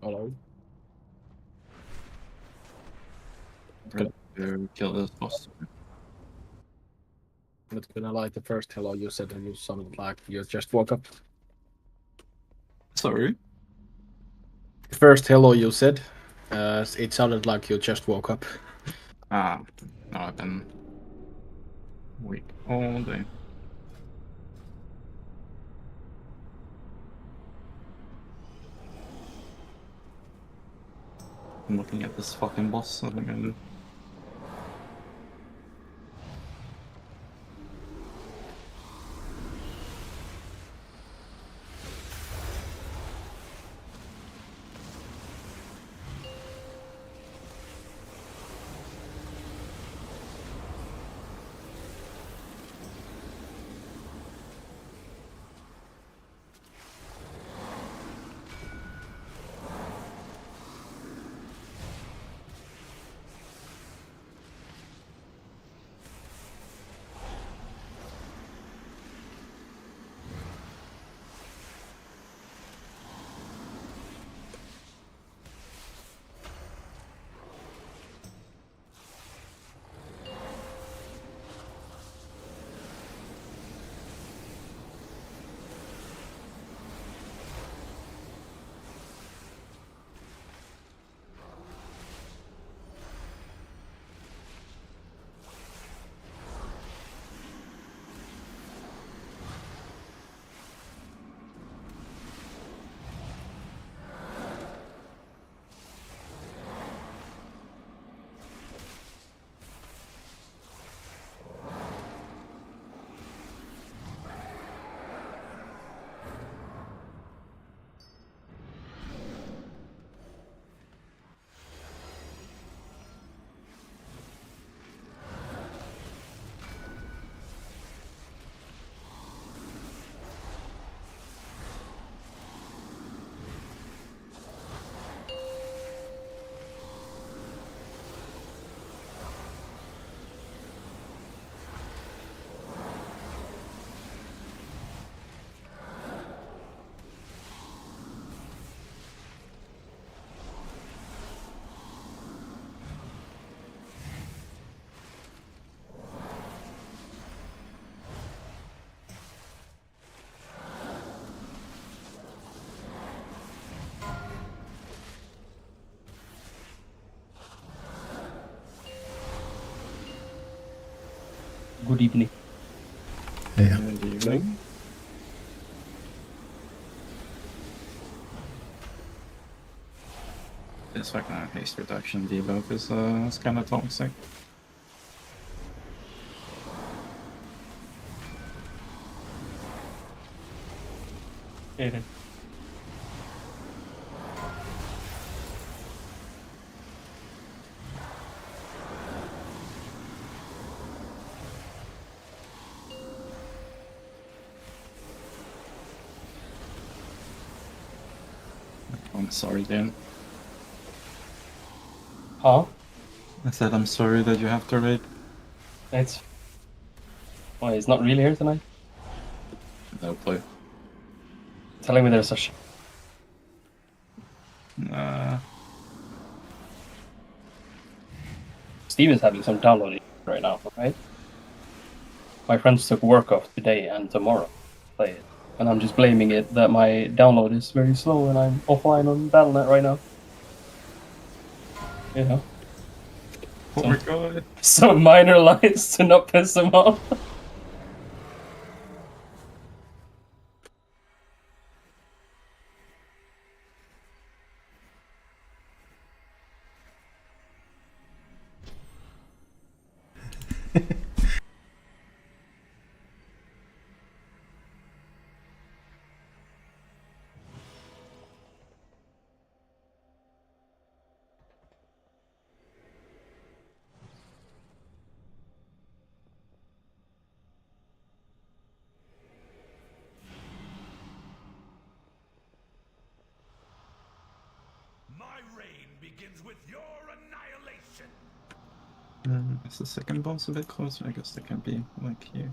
Hello. Ready to kill this boss. Not gonna lie, the first hello you said and you sounded like you just woke up. Sorry. The first hello you said, it sounded like you just woke up. Ah, no, I've been awake all day. I'm looking at this fucking boss. I think I do. Good evening. Yeah. Good evening. This fucking haste reduction debuff is kind of toxic. Okay. I'm sorry, Dan. Huh? I said I'm sorry that you have to raid. It's. Why, he's not really here tonight? No play. Telling me there's a. Steve is having some downloading right now, right? My friends took work off today and tomorrow to play it. And I'm just blaming it that my download is very slow and I'm offline on Battle.net right now. You know? Poor guy. Some minor lies to not piss him off. My reign begins with your annihilation. Is the second boss a bit closer? I guess they can be like here.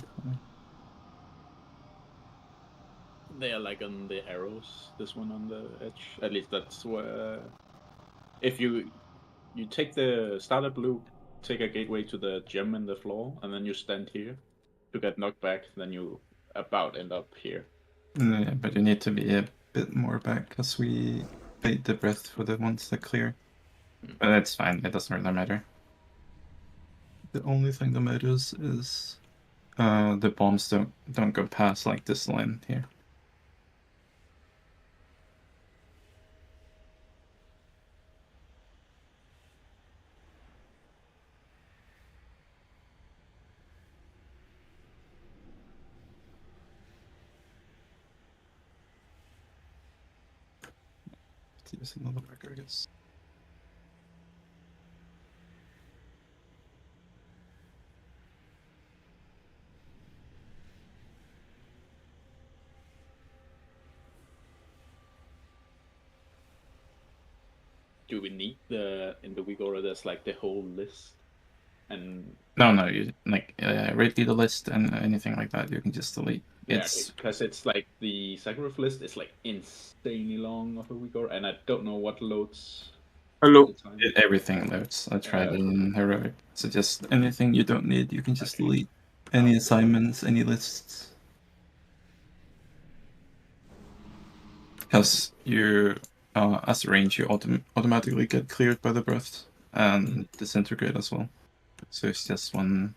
They are like on the arrows. This one on the edge. At least that's where. If you take the starter blue, take a gateway to the gem in the floor, and then you stand here to get knocked back. Then you about end up here. Yeah, but you need to be a bit more back because we bait the breath for the ones that clear. But that's fine. It doesn't really matter. The only thing that matters is the bombs don't go past like this line here. Let's use another record, I guess. Do we need in the week order? There's like the whole list, and No, you like rate leader list and anything like that. You can just delete. It's because it's like the Sakharov list is like insanely long of a week order, and I don't know what loads. Hello. the time. Everything loads. I tried Yeah. in heroic. So just anything you don't need, you can just delete. Any assignments, any lists. Because you, as a range, you automatically get cleared by the breath and disintegrate as well. So it's just one.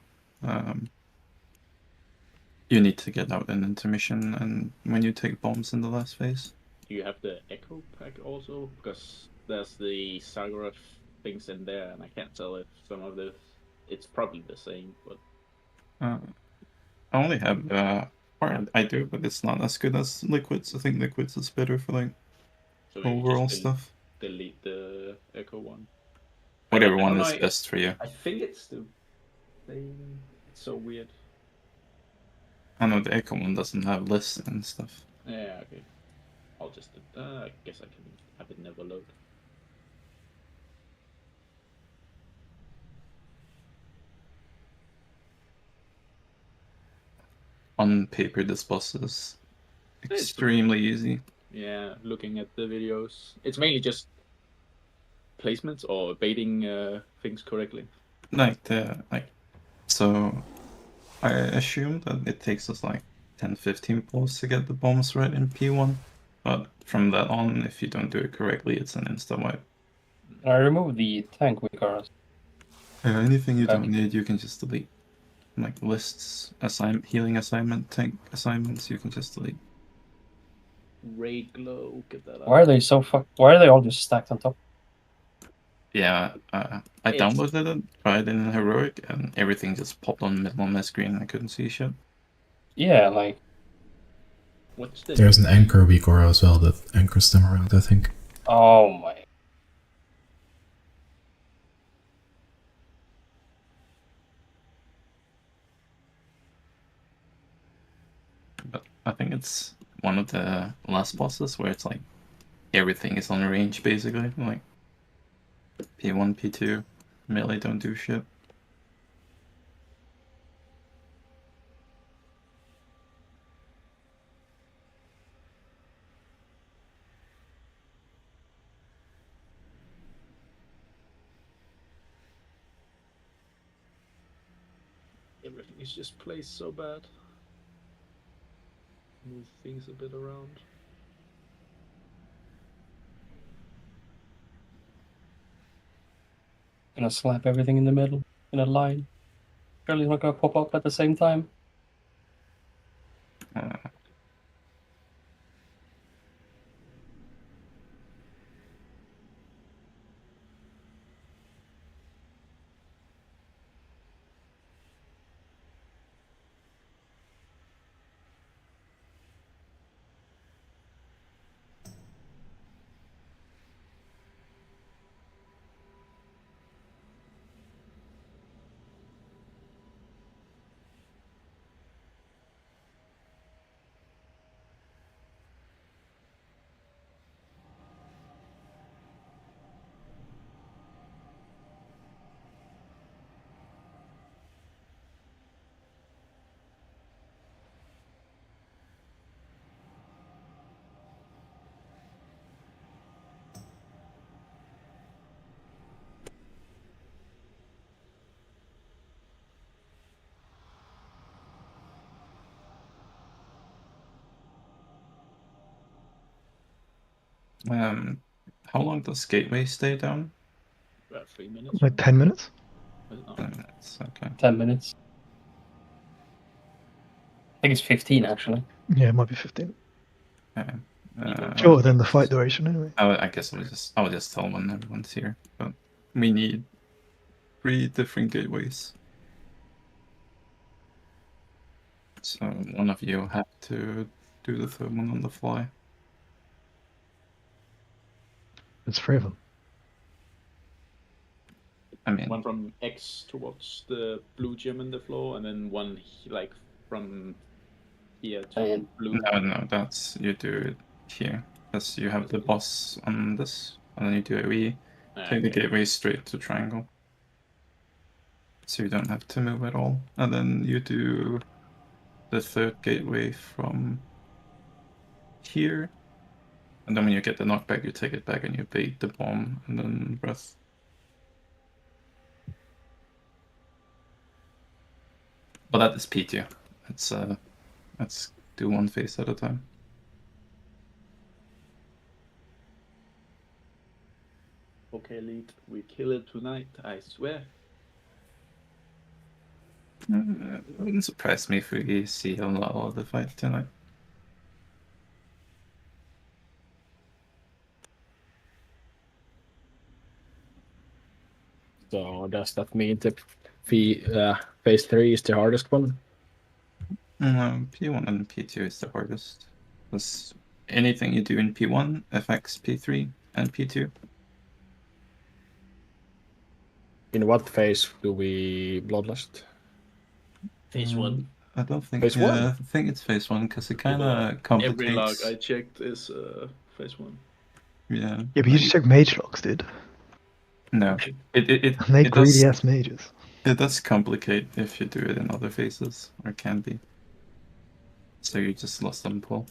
You need to get out in intermission and when you take bombs in the last phase. Do you have the Echo pack also? Because there's the Sakharov things in there, and I can't tell if some of this. It's probably the same, but I only have or I do, but it's not as good as liquids. I think liquids is better for like so maybe overall just stuff. delete the Echo one. Whatever I one don't is know, best for you. I think it's the same. It's so weird. I know the Echo one doesn't have lists and stuff. Yeah, okay. I'll just. I guess I can have it never load. On paper, this boss is extremely easy. Yeah, looking at the videos, it's mainly just placements or baiting things correctly. So I assume that it takes us like 10-15 pulls to get the bombs right in P1, but from that on, if you don't do it correctly, it's an insta wipe. I removed the tank with cars. Anything you Okay. don't need, you can just delete. Like lists, healing assignment, tank assignments, you can just delete. Raid glow, get that out. Why are they so Why are they all just stacked on top? Yeah, I downloaded it, tried it in heroic, and everything just popped on middle on my screen. I couldn't see shit. Yeah, like What's the There's an anchor Vigora as well that anchors them around, I think. oh my. But I think it's one of the last bosses where it's like everything is on range basically. Like P1, P2, melee don't do shit. Everything is just placed so bad. Move things a bit around. Gonna slap everything in the middle in a line. Surely it's not gonna pop up at the same time. How long does Gateway stay down? About 3 minutes. Like 10 minutes? Oh, 10 minutes, okay. 10 minutes. I think it's 15 actually. Yeah, it might be 15. Okay. Shorter than the fight duration, anyway. I guess I'll just tell when everyone's here. But we need 3 different gateways. So one of you have to do the third one on the fly. It's 3 of them. I mean, one from X towards the blue gem in the floor, and then one like from here to And blue. no, that's you do it here. Because you have the boss on this, and then you do we take the gateway straight to triangle. So you don't have to move at all. And then you do the third gateway from here. And then when you get the knockback, you take it back and you bait the bomb and then breath. But that is P2. Let's do one phase at a time. Okay, Elite, we kill it tonight, I swear. It wouldn't surprise me if we see a lot of the fight tonight. So does that mean that phase 3 is the hardest one? P1 and P2 is the hardest. Because anything you do in P1 affects P3 and P2. In what phase do we bloodlust? Phase 1. I don't think. Phase one? I think it's phase 1 because it kind of complicates. Every log I checked is phase 1. Yeah. Yeah, but you just check mage locks, dude. No. It And they it greedy does, ass mages. it does complicate if you do it in other phases, or can be. So you just lost some pull.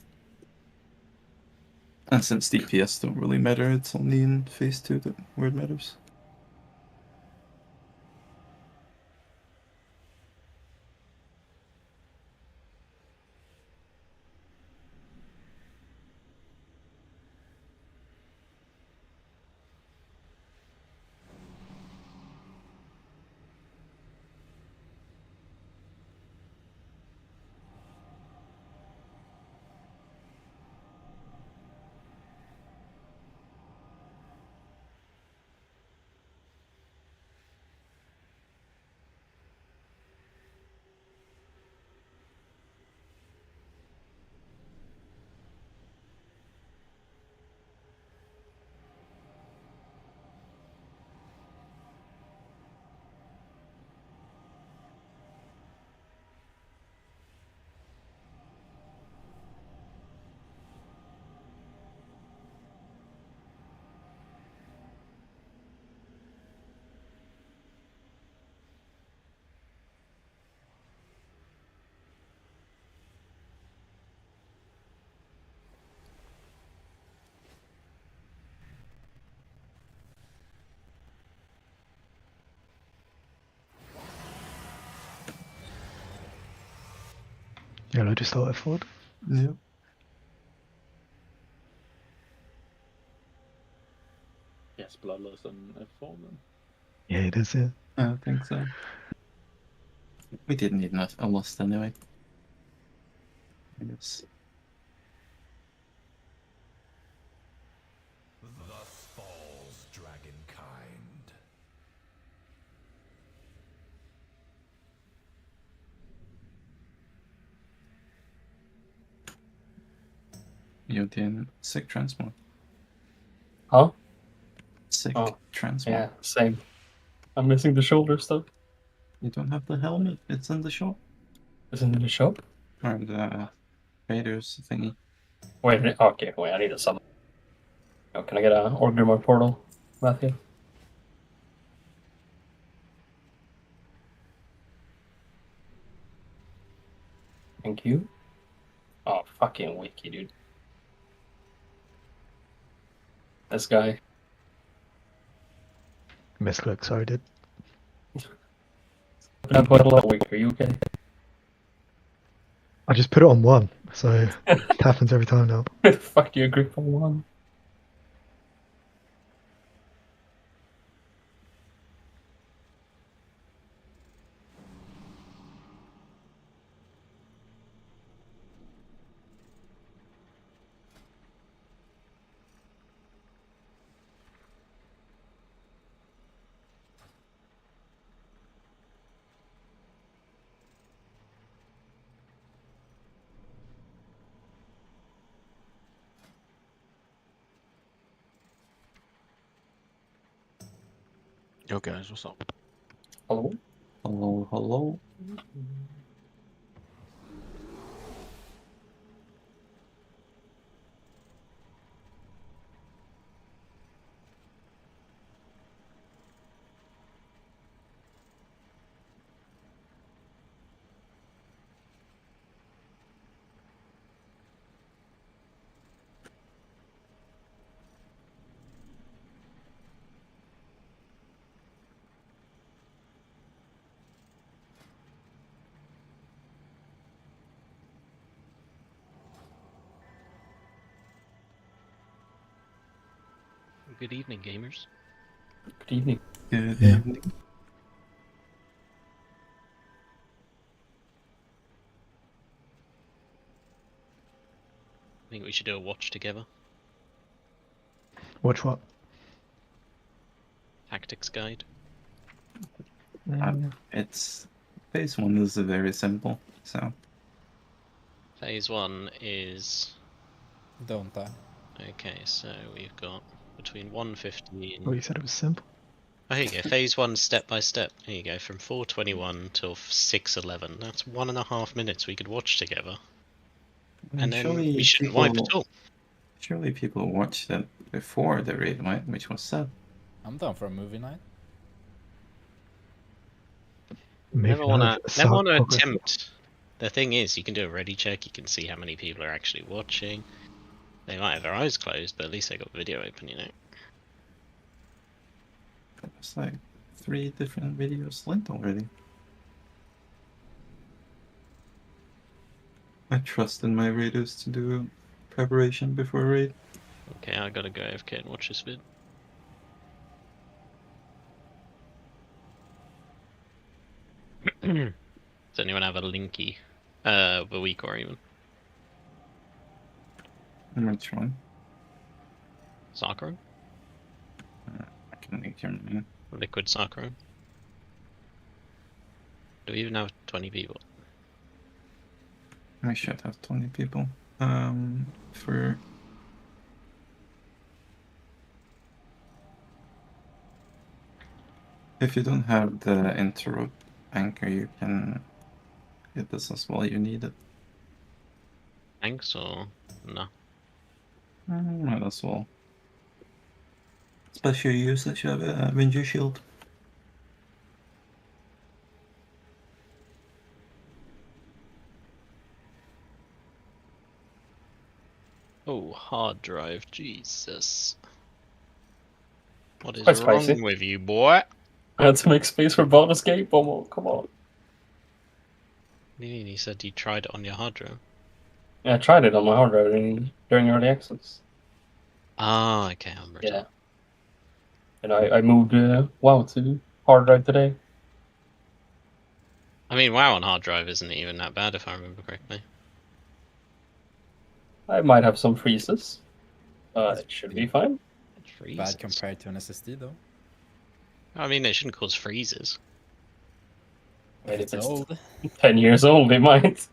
And since DPS don't really matter, it's only in phase 2 that where it matters. Yeah, I just started forward. Yep. Yes, Bloodlust on F4 then. Yeah, it is, yeah. I think so. We didn't need a lost anyway. I guess. Thus falls dragonkind. You did sick transmog. Huh? Sick Oh, transmog. Yeah, same. I'm missing the shoulder stuff. You don't have the helmet. It's in the shop. Isn't it a shop? Or the Raiders thingy. Wait, okay, wait, I need a summon. Oh, can I get a Orgrimmar portal, Matthew? Thank you. Oh, fucking wiki, dude. This guy. Misclick, sorry, dude. I put a lot of wiki, are you okay? I just put it on 1, so it happens every time now. Fuck you, grip on one. Yo guys, what's up? Hello? Hello, hello. Good evening, gamers. Good evening. Good Yeah. evening. I think we should do a watch together. Watch what? Tactics guide. It's phase 1 is very simple, so Phase 1 is... Don't die. Okay, so we've got between 150 Oh, and... you said it was simple. Oh, here you go. Phase 1 step by step. Here you go. From 4:21 till 6:11. That's 1.5 minutes we could watch together. And then surely we shouldn't wipe at all. Surely people watched it before the raid, right? Which was sad. I'm down for a movie night. Maybe Never not wanna, if never South wanna Park- attempt. The thing is, you can do a ready check. You can see how many people are actually watching. They might have their eyes closed, but at least they got the video open, you know. It's like 3 different videos linked already. I trust in my raiders to do preparation before raid. Okay, I gotta go AFK and watch this vid. Does anyone have a linky? The week or even? Which one? Sakura? I can link your name. Liquid Sakura? Do we even have 20 people? I should have 20 people. For if you don't have the interrupt anchor, you can hit this as well. You need it. Thanks or no? Might as well. Special usage of Avenger Shield. Oh, hard drive, Jesus. What is Quite wrong spicy. with you, boy? I had to make space for Baldur's Gate, Bomo. Come on. What do you mean? You said you tried it on your hard drive. Yeah, I tried it on my hard drive during early access. Ah, okay, I'm ready. Yeah. And I moved WoW to hard drive today. I mean, WoW on hard drive isn't even that bad if I remember correctly. I might have some freezes, but it should be fine. It freezes. Bad compared to an SSD though. I mean, it shouldn't cause freezes. I mean, if It's it's old. 10 years old, it might.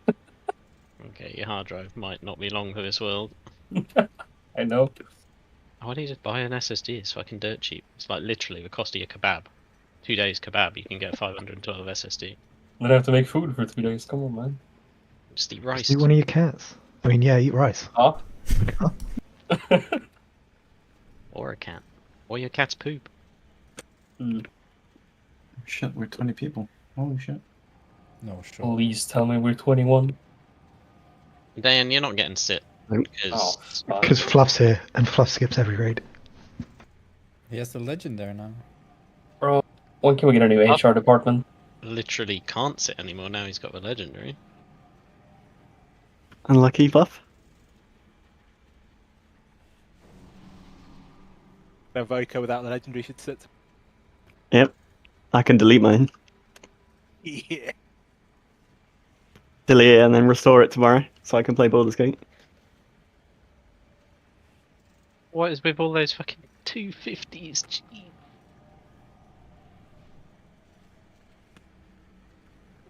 Okay, your hard drive might not be long for this world. I know. Why don't you just buy an SSD? It's fucking dirt cheap. It's like literally the cost of your kebab. 2 days kebab, you can get 512 SSD. Then I have to make food for 2 days. Come on, man. Just eat rice. Eat one of your cats. I mean, yeah, eat rice. Huh? Or a cat. Or your cat's poop. Shit, we're 20 people. Holy shit. No, sure. Please tell me we're 21. Dan, you're not getting sit. Because Because Fluff's here, and Fluff skips every raid. He has the legend there now. Bro, when can we get a new HR department? literally can't sit anymore now he's got the legendary. Unlucky Fluff. The Voco without the legendary should sit. Yep. I can delete mine. Yeah. Delete it and then restore it tomorrow so I can play Baldur's Gate. What is with all those fucking 250s? Gee.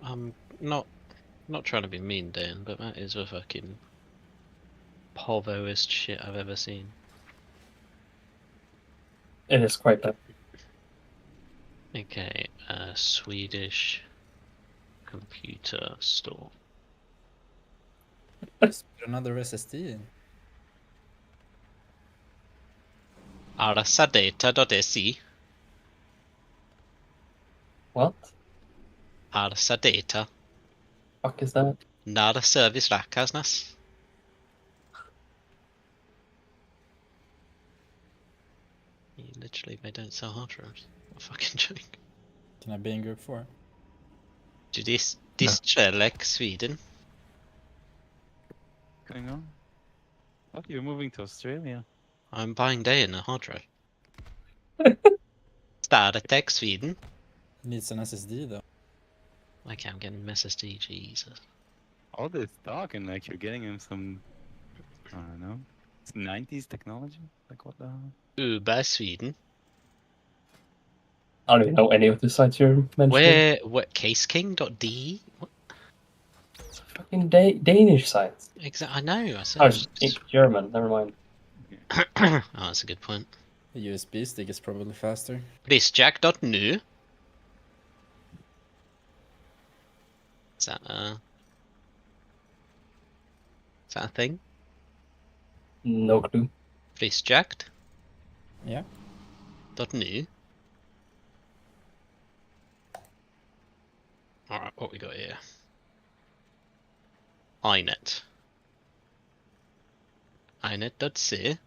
I'm not trying to be mean, Dan, but that is the fucking povoest shit I've ever seen. It is quite bad. Okay, Swedish computer store. Just put another SSD in. Arsadata.se. What? Arsadata. Fuck is that? Nada service rakasnas. You literally, they don't sell hard drives. What a fucking joke. Can I be in group 4? Do this Distrelec Sweden. What's going on? Oh, you're moving to Australia. I'm buying day in a hard drive. Startec Sweden. Needs an SSD though. Okay, I'm getting SSD, Jesus. All this talk and like you're getting him some, I don't know, it's 90s technology? Like what the hell? Uber Sweden. I don't even know any of the sites you're mentioning. What caseking.de? What? It's a fucking Danish sites. Exactly. I know. I said. Oh, it's German. Never mind. Oh, that's a good point. The USB stick is probably faster. Plisjack.nu. Is that a thing? No clue. Plisjacked. Yeah. .nu. Alright, what we got here? iNet. iNet.se.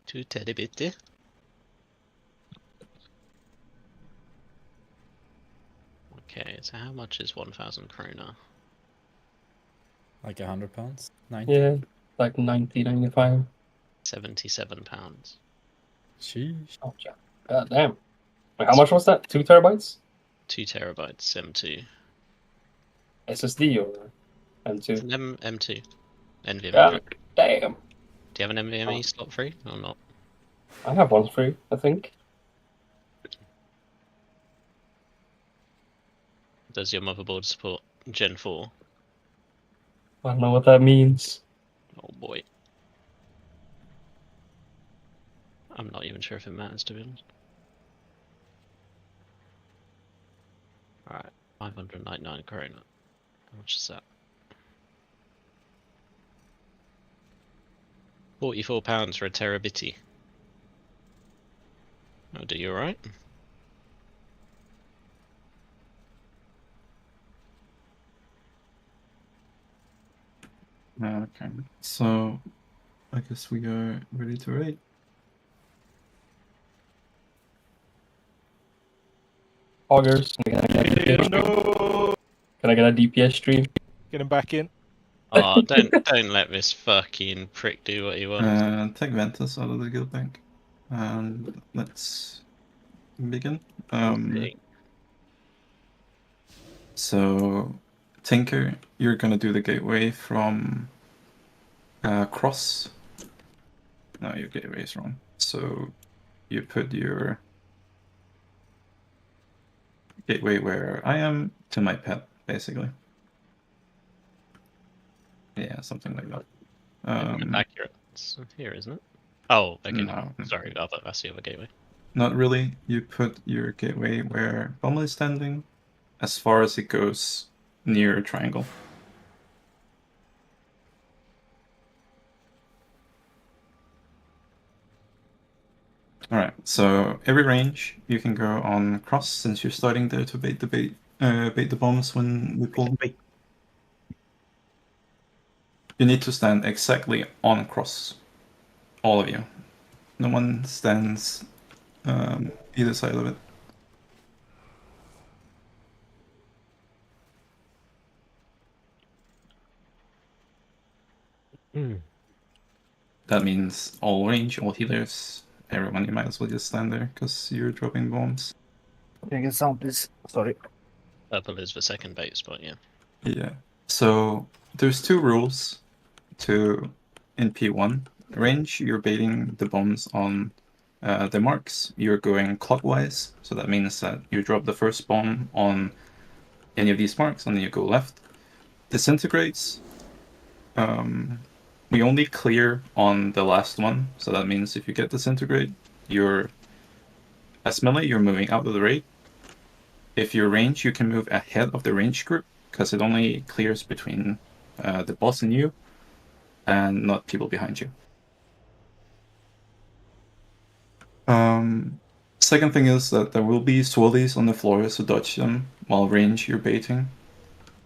2 terabit. Okay, so how much is 1,000 krona? Like £100? 90? Yeah, like 90-95. £77. Sheesh. Oh, god damn. Wait, how much was that? 2 terabytes? 2 terabytes, M2. SSD or M2? It's an M2. NVMe. God damn. Do you have an NVMe slot free or not? I have one free, I think. Does your motherboard support Gen 4? I don't know what that means. Oh boy. I'm not even sure if it matters, to be honest. Alright, 599 krona. How much is that? £44 for a terabitty. Oh, do you alright? Okay, so I guess we are ready to raid. Augers, can I get a DPS stream? Can I get a DPS stream? Get him back in. Oh, don't let this fucking prick do what he wants. Take Ventus out of the guild bank, and let's begin. So, Tinker, you're gonna do the gateway from Cross. No, your gateway is wrong. So, you put your gateway where I am to my pet, basically. Yeah, something like that. Accurate. It's here, isn't it? Oh, okay. No. Sorry, that's the other gateway. Not really. You put your gateway where Bommel is standing, as far as it goes near a triangle. Alright, so every range you can go on Cross since you're starting there to bait the bombs when we pull. You need to stand exactly on Cross. All of you. No one stands either side of it. That means all range, all healers, everyone. You might as well just stand there because you're dropping bombs. Can I get sound, please? Sorry. Purple is the second bait spot, yeah. Yeah. So there's two rules in P1. Range, you're baiting the bombs on the marks. You're going clockwise, so that means that you drop the first bomb on any of these marks, and then you go left. Disintegrates. We only clear on the last one, so that means if you get disintegrate, you're As melee, you're moving out of the raid. If you're range, you can move ahead of the range group, because it only clears between the boss and you, and not people behind you. Second thing is that there will be swirlies on the floor, so dodge them while range you're baiting.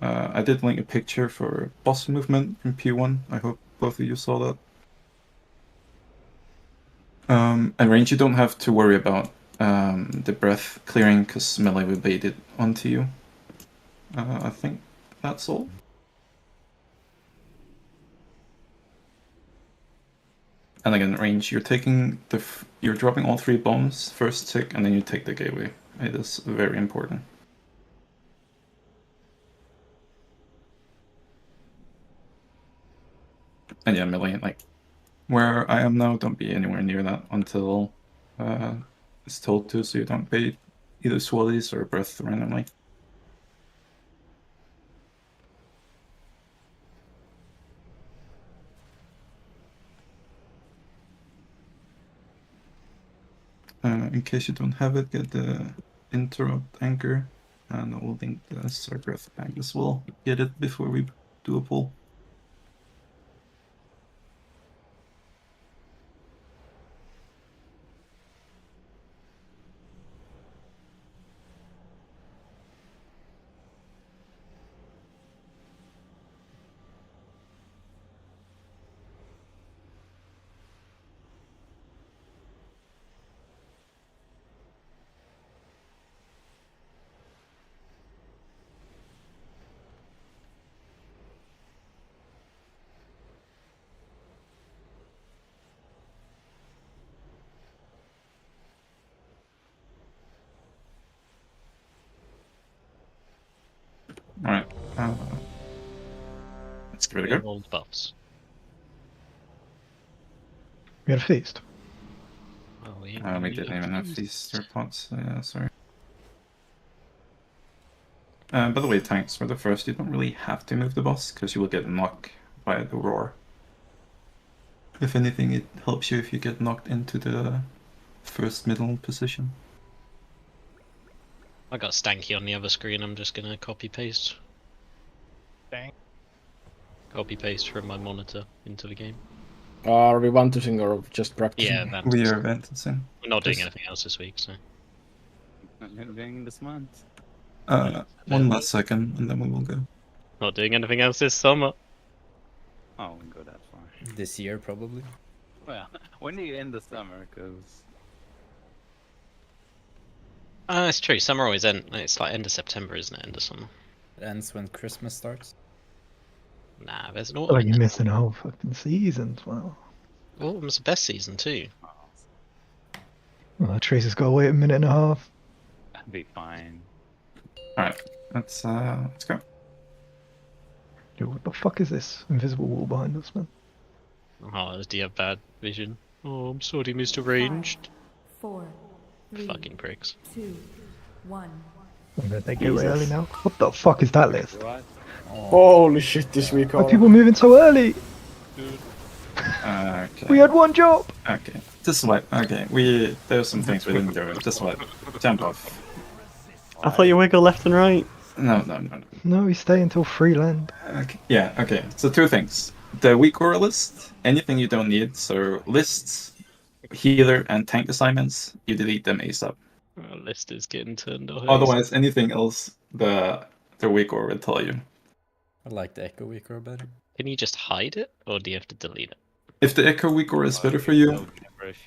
I did link a picture for boss movement in P1. I hope both of you saw that. And range, you don't have to worry about the breath clearing, because melee will bait it onto you. I think that's all. And again, range, you're taking you're dropping all 3 bombs first tick, and then you take the gateway. It is very important. And yeah, melee, like where I am now, don't be anywhere near that until it's told to, so you don't bait either swirlies or breath randomly. In case you don't have it, get the interrupt anchor, and I will link the Sargrath bag as well. Get it before we do a pull. Alright, let's give it a go. Old buffs. We had a feast. Oh, yeah. We didn't even have these pots, yeah, sorry. By the way, tanks, for the first, you don't really have to move the boss, because you will get knocked by the roar. If anything, it helps you if you get knocked into the first middle position. I got Stanky on the other screen, I'm just gonna copy paste. Dang. Copy paste from my monitor into the game. Are we vantushing or just practicing? Yeah, that. We are vantushing. We're not doing anything else this week, so. Not doing this month. One last second, and then we will go. Not doing anything else this summer. Oh, we go that far. This year, probably. Well, when do you end the summer? Because It's true. Summer always ends. It's like end of September, isn't it? End of summer. It ends when Christmas starts. Nah, there's an Oh, autumn. you're missing a whole fucking season as well. Autumn's the best season too. Well, Tracer's got to wait a minute and a half. that'd be fine. Alright, let's go. Yo, what the fuck is this invisible wall behind us, man? Oh, do you have bad vision? Oh, I'm sorry, Mr. Ranged. 4, 3, Fucking pricks. 2, 1. I'm gonna take it way early now. What the fuck is that list? What? Holy shit, this week. Why are people moving so early? Okay. We had one job! Okay. Just what? Okay, there's some things we didn't do. Just what? Jump off. I thought you wiggle left and right. No. No, we stay until free land. Okay. Yeah, okay. So 2 things. The weak aura list, anything you don't need, so lists, healer, and tank assignments, you delete them ASAP. List is getting turned off. Otherwise, anything else, the weak aura will tell you. I like the Echo Weaker better. Can you just hide it, or do you have to delete it? If the echo weak aura is better for you,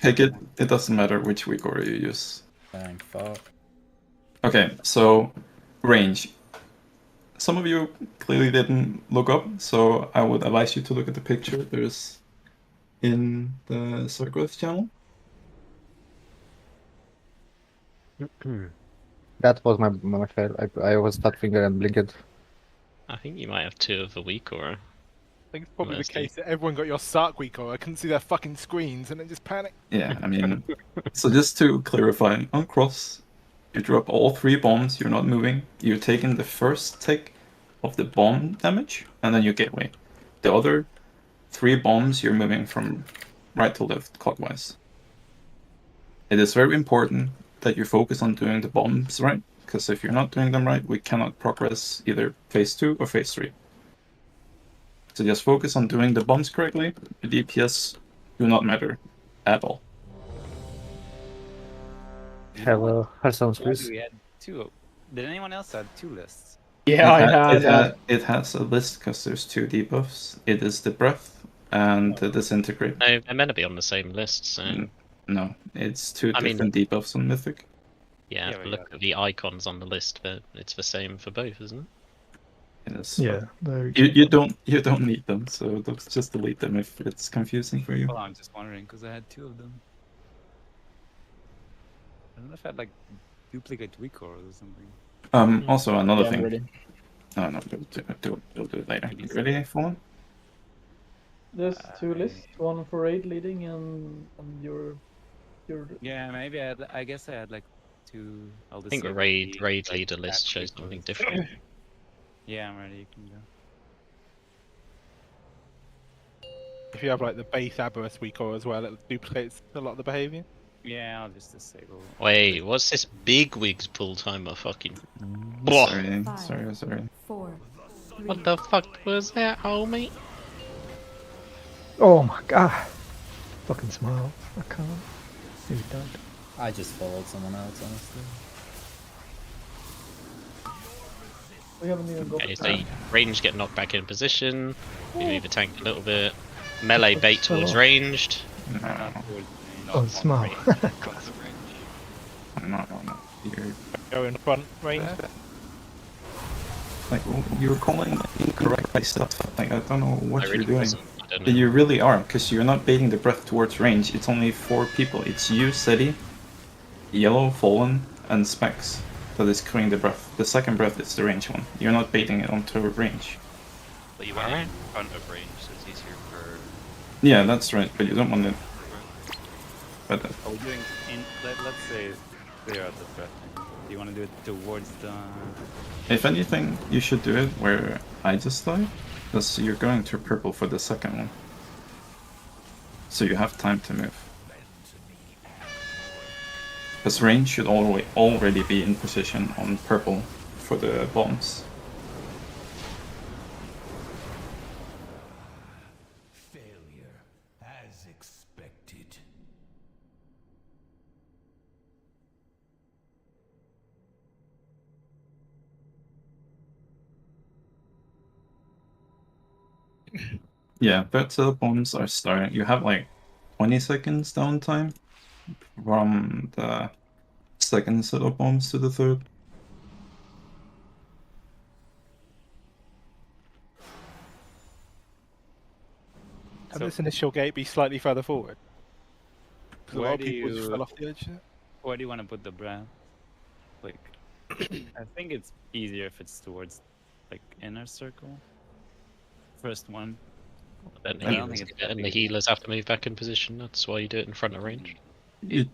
take it. It doesn't matter which weak aura you use. Thank fuck. Okay, so range. Some of you clearly didn't look up, so I would advise you to look at the picture there's in the Sargrath channel. That was my fail. I was fat finger and blinked. I think you might have 2 of the weak aura. I think it's probably Let's the case that everyone got your Sark week or I couldn't see their fucking screens and then just panicked. Yeah, I mean, so just to clarify, on cross, you drop all 3 bombs, you're not moving, you're taking the first tick of the bomb damage, and then you gateway. The other 3 bombs, you're moving from right to left clockwise. It is very important that you focus on doing the bombs right, because if you're not doing them right, we cannot progress either phase 2 or phase 3. So just focus on doing the bombs correctly. The DPS do not matter at all. Have some please. We had 2. Did anyone else have 2 lists? Yeah, It has a list because there's 2 debuffs. It is the breath and the disintegrate. No, they're meant to be on the same list, so... No, it's 2 I mean- different debuffs on Mythic. Yeah, Yeah, but we look got at the icons on the list, but it's the same for both, isn't it? It is. Yeah, there You don't need them, so just delete them if it's confusing for you. Well, I'm just wondering because I had 2 of them. I don't know if I had like duplicate Weaker or something. Also another Yeah, I'm thing. ready. No, we'll do it later. You ready, Fallen? There's 2 lists, one for raid leading and your. Yeah, maybe I guess I had like 2. I think the raid leader list shows something different. Yeah, I'm ready. You can go. If you have like the base Aberrus Weaker as well, it duplicates a lot of the behavior. Yeah, I'll just disable. Wait, what's this big wigs pull timer fucking... Sorry. 4, 3, What the fuck was that, homie? Oh my god. Fucking smile. I can't. He's dead. I just followed someone else, honestly. We haven't even got. Okay, so range get knocked back in position, you move the tank a little bit, melee bait towards ranged. Oh, smile. No. You're Go in front range. like you're calling incorrectly stuff. Like I don't know what I you're really doing. wasn't, I don't know. You really are, because you're not baiting the breath towards range. It's only 4 people. It's you, Seti, Yellow, Fallen, and Specs that is clearing the breath. The second breath is the range one. You're not baiting it onto range. But you want it in front of range, so it's easier for... Yeah, that's right, but you don't want it. But Are we doing let's say clear out the threat. Do you want to do it towards the... if anything, you should do it where I just died, because you're going to purple for the second one. So you have time to move. Because range should already be in position on purple for the bombs. Failure, as expected. Yeah, third set of bombs are starting. You have like 20 seconds downtime from the second set of bombs to the third. Can this initial gate be slightly further forward? 'Cause a lot Where of do people just you... fell off the edge. Where do you want to put the breath? Like, I think it's easier if it's towards, like, inner circle. First one. Then I don't think it's that and the big. healers have to move back in position, that's why you do it in front of range. It's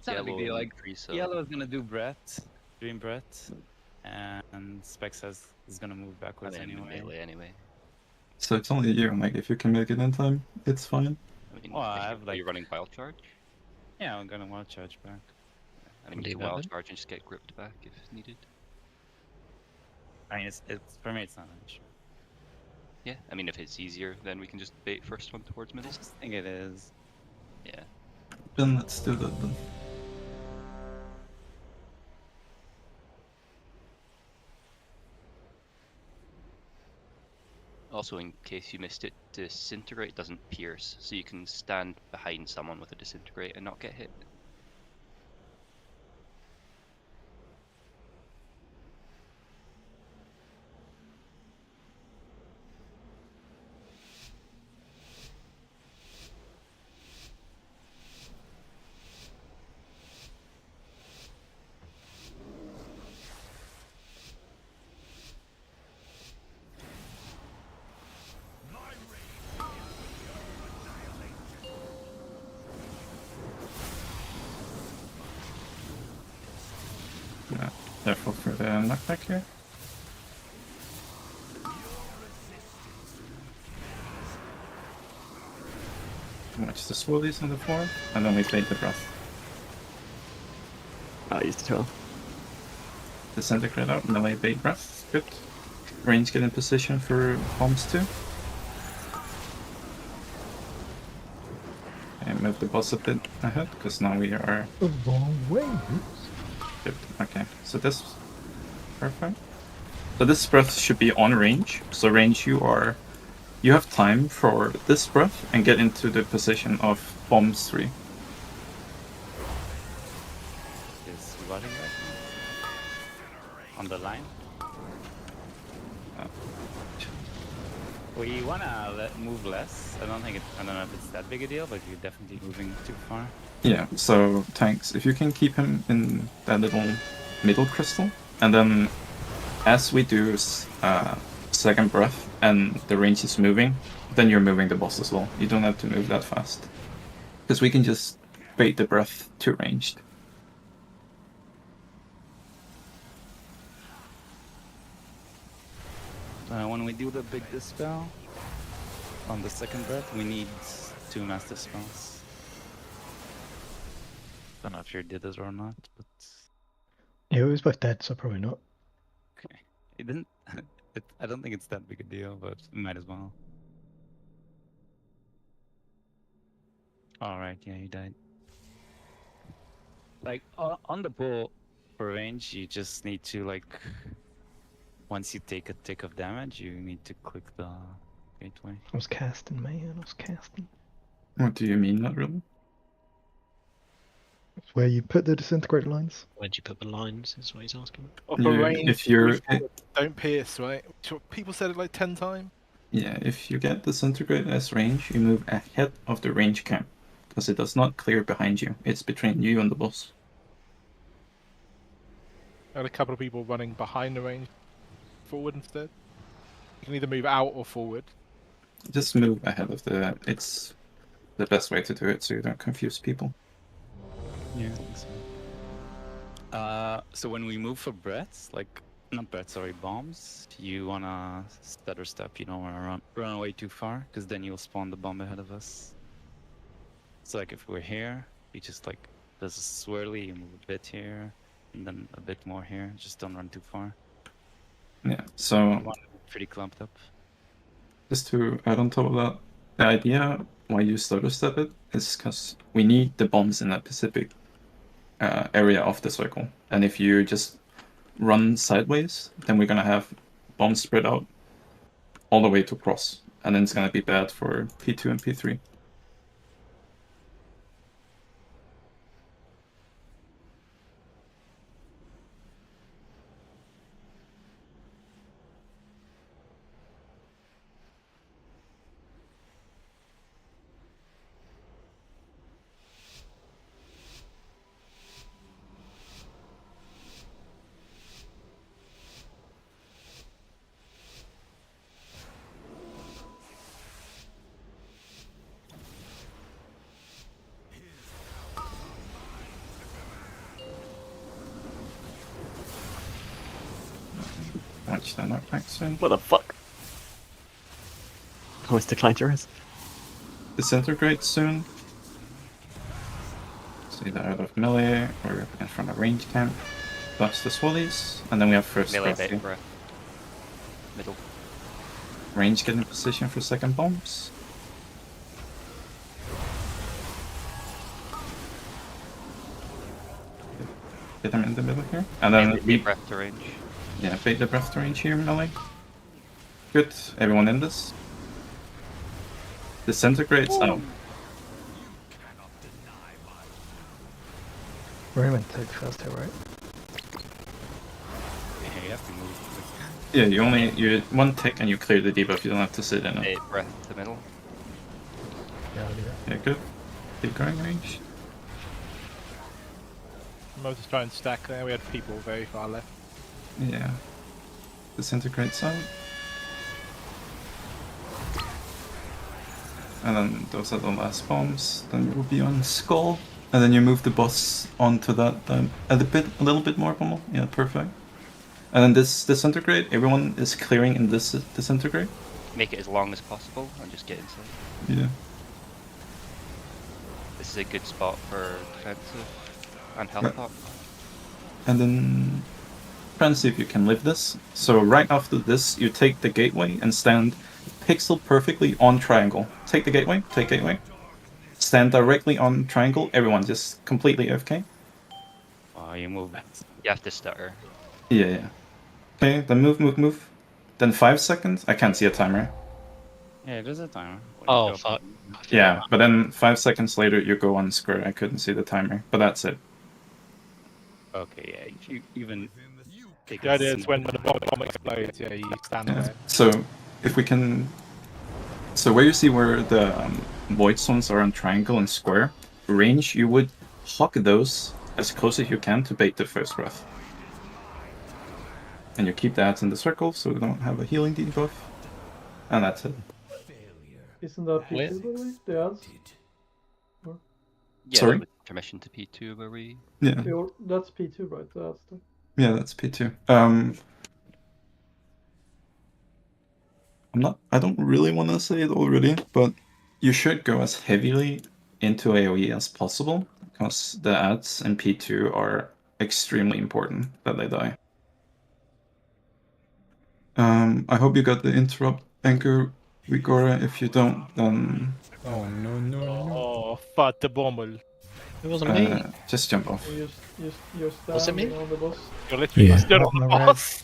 not a big deal. Like, Yellow is gonna do breath, dream breath, and Specs is gonna move backwards Anyway. So it's only you, like if you can make it in time, it's fine. I mean, Well, I have, are like- you running wild charge? Yeah, I'm gonna want to charge back. I mean, Do you you can wild want it? charge and just get gripped back if needed. I mean, it's for me, it's not an issue. Yeah, I mean, if it's easier, then we can just bait first one towards middle. I just think it is. Yeah. Then let's do that then. Also, in case you missed it, disintegrate doesn't pierce, so you can stand behind someone with a disintegrate and not get hit. Yeah, careful for the knockback here. Watch the swirlies on the floor, and then we fade the breath. I used to tell. Disintegrate out, melee bait breath. Good. Range get in position for bombs too. And move the boss a bit ahead, because now we are... The wrong way. Good. Okay, so this... Perfect. So this breath should be on range. So range you have time for this breath and get into the position of bombs 3. Is running right now. On the line. We wanna move less. I don't know if it's that big a deal, but you're definitely moving too far. Yeah, so tanks, if you can keep him in that little middle crystal, and then as we do second breath and the range is moving, then you're moving the boss as well. You don't have to move that fast. Because we can just bait the breath to ranged. When we do the big dispel on the second breath, we need 2 master spells. Don't know if you did this or not, but Yeah, it was both dead, so probably not. okay. It didn't. I don't think it's that big a deal, but might as well. All right, yeah, you died. Like on the bull for range, you just need to like. Once you take a tick of damage, you need to click the gateway. I was casting, man. I was casting. What do you mean, not really? It's where you put the disintegrate lines. Where'd you put the lines, is what he's asking. Or for range, if you're... don't pierce, right? People said it like 10 times. Yeah, if you get disintegrate as range, you move ahead of the range camp. Because it does not clear behind you. It's between you and the boss. I had a couple of people running behind the range. Forward instead. You can either move out or forward. Just move ahead of the... It's the best way to do it so you don't confuse people. Yeah, I think so. So when we move for breaths, like not breaths, sorry, bombs, you wanna stutter step. You don't wanna run away too far, because then you'll spawn the bomb ahead of us. So like if we're here, you just like there's a swirly, you move a bit here, and then a bit more here. Just don't run too far. Yeah, so... Pretty clumped up. Just to add on top of that, the idea why you stutter step it is because we need the bombs in a specific area of the circle. And if you just run sideways, then we're gonna have bombs spread out all the way to cross. And then it's gonna be bad for P2 and P3. Watch that knockback soon. What the fuck? Oh, it's declined your res. Disintegrate soon. So either out of melee or in front of range camp. Bust the swallies, and then we have first Melee breath. bait breath. Middle. Range get in position for second bombs. Get them in the middle here. And then we breath to range. Yeah, bait the breath to range here, melee. Good, everyone in this. Disintegrates out. We're going to take first hit, right? Yeah, you have to move. Yeah, you one tick and you clear the debuff, you don't have to sit in it. Bait breath to middle. Yeah, I'll do that. Yeah, good. Keep going range. Most just try and stack there. We had people very far left. Yeah. Disintegrates out. And then those are the last bombs. Then you will be on Skull. And then you move the boss onto that a little bit more pummel. Yeah, perfect. And then this disintegrate, everyone is clearing in this disintegrate. Make it as long as possible and just get inside. Yeah. This is a good spot for defensive and health pop. And then try and see if you can live this. So right after this, you take the gateway and stand pixel perfectly on triangle. Take the gateway, take gateway. Stand directly on triangle, everyone just completely AFK. Oh, you move. You have to stutter. Yeah. Okay, then move. Then 5 seconds. I can't see a timer. Yeah, there's a timer. Oh, fuck. Yeah, but then 5 seconds later you go on square. I couldn't see the timer, but that's it. Okay, yeah. If you even take The idea is when the bomb explodes, yeah, you stand Yeah. there. So if we can, so where you see where the void zones are on triangle and square range, you would hawk those as close as you can to bait the first breath. And you keep the ads in the circle so we don't have a healing debuff. And that's it. Isn't that P2 by the way? The ads? Yeah, Sorry? that was permission to P2 where we... Yeah. That's P2, right? The ads. Yeah, that's P2. I don't really want to say it already, but you should go as heavily into AoE as possible, because the ads in P2 are extremely important that they die. I hope you got the interrupt anchor, Vigora. If you don't, then... Oh, no. Oh, fuck the bommel. It wasn't me. Just jump off. You're Was it me? standing on the boss. You're literally Yeah. stood on the boss.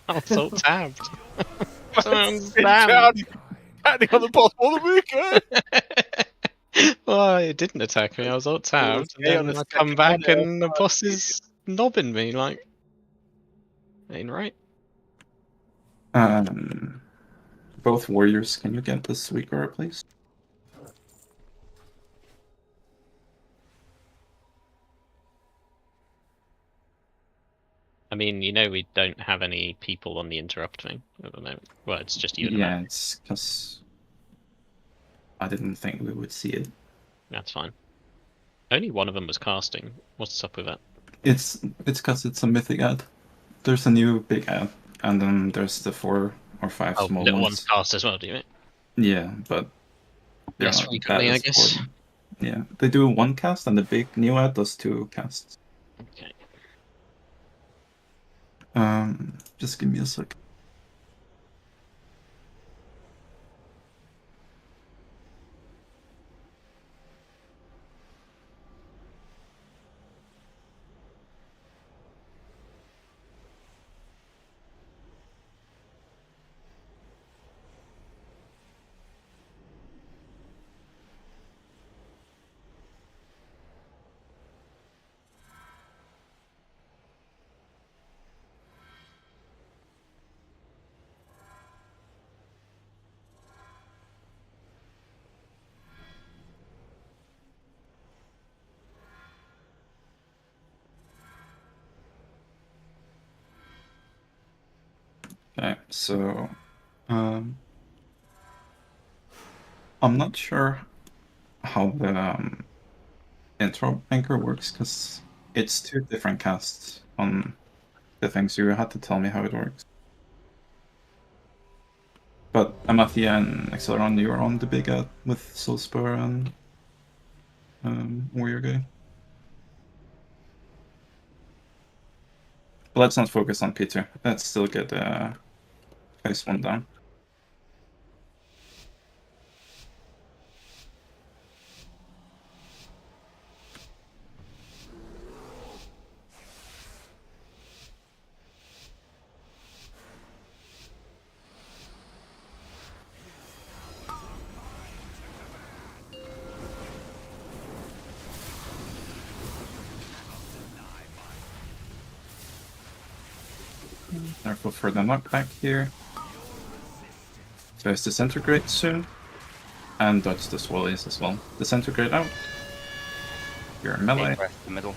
I'm so tabbed. Standing on the boss all the weekend. Well, it didn't attack me. I was alt tabbed. Okay, And then I come back and the boss is knobbing me. Like, ain't right. Both warriors, can you get this Vigora, please? I mean, you know, we don't have any people on the interrupt thing at the moment. Well, it's just you and Yeah, Matt. it's because I didn't think we would see it. That's fine. Only one of them was casting. What's up with that? It's because it's a mythic ad. There's a new big ad, and then there's the 4 or 5 Oh, small little ones. ones cast as well, do you mean? Yeah, but they're Less not frequently, that I guess. important. Yeah, they do 1 cast, and the big new ad does 2 casts. Okay. Just give me a sec. Okay, so I'm not sure how the intro anchor works because it's 2 different casts on the things. You had to tell me how it works. But Amathia and Acceleron, you're on the big ad with Soulspur and Warrior Guy. But let's not focus on P2. Let's still get phase 1 down. Careful for the knockback here. There's Disintegrate soon. And dodge the Swallies as well. Disintegrate out. You're melee. Breath in the middle.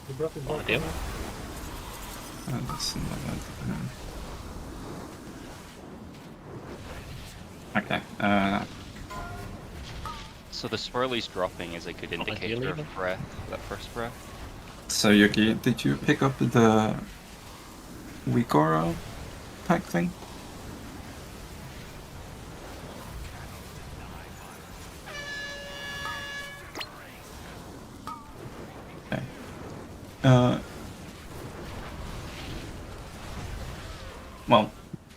The breath is not deal. coming. And that's okay. So the swirlies dropping is a good indicator ideally, of breath, that first breath. So Yuki, did you pick up the Vigora pack thing? Well,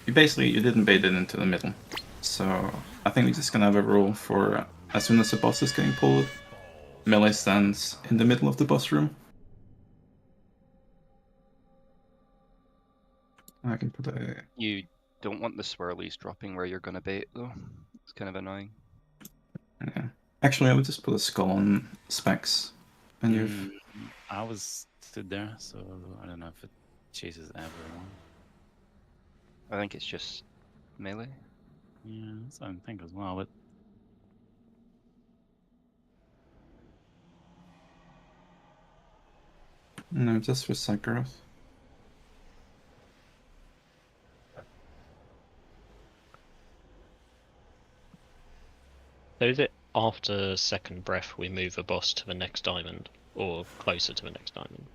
you didn't bait it into the middle. So I think we're just gonna have a rule for as soon as the boss is getting pulled, melee stands in the middle of the boss room. I can put a... You don't want the swirlies dropping where you're gonna bait though. It's kind of annoying. Yeah. Actually, I would just put a skull on specs. And you've... I was stood there, so I don't know if it chases everyone. I think it's just melee. Yeah, that's what I think as well, but... No, just for Sekirith. So is it after second breath we move a boss to the next diamond, or closer to the next diamond?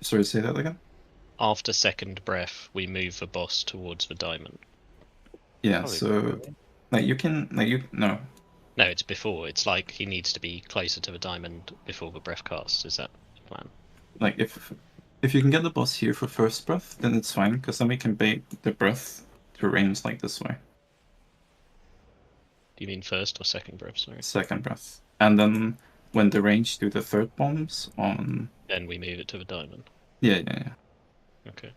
Sorry, say that again? After second breath we move the boss towards the diamond. Yeah, so... Like, you can... No. No, it's before. It's like he needs to be closer to the diamond before the breath casts. Is that the plan? Like, if you can get the boss here for first breath, then it's fine, because then we can bait the breath to range like this way. Do you mean first or second breath? Sorry. Second breath. And then when the range do the third bombs on... Then we move it to the diamond. Yeah. Okay.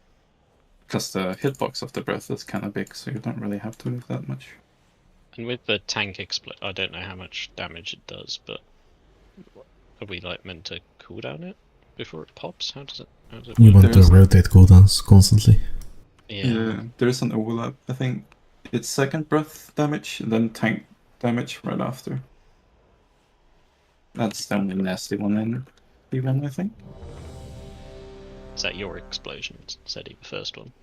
Because the hitbox of the breath is kind of big, so you don't really have to move that much. And with the tank explode, I don't know how much damage it does, but are we like meant to cooldown it before it pops? How does it You work? want to rotate cooldowns constantly. Yeah, there's an overlap. I think it's second breath damage, and then tank damage right after. That's the only nasty one in P1, I think. Is that your explosion, Seti, the first one?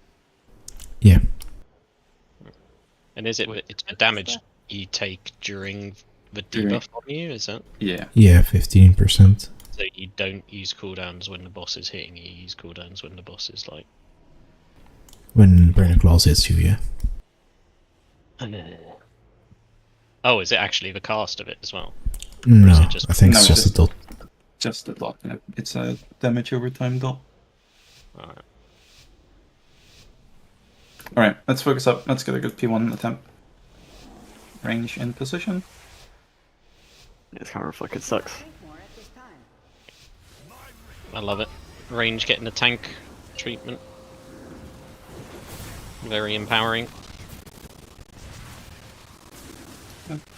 Yeah. And is it it's the damage you take during the debuff on you, is that? Yeah. Yeah, 15%. So you don't use cooldowns when the boss is hitting you use cooldowns when the boss is like... When Burning Claws hits you, yeah. Oh, is it actually the cast of it as well? No, I think it's just a dot. Just a dot. It's a damage over time dot. Alright. Alright, let's focus up. Let's get a good P1 attempt. Range in position. This camera fucking sucks. I love it. Range getting the tank treatment. Very empowering.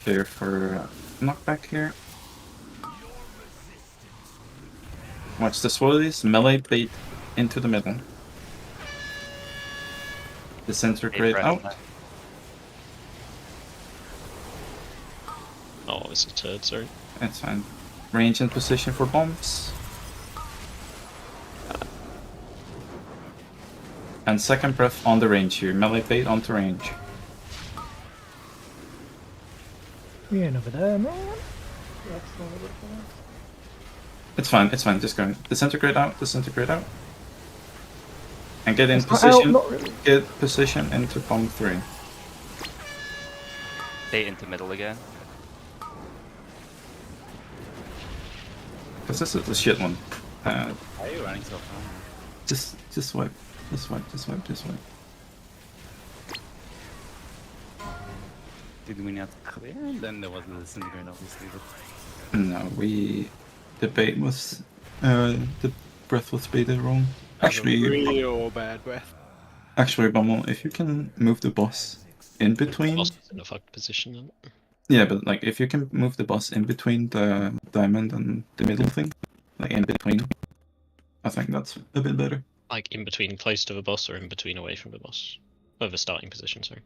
Clear for knockback here. Watch the swirlies. Melee bait into the middle. Disintegrate out. Oh, it's a turd, sorry. That's fine. Range in position for bombs. And second breath on the range here. Melee bait onto range. We ain't over there, man. That's not a good one. It's fine, just go. Disintegrate out. And get in It's not position. out, not really. Get position into bomb 3. Bait into middle again. Because this is the shit one. Why are you running so far? Just wipe. Just wipe. Did we not clear? Then there was the disintegrate, obviously. But... No, the bait was... the breath was baited wrong. Actually... Real bad breath. Actually, Bummel, if you can move the boss in between... The boss is in a fucked position, isn't it? Yeah, but like, if you can move the boss in between the diamond and the middle thing, like in between, I think that's a bit better. Like in between close to the boss or in between away from the boss? Oh, the starting position, sorry.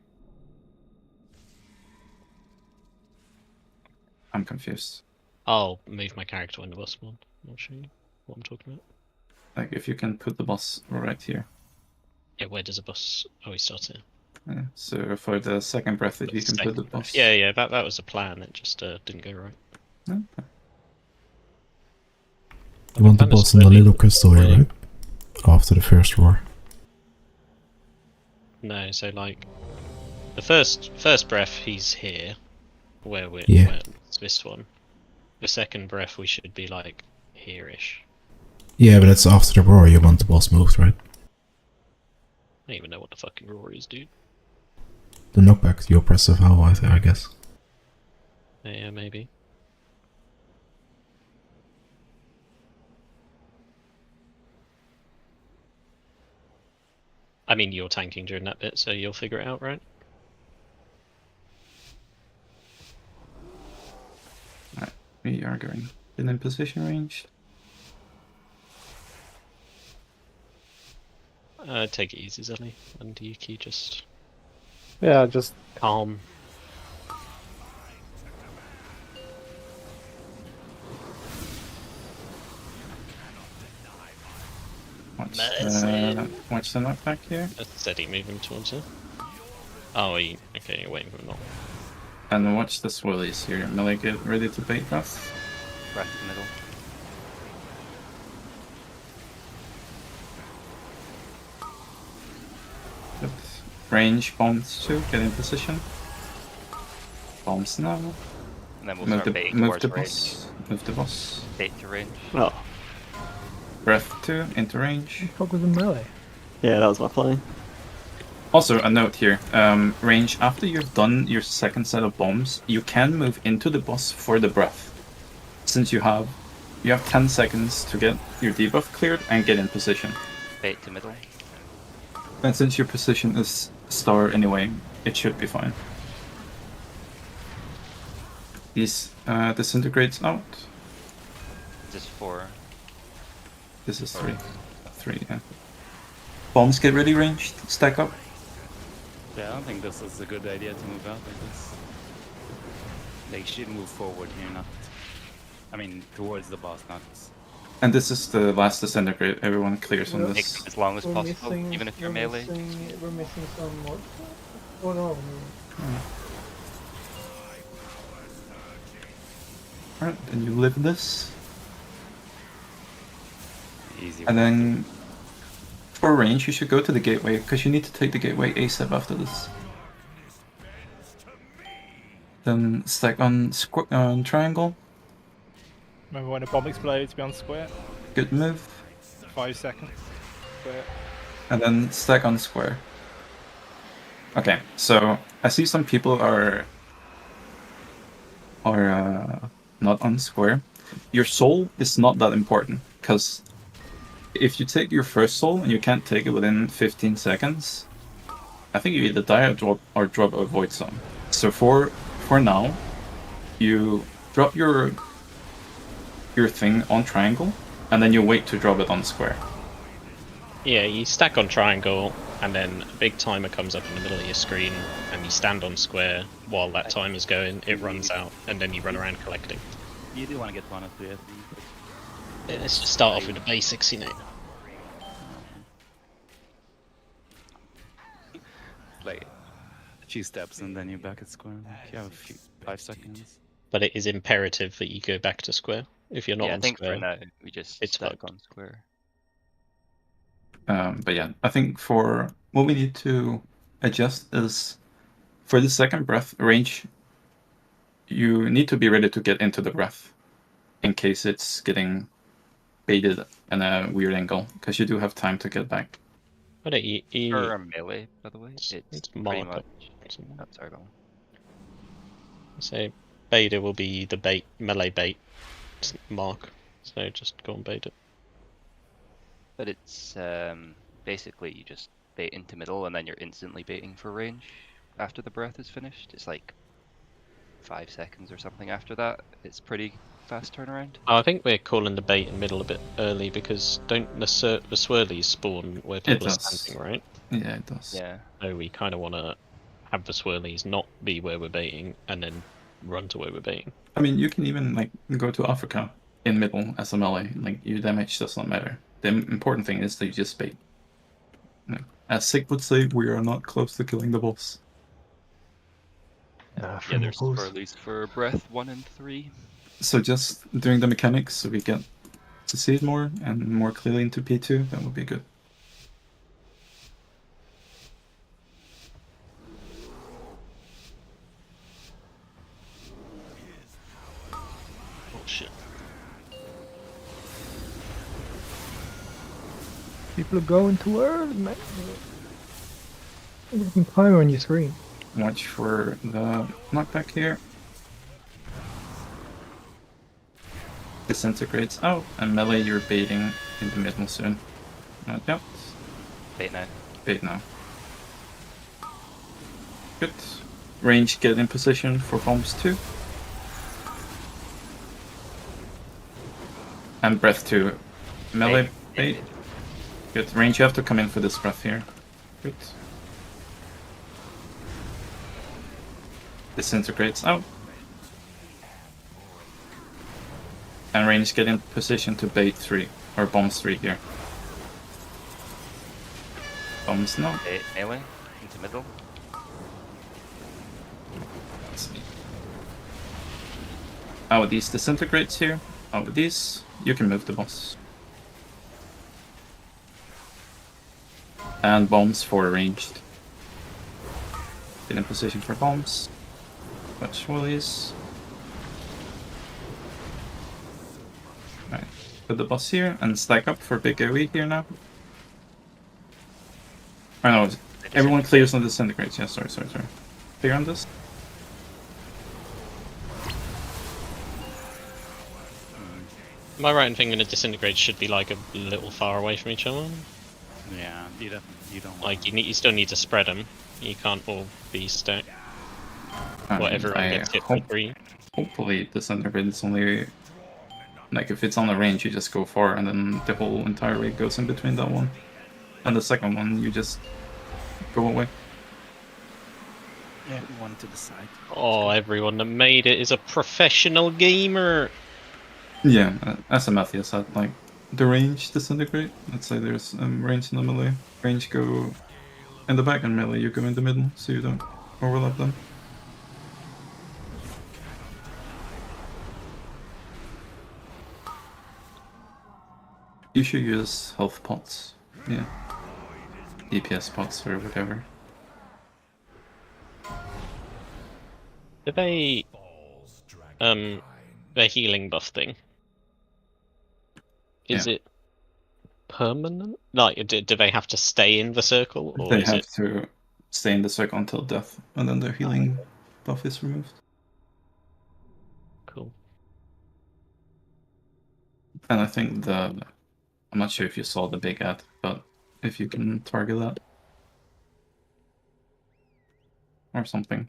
I'm confused. I'll move my character when the boss spawned. I'll show you what I'm talking about. Like, if you can put the boss right here. Yeah, where does the boss... Oh, he starts here. Yeah, so for the second breath, if you can put the boss... Yeah, that was the plan, it just didn't go right. Okay. You want the boss in the little crystal here, right? After the first roar. No, so like... The first breath, he's here. Where Yeah. where it's this one. the second breath, we should be like here-ish. Yeah, but it's after the roar you want the boss moved, right? I don't even know what the fucking roar is, dude. The knockback, the oppressive howl, I guess. Yeah, maybe. I mean, you're tanking during that bit, so you'll figure it out, right? Right, we are going in position range. Take it easy, Zelly, and Yuki just Yeah, just calm. Watch the knockback here. A steady movement towards it. Oh, okay, you're waiting for him not. And watch the swirlies here. Melee, get ready to bait us. Breath in the middle. Good. Range bombs too. Get in position. Bombs now. And then we'll start baiting move towards the range. boss. Move the boss. Bait to range. Oh. Breath 2 into range. Fuck with the melee. Yeah, that was my plan. Also, a note here. Range, after you've done your second set of bombs, you can move into the boss for the breath. Since you have 10 seconds to get your debuff cleared and get in position. Bait to middle. And since your position is star anyway, it should be fine. These disintegrates out. This is 4. This is 3. 3, yeah. Bombs get ready ranged, stack up. Yeah, I don't think this is a good idea to move out like this. They should move forward here, not... I mean, towards the boss, not... And this is the last disintegrate, everyone clears on Take this. as long as We're possible, missing- even if you're we're melee. We're missing some more. Oh no. Alright, then you live this. Easy. And then for range, you should go to the gateway, because you need to take the gateway ASAP after this. Then stack on triangle. Remember when a bomb explodes, be on square? Good move. 5 seconds. Square. And then stack on square. Okay, so I see some people are not on square. Your soul is not that important, because if you take your first soul and you can't take it within 15 seconds, I think you either die or drop a void zone. So for now, you drop your thing on triangle, and then you wait to drop it on square. Yeah, you stack on triangle, and then a big timer comes up in the middle of your screen, and you stand on square while that timer's going, it runs out, and then you run around collecting. You do want to get one or three, I think. Let's just start off with the basics, you know. Like, a few steps and then you're back at square. Like, you have a few 5 seconds. But it is imperative that you go back to square. If you're not Yeah, on I think square, for now we just it's stack fucked. on square. But yeah, I think for what we need to adjust is for the second breath range, you need to be ready to get into the breath in case it's getting baited in a weird angle, because you do have time to get back. But For a melee, by the way, it's pretty marked much... up. Oh, sorry, Bella. So Beta will be the bait, melee bait mark. So just go and bait it. But it's basically you just bait into middle and then you're instantly baiting for range after the breath is finished. It's like 5 seconds or something after that. It's pretty fast turnaround. I think we're calling the bait in middle a bit early, because don't the swirlies spawn where people are standing, right? Yeah, it does. Yeah. So we kind of want to have the swirlies not be where we're baiting, and then run to where we're baiting. I mean, you can even like go to Africa in middle as a melee. Like your damage does not matter. The important thing is that you just bait. Like, as Sig would say, we are not close to killing the boss. Yeah, there's swirlies for breath 1 and 3. So just doing the mechanics so we get to see it more and more clearly into P2, that would be good. Oh shit. People are going too early, man. There's some timer on your screen. Watch for the knockback here. Disintegrates out, and melee you're baiting in the middle soon. Yep. Bait now. Bait now. Good. Range get in position for bombs too. And breath too. Melee bait. Good. Range, you have to come in for this breath here. Good. Disintegrates out. And range get in position to bait 3, or bombs 3 here. Bombs no. Bait melee into middle. Let's see. Oh, these disintegrates here. Oh, with these, you can move the boss. And bombs 4 ranged. Get in position for bombs. Watch wallies. Right, put the boss here and stack up for big AoE here now. Oh no, everyone clears on disintegrates. Yeah, sorry. Clear on this. Am I right in thinking the disintegrates should be like a little far away from each other? Yeah, you don't like you still need to spread them. You can't all be stacked. Whatever gets hit for free. Hopefully disintegrates only, like if it's on the range you just go far and then the whole entire raid goes in between that one. And the second one you just go away. Yeah, one to the side. Oh, everyone that made it is a professional gamer. Yeah, as Amathia said, like the range disintegrate. Let's say there's range in the melee. Range go in the back and melee you go in the middle so you don't overlap them. You should use health pots. Yeah. DPS pots or whatever. Do they the healing buff thing? Is it permanent? Like, do they have to stay in the circle, or They is have it? to stay in the circle until death, and then their healing buff is removed. Cool. And I think I'm not sure if you saw the big ad, but if you can target that. Or something,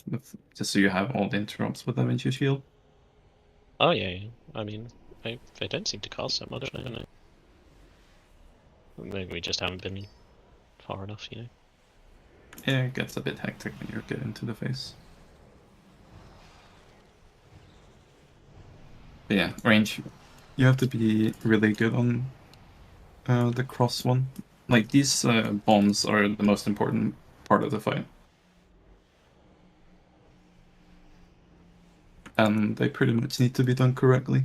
just so you have all the interrupts with Avenge Your Shield. Oh yeah. I mean, they don't seem to cast that much, don't they? Maybe we just haven't been far enough, you know. Yeah, it gets a bit hectic when you get into the face. But yeah, range. You have to be really good on the cross one. Like, these bombs are the most important part of the fight. And they pretty much need to be done correctly.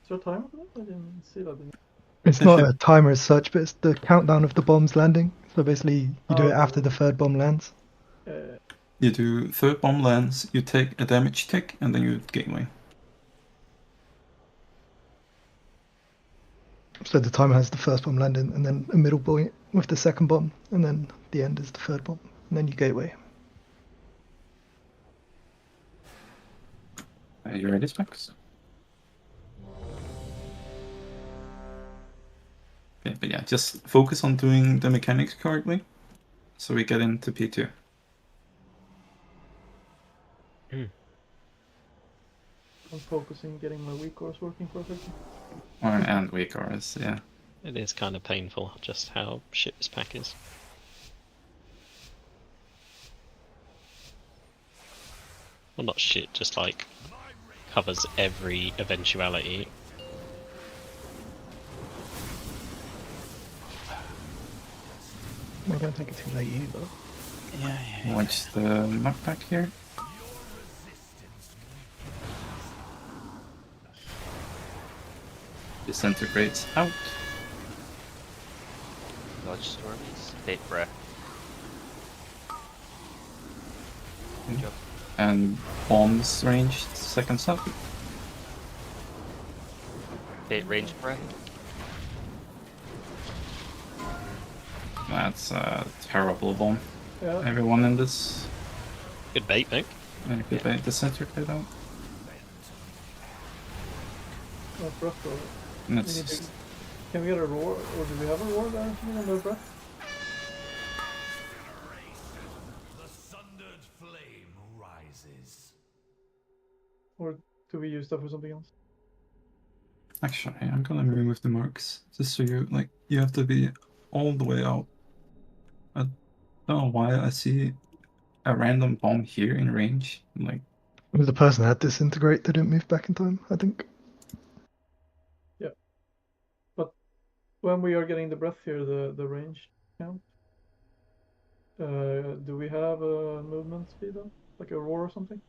Is there a timer for that? I didn't see that. It's not a timer as such, but it's the countdown of the bombs landing. So basically, you do it after the third bomb lands. You do third bomb lands, you take a damage tick, and then you gateway. So the timer has the first bomb landing, and then a middle point with the second bomb, and then the end is the third bomb, and then you gateway. Are you ready, Specs? Okay, but yeah, just focus on doing the mechanics correctly, so we get into P2. I'm focusing getting my weak cores working for a second. And weak auras, yeah. It is kind of painful just how shit this pack is. Well, not shit, just like covers every eventuality. I don't think it's too late either. Yeah. Watch the knockback here. Disintegrates out. Dodge storms. Bait breath. Good job. And bombs ranged second up. Bait range breath. That's a terrible bomb. Yeah. Everyone in this. Good bait, Nick. Yeah, good bait. The center played out. No breath roar. And We it's need to- Can we get a roar, or do we have a roar guarantee on the breath? The sundered flame rises. Or do we use that for something else? Actually, I'm gonna remove the marks just so you have to be all the way out. I don't know why I see a random bomb here in range. Like, It was the person that had disintegrate that didn't move back in time, I think. Yeah. But when we are getting the breath here, the range count, do we have a movement speed on? Like a roar or something?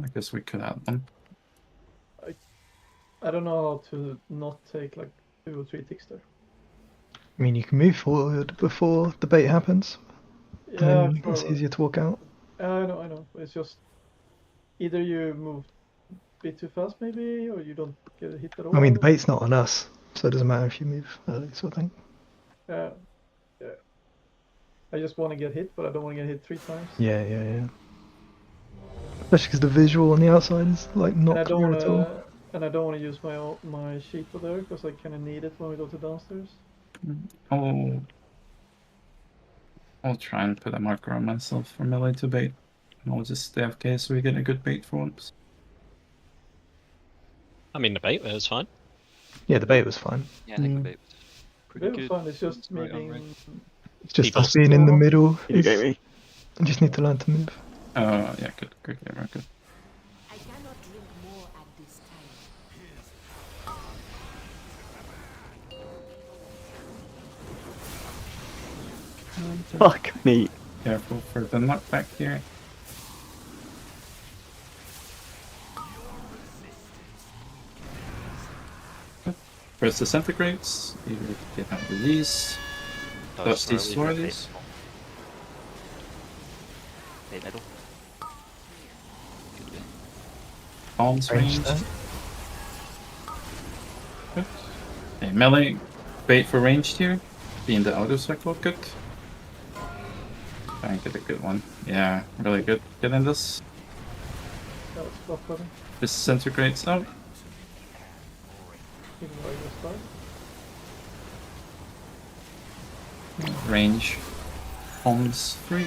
I guess we could add them. I don't know how to not take like 2 or 3 ticks there. I mean, you can move forward before the bait happens. Yeah, and sure. it's easier to walk out. I know. It's just either you move a bit too fast, maybe, or you don't get a hit at all. I mean, the bait's not on us, so it doesn't matter if you move early, sort of thing. Yeah. I just want to get hit, but I don't want to get hit 3 times. Yeah. Especially because the visual on the outside is like And I not don't clear want at all. to. And I don't want to use my sheet for there because I kind of need it when we go to downstairs. I'll try and put a marker on myself for melee to bait. And I'll just stay AFK so we get a good bait for once. I mean, the bait there is fine. Yeah, the bait was fine. Yeah, I think the bait was pretty It was good. fun. It's just Right on maybe. range. It's just People us being in the middle. You get me. You just need to learn to move. Yeah, good, very good. I cannot drink more at this time. Fuck me. Careful for the knockback here. First disintegrates, you get out of these. Dodge these swirlies. Bait middle. Good bait. Bombs Range ranged. there. Good. Okay, melee bait for ranged here. Be in the auto cycle, good. Try and get a good one. Yeah, really good. Get in this. That was spot cutting. Disintegrates out. Even though I just started. Range. Bombs 3.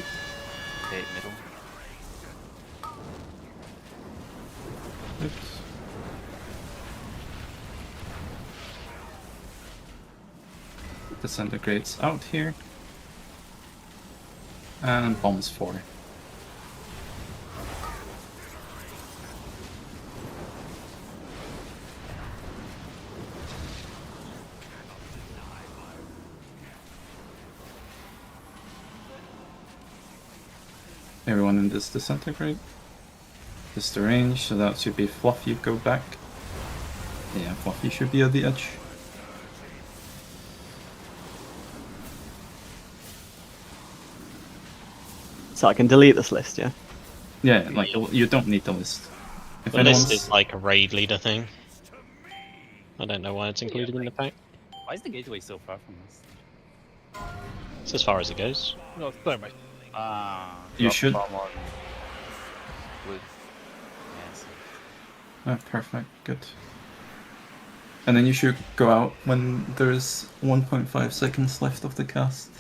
Bait middle. Good. Disintegrates out here. And bombs 4. Everyone in this disintegrate. This the range, so that should be Fluffy go back. Yeah, Fluffy should be at the edge. So I can delete this list, yeah? Yeah, like you don't need the list. If The list anyone's- is like a raid leader thing. I don't know why it's included in the pack. Why is the gateway so far from us? It's as far as it goes. No, so much. You should. Bomb on blue. Yes. Oh, perfect, good. And then you should go out when there's 1.5 seconds left of the cast.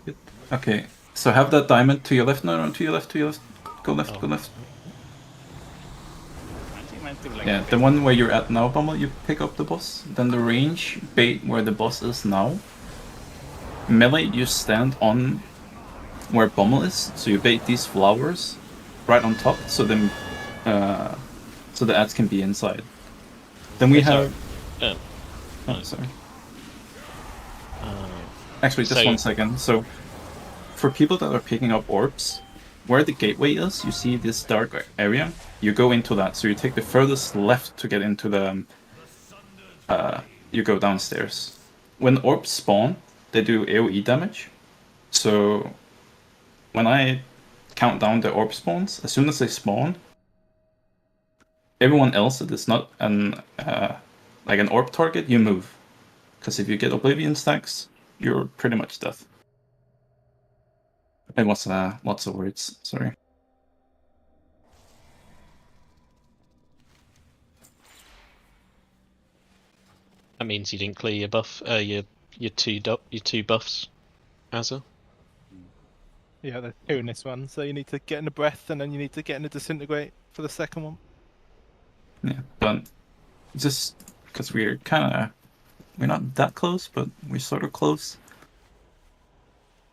Good. Okay, so have that diamond to your left. No, to your left, to your left. Go left, go left. Yeah, the one where you're at now, Bummel, you pick up the boss. Then the range, bait where the boss is now. Melee, you stand on where Bummel is, so you bait these flowers right on top, so then so the ads can be inside. Then we have. Oh, sorry. Actually, just so- 1 second. So, for people that are picking up orbs, where the gateway is, you see this dark area. You go into that, so you take the furthest left to get into the. You go downstairs. When orbs spawn, they do AoE damage. So, when I count down the orb spawns. As soon as they spawn, everyone else that is not an like an orb target, you move. Because if you get Oblivion stacks, you're pretty much dead. It was lots of words, sorry. That means you didn't clear your buff, your two buffs, Azza. Yeah, there's two in this one, so you need to get in the breath and then you need to get in the disintegrate for the second one. Yeah, but just because we're not that close, but we're sort of close.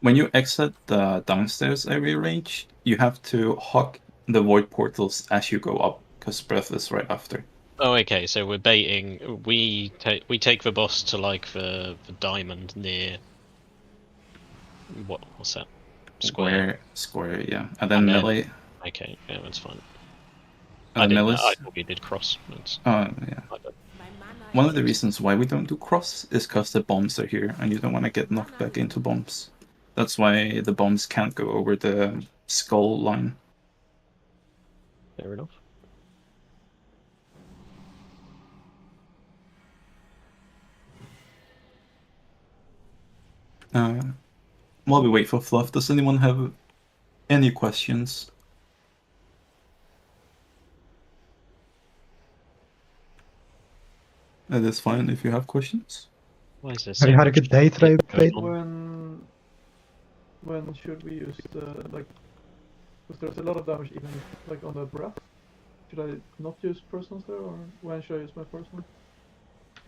When you exit the downstairs area range, you have to hug the void portals as you go up, because breath is right after. Oh, okay. So we're baiting. We take the boss to like the diamond near. What's that? Square. Square, yeah. And then melee. Okay, yeah, that's fine. I thought we did cross. Oh, yeah. One of the reasons why we don't do cross is because the bombs are here, and you don't want to get knocked back into bombs. That's why the bombs can't go over the skull line. Fair enough. While we wait for Fluff, does anyone have any questions? That is fine if you have questions. Why is this? Have you had a good day today, Blade? When should we use the like? Because there's a lot of damage even like on the breath. Should I not use personals there, or when should I use my personal?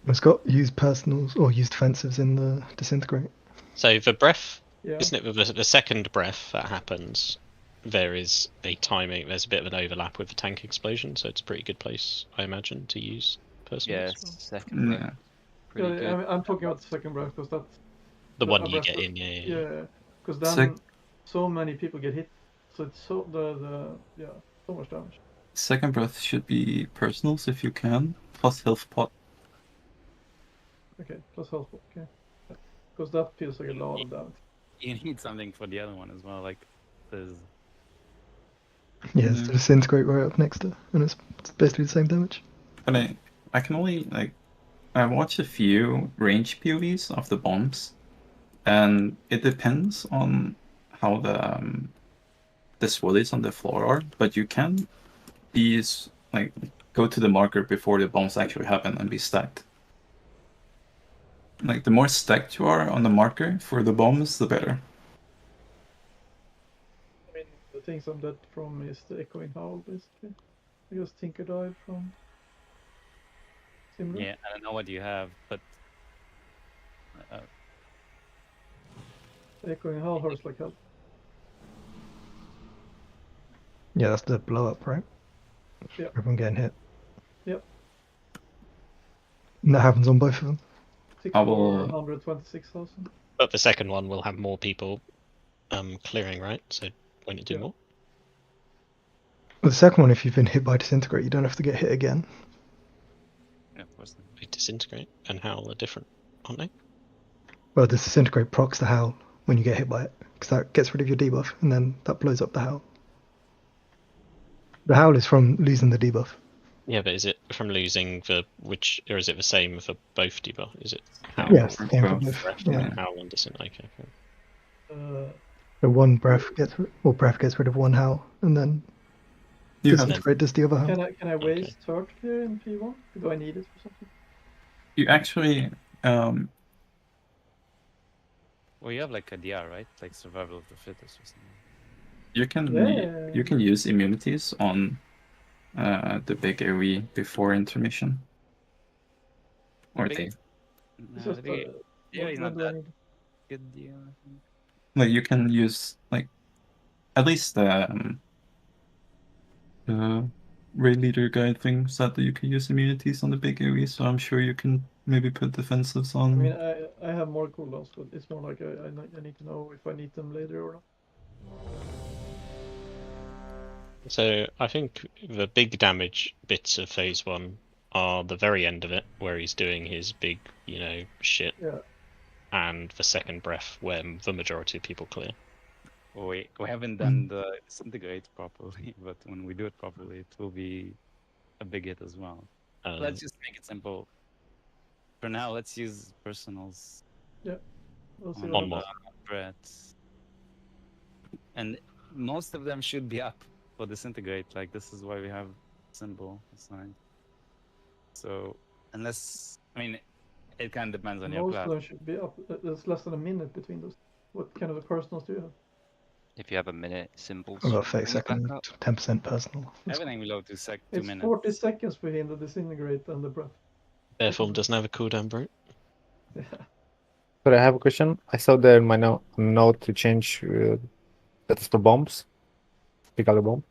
It's got used personals or used defensives in the disintegrate. So the breath, Yeah. isn't it? The second breath that happens, there is a timing. There's a bit of an overlap with the tank explosion, so it's a pretty good place, I imagine, to use personals. Yeah, second breath. Yeah. Yeah, Pretty good. I'm talking about the second breath because that's The one a you breath get that- in, yeah. Yeah, because then so many people get hit, so it's so so much damage. Second breath should be personals if you can, plus health pot. Okay, plus health. Okay, because that feels like a lot of damage. You need something for the other one as well, like there's Yeah, it's the disintegrate right up next to, and it's basically the same damage. But I can only I watched a few range POVs of the bombs, and it depends on how the swirlies on the floor are. But you can go to the marker before the bombs actually happen and be stacked. Like the more stacked you are on the marker for the bombs, the better. I mean, the things I'm dead from is the echoing howl, basically. I guess Tinker died from. Similar. yeah, I don't know what you have, but The echoing howl hurts like hell. Yeah, that's the blow up, right? Yeah. Everyone getting hit. Yep. And that happens on both of them. 126,000. But the second one will have more people clearing, right? So won't it do more? Well, the second one, if you've been hit by disintegrate, you don't have to get hit again. yeah, of course. They disintegrate and howl are different, aren't they? Well, the disintegrate procs the howl when you get hit by it, because that gets rid of your debuff, and then that blows up the howl. The howl is from losing the debuff. Yeah, but is it from losing or is it the same for both debuff? Is it howl? Yeah, it's the same for both. Breath, Yeah. Howl and disintegrate. Okay. So one breath gets rid of one howl, and then You have disintegrate does the other howl. Can I waste third here in P1? Do I need it for something? You actually Well, you have like a DR, right? Like survival of the fittest or something. you can use immunities on the big AoE before intermission. Or Big- they It's No, just, yeah, what it's not do I that need? good deal. I think. like you can use at least the raid leader guide thing said that you can use immunities on the big AoE, so I'm sure you can maybe put defensives on. I mean, I have more cooldowns, but it's more like I need to know if I need them later or not. So I think the big damage bits of phase 1 are the very end of it, where he's doing his big, shit, Yeah. and the second breath, where the majority of people clear. We haven't done the disintegrate properly, but when we do it properly, it will be a big hit as well. Let's just make it simple. For now, let's use personals. Yeah. We'll see on what Brett. And most of them should be up for disintegrate. Like, this is why we have symbol assigned. So unless, I mean, it kind of depends on your most class. of them should be up. There's less than a minute between those. What kind of personals do you have? If you have a minute, symbols. I've got 30 bring it back seconds, up. 10% personal. Everything below 2 It's minutes. 40 seconds between the disintegrate and the breath. Airform doesn't have a cooldown, bro. Yeah. But I have a question. I saw there in my note to change that's the bombs. Pick up the bomb.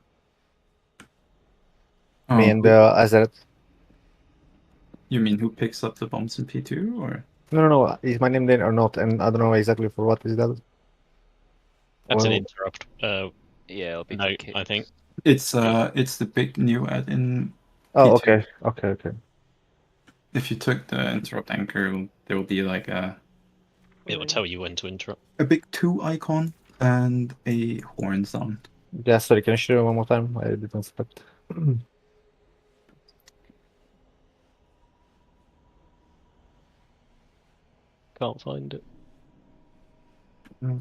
Me and Azaret. You mean who picks up the bombs in P2 or? No. Is my name there or not? And I don't know exactly for what is that. That's an Well- interrupt. Yeah, it'll be No, kicks. I think. It's the big new add in. Oh, P2. okay. If you took the interrupt anchor, there will be like a It will tell you when to interrupt. big 2 icon and a horn sound. Yeah, sorry, can you show it one more time? I didn't expect. Can't find it. I'm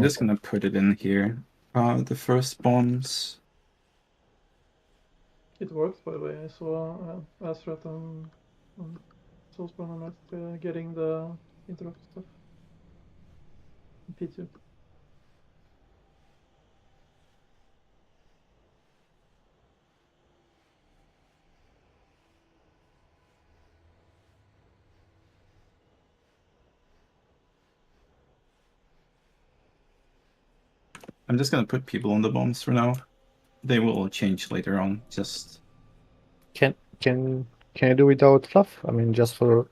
just gonna put it in here. The first bombs. It works, by the way. I saw Azrat and Soulspawn and getting the interrupt stuff. P2. I'm just gonna put people on the bombs for now. They will change later on. Just Can you do without fluff? I mean, just for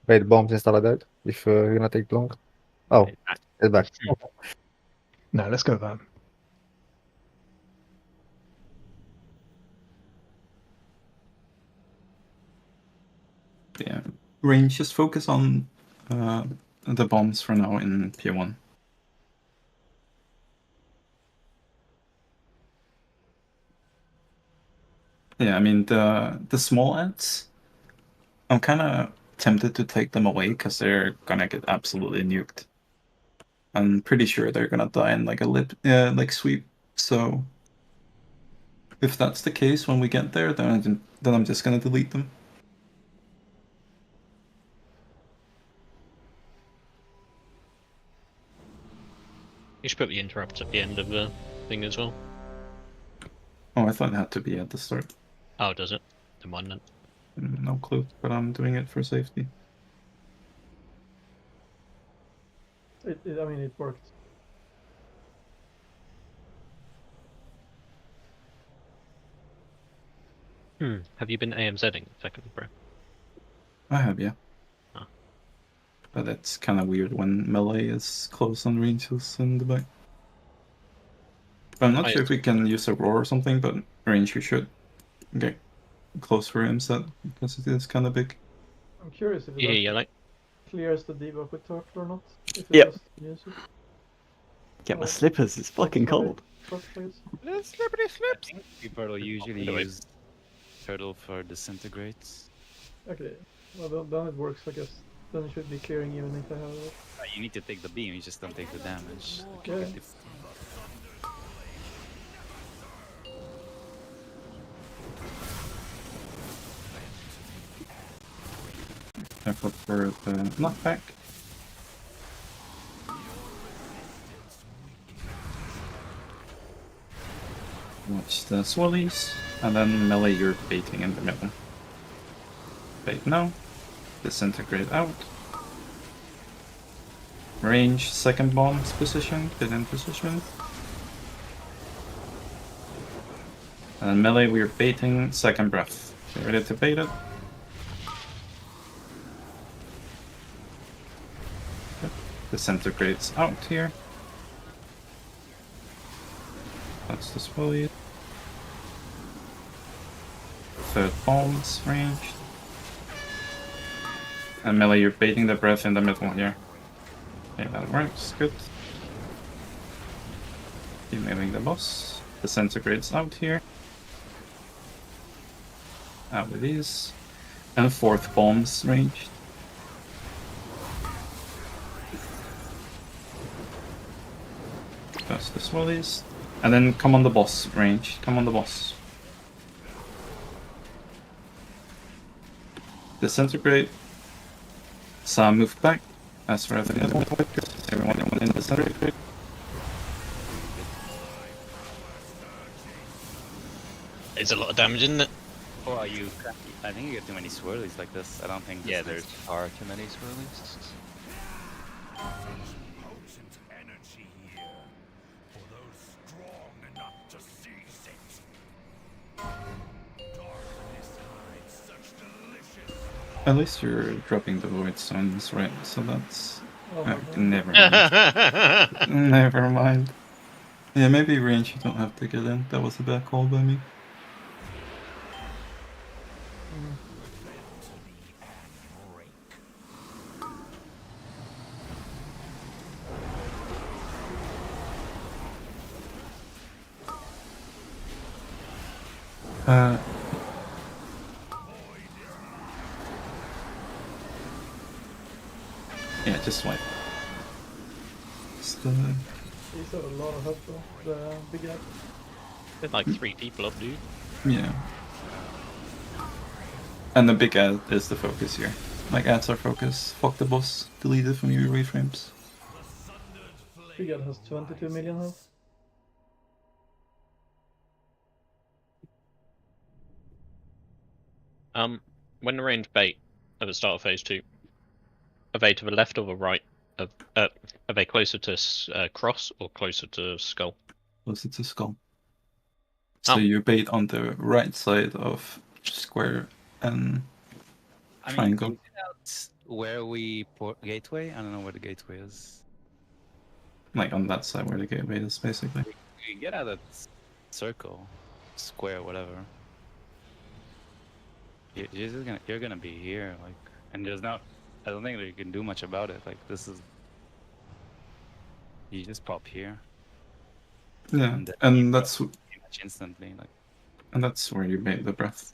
wait, bombs and stuff like that. If you're gonna take long. Oh, it's back. No, let's go there. yeah, range. Just focus on the bombs for now in P1. Yeah, I mean the small ants. I'm kind of tempted to take them away because they're gonna get absolutely nuked. I'm pretty sure they're gonna die in like a like sweep. So if that's the case when we get there, then I'm just gonna delete them. You should put the interrupt at the end of the thing as well. Oh, I thought it had to be at the start. Oh, does it? The mind then. No clue, but I'm doing it for safety. I mean, it worked. Have you been AMZing second, bro? I have, yeah. Oh. But it's kind of weird when melee is close on ranges in the back. But I'm not sure if we can use a roar or something, but range we should get close for AMZ because it is kind of big. I'm curious if it Yeah, actually like clears the debuff with turtle or not. If it Yep. just use it. Get my slippers, it's fucking cold. Slippity slips. I think people usually use turtle for disintegrates. Okay, well then it works, I guess. Then it should be clearing even if I have it. You need to take the beam, you just don't take the damage. Yeah. I prefer the knockback. Watch the swirlies, and then melee you're baiting in the middle. Bait now. Disintegrate out. Range second bomb's position, get in position. And melee we're baiting second breath. Get ready to bait it. Disintegrates out here. That's the swirly. Third bomb's ranged. And melee, you're baiting the breath in the middle here. Okay, that works. Good. Keep moving the boss. Disintegrates out here. Out with these. And fourth bombs ranged. First the swellies. And then come on the boss range. Come on the boss. Disintegrate. Some move back. As for the other one. Everyone in disintegrate. There's a lot of damage, isn't it? Oh, I think you get too many swirlies like this. I don't think. Yeah, there's far too many swirlies. Potent energy here for those strong enough to seize it. Darkness hides such delicious. At least you're dropping the void stones, right? So that's... Oh my God. Never mind. Never mind. Yeah, maybe range you don't have to get in. That was a bad call by me. Yeah, just swipe. He's got a lot of help though, the big guy. There's like 3 people up, dude. Yeah. And the big ad is the focus here. Like, ads are focus. Fuck the boss. Delete it from your reframes. Big guy has 22 million health. When the range bait at the start of phase 2, are they to the left or the right? Are they closer to cross or closer to skull? Closer to skull. So you bait on the right side of square and triangle. Can you get out where we port gateway? I don't know where the gateway is. Like on that side where the gateway is, basically. You can get out that circle, square, whatever. You're gonna be here, like, and there's not. I don't think that you can do much about it. Like, this is. You just pop here. Yeah, then and you that's drop pretty much instantly, like. And that's where you bait the breath.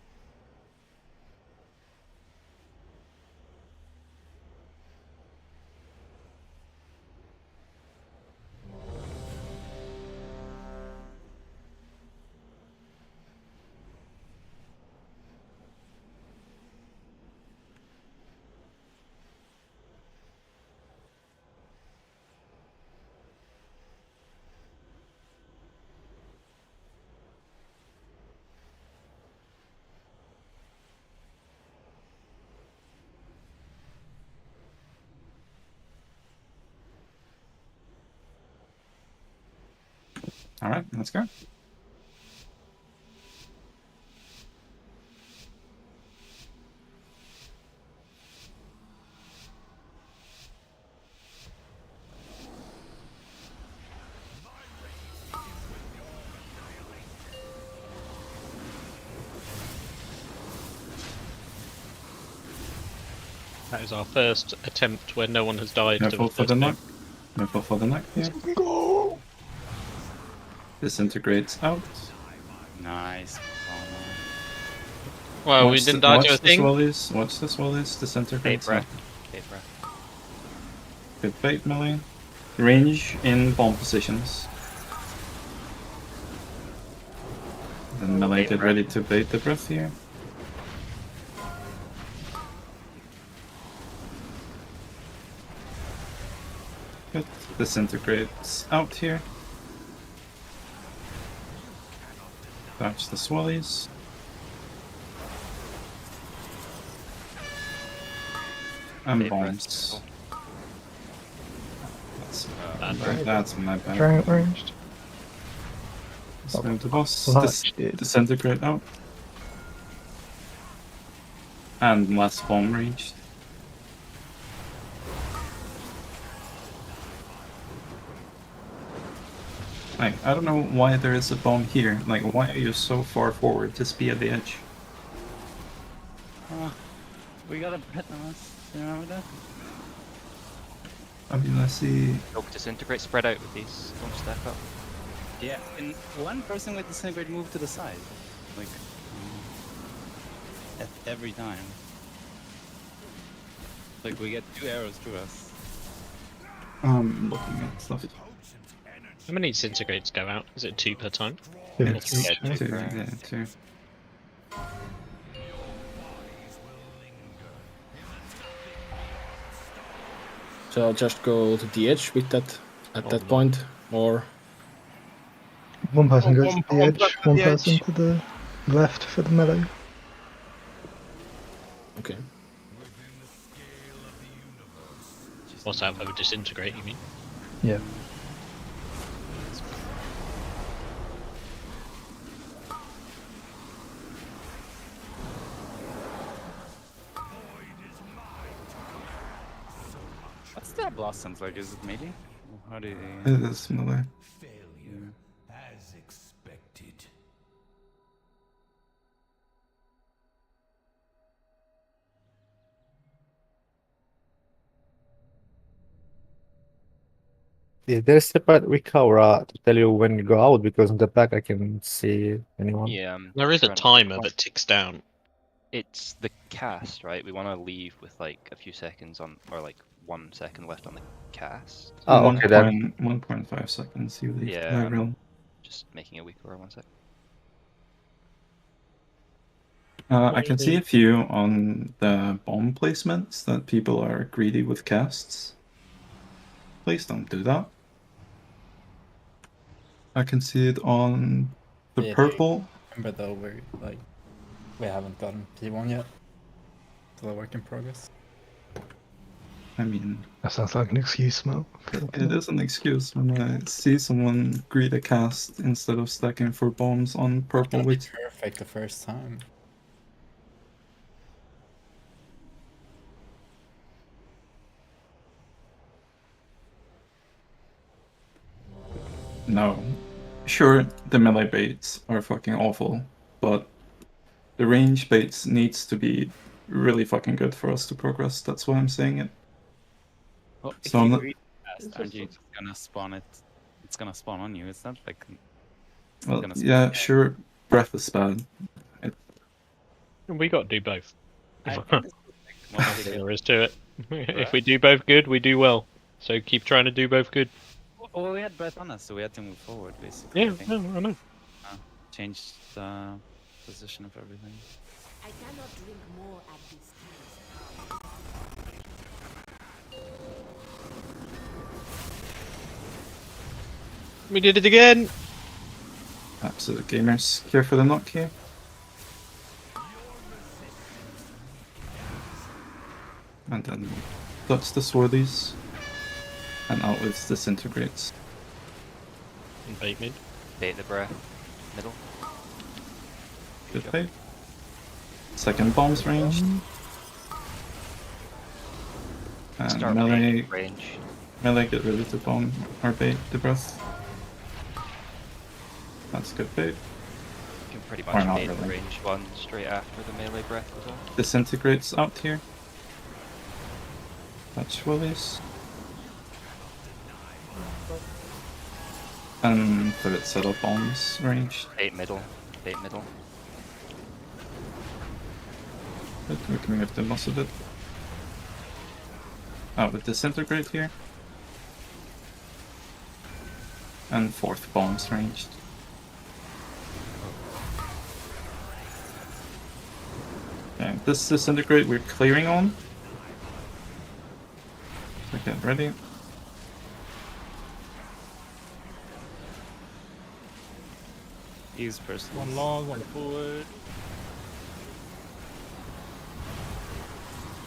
Alright, let's go. That is our first attempt where no one has died. Careful for the knock. Careful for the knock here. Go! Disintegrates out. Nice. Well, we didn't die to a thing. Watch the swallows. Disintegrates out. Good bait melee. Range in bomb positions. Then melee get ready to bait the breath here. Good. Disintegrates out here. Dodge the swallies. And bombs. That's my bad. Giant ranged. Let's move the boss. Flash, Disintegrate out. And last bomb ranged. Like, I don't know why there is a bomb here. Like, why are you so far forward? Just be at the edge. We got a Brit on us. You remember that? I mean, I see. Don't disintegrate, spread out with these. Don't stack up. Yeah, and one person with disintegrate move to the side, like every time. Like we get 2 arrows through us. Looking at stuff. How many disintegrates go out? Is it 2 per time? Yeah, Or three? Yeah, Two, per- yeah, two. So I'll just go to the edge with that at that point, or One person Oh, goes one- to the one edge, person to one the person edge. to the left for the melee. okay. What's that for disintegrate, you mean? Yeah. What's that blossoms like? Is it melee? How do you... It is melee. Failure, as expected. Is there a separate recover to tell you when you go out? Because in the back I can see anyone. Yeah. There is a trying to timer think that ticks down. It's the cast, right? We want to leave with like a few seconds on, or like 1 second left on the cast. Oh, okay then. 1.5 seconds. You leave Yeah. the realm. Just making a weak or 1 sec. I can see a few on the bomb placements that people are greedy with casts. Please don't do that. I can see it on the Yeah. purple. Remember though, we haven't gotten P1 yet. Still a work in progress. I mean, That sounds like an excuse, Mo. it is an excuse when I see someone greed a cast instead of stacking for bombs on purple It'll be with. perfect the first time. No. Sure, the melee baits are fucking awful, but the range baits needs to be really fucking good for us to progress. That's why I'm saying it. Well, if So I'm you not- read fast, aren't you just gonna spawn it? It's gonna spawn on you. It's not like. It's Well, gonna spawn yeah, again. sure, breath is bad. We got to do both. I think it's like one thing There is to it. If we do both good, we do well. So keep trying to do both good. Well, we had breath on us, so we had to move forward, basically. Yeah, I think. no, I know. Change the position of everything. I cannot drink more at this time. We did it again! Absolute gamers. Care for the knock here. And then dodge the swordies. And out with disintegrates. And bait mid. Bait the breath. Middle. Good play. Second bomb's range. And Start melee. baiting range. Melee, get ready to bomb or bait the breath. That's good bait. You can pretty Or much not bait the really. range one straight after the melee breath as well. Disintegrates out here. Touch willies. And third set of bombs ranged. Bait middle. Bait middle. Good, we can move the most of it. Oh, the disintegrate here. And fourth bombs ranged. Okay, this disintegrate we're clearing on. So get ready. Use person. One long, one forward.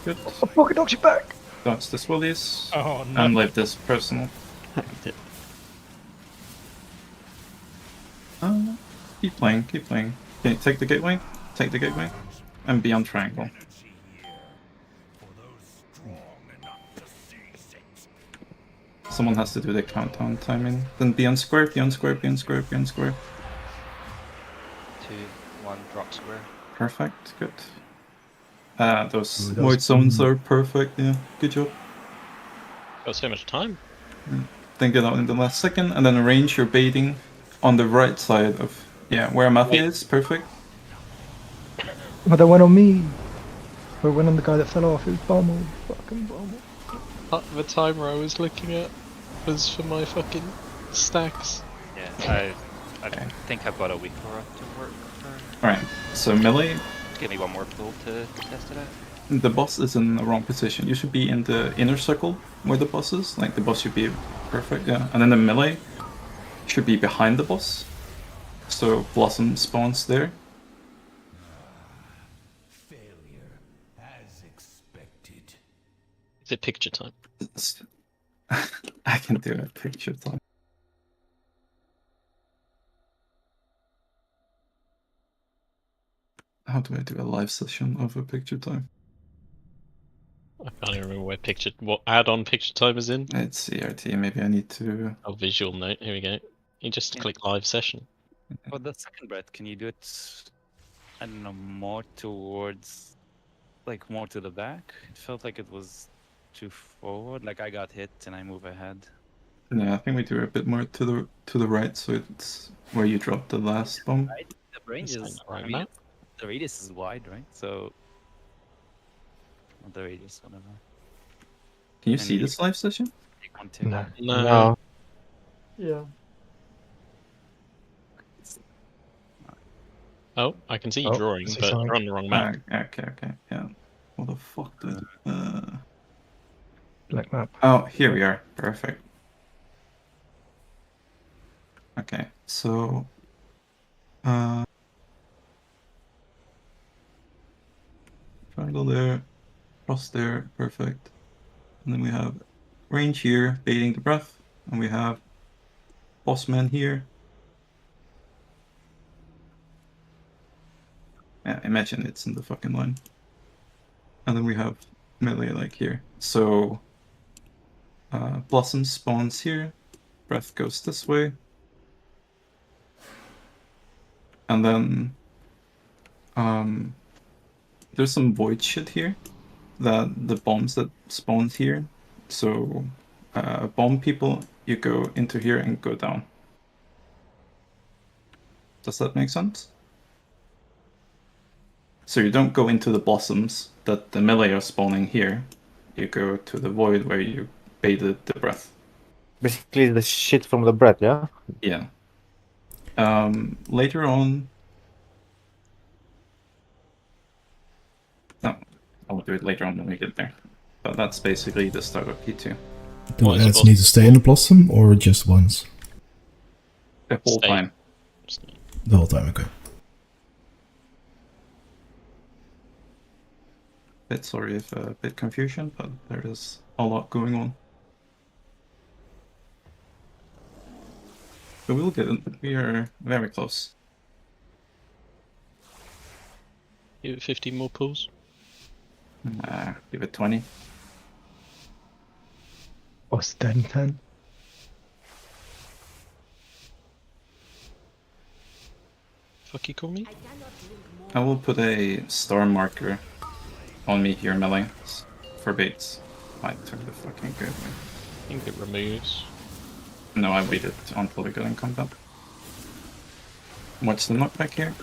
Good. Oh, pocket dogs you back! Dodge the swillies. Oh, no. And leave this personal. Keep playing, keep playing. Okay, take the gateway, take the gateway, and be on triangle. Someone has to do the countdown timing. Then be on square, be on square, be on square, be on square. 2, 1, drop square. Perfect, good. Those Ooh, that void was zones clean. are perfect, yeah, good job. Got so much time. Then get out in the last second, and then range you're baiting on the right side of where Mafia is. Perfect. But they went on me. Or went on the guy that fell off. It was Bommel. Fucking Bommel. The timer I was looking at was for my fucking stacks. Yeah, I think I've got a week for it to work. Alright, so melee. Give me one more pool to test it out. The boss is in the wrong position. You should be in the inner circle where the boss is. Like the boss should be perfect, yeah. And then the melee should be behind the boss. So Blossom spawns there. Failure, as expected. Is it picture time? I can do a picture time. How do I do a live session of a picture time? I can't even remember what add-on picture time is in. It's CRT, maybe I need to... Oh, visual note, here we go. You just click live session. For the second breath, can you do it, I don't know, more towards, like more to the back? It felt like it was too forward, like I got hit and I move ahead. Yeah, I think we do a bit more to the right, so it's where you dropped the last bomb. Right? The range is, I mean, the radius is wide, right? So, not the radius, whatever. Can you see this live session? No. No. Yeah. Oh, I can see you drawing, but you're on the wrong map. Okay, yeah. What the fuck, dude? Black map. Oh, here we are. Perfect. Okay, so... triangle there, cross there, perfect. And then we have range here, baiting the breath, and we have bossman here. Yeah, imagine it's in the fucking line. And then we have melee like here. So Blossom spawns here, breath goes this way. And then there's some void shit here, that the bombs that spawned here. So bomb people, you go into here and go down. Does that make sense? So you don't go into the blossoms that the melee are spawning here. You go to the void where you baited the breath. Basically the shit from the breath, yeah? Yeah. Later on... No, I'll do it later on when we get there. But that's basically the start of P2. Do ads need to stay in the blossom or just once? The whole time. The whole time, okay. Bit sorry if a bit confusion, but there is a lot going on. But we'll get it. We are very close. Give it 15 more pulls. Give it 20. Osten. Fuck you call me? I will put a star marker on me here, melee, for baits. I took the fucking good way. I think it removes. No, I waited until we got in combat. What's the knockback here?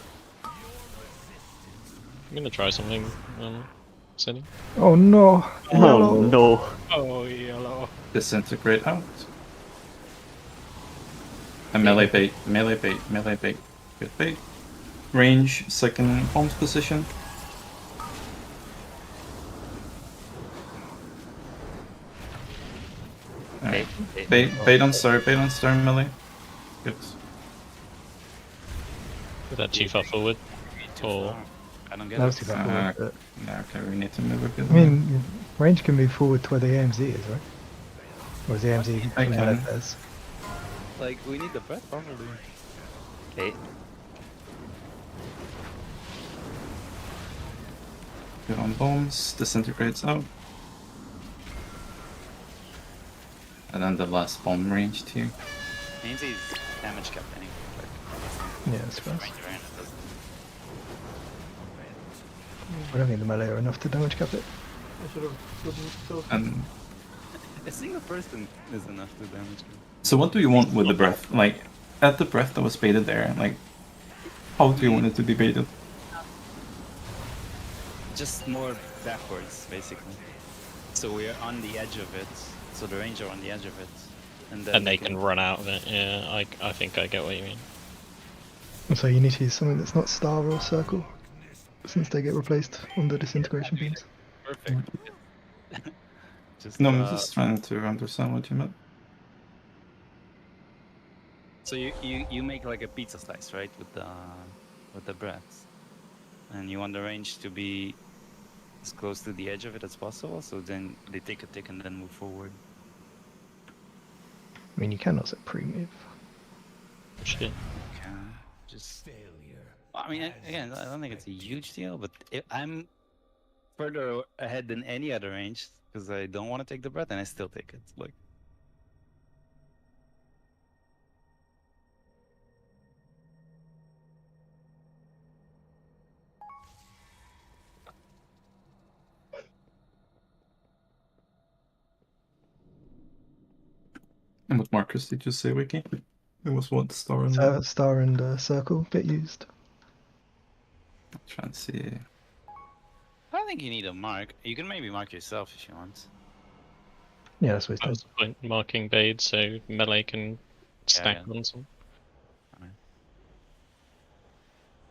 I'm gonna try something, Cindy. Oh no! Oh no! Oh, yellow. Disintegrate out. A melee bait, melee bait, melee bait. Good bait. Range, second bomb's position. Alright. Bait on star melee. Good. Is that too far forward? Or... I don't get That it. was too far forward. Yeah, okay, we need to move a bit I mean, range can move forward to where the AMZ is, right? Or is the AMZ I coming out can. of this? Like, we need the breath probably. Okay. Good on bombs, disintegrates out. And then the last bomb ranged here. Means he's damage cap anyway. Yeah, I suppose. I don't think the melee are enough to damage cap it. I should have gotten so. And A single person is enough to damage me. So what do you want with the breath? Like, at the breath that was baited there, like, how do you want it to be baited? Just more backwards, basically. So we're on the edge of it. So the range are on the edge of it. And then And they can run out of it. Yeah, I think I get what you mean. So you need to use something that's not star or circle, since they get replaced on the disintegration beams. Perfect. Just, No, I'm just trying to understand what you meant. So you make like a pizza slice, right, with the breath, and you want the range to be as close to the edge of it as possible. So then they take a tick and then move forward. I mean, you can also pre-move. Shit. Okay. Just. I mean, again, I don't think it's a huge deal, but I'm further ahead than any other range because I don't want to take the breath, and I still take it. Like. And what markers did you say, Wiki? It was what, star and... Star and circle get used. I'm trying to see... I don't think you need a mark. You can maybe mark yourself if you want. Yeah, that's what That was the point, marking Bade, so melee can stack yeah. on some.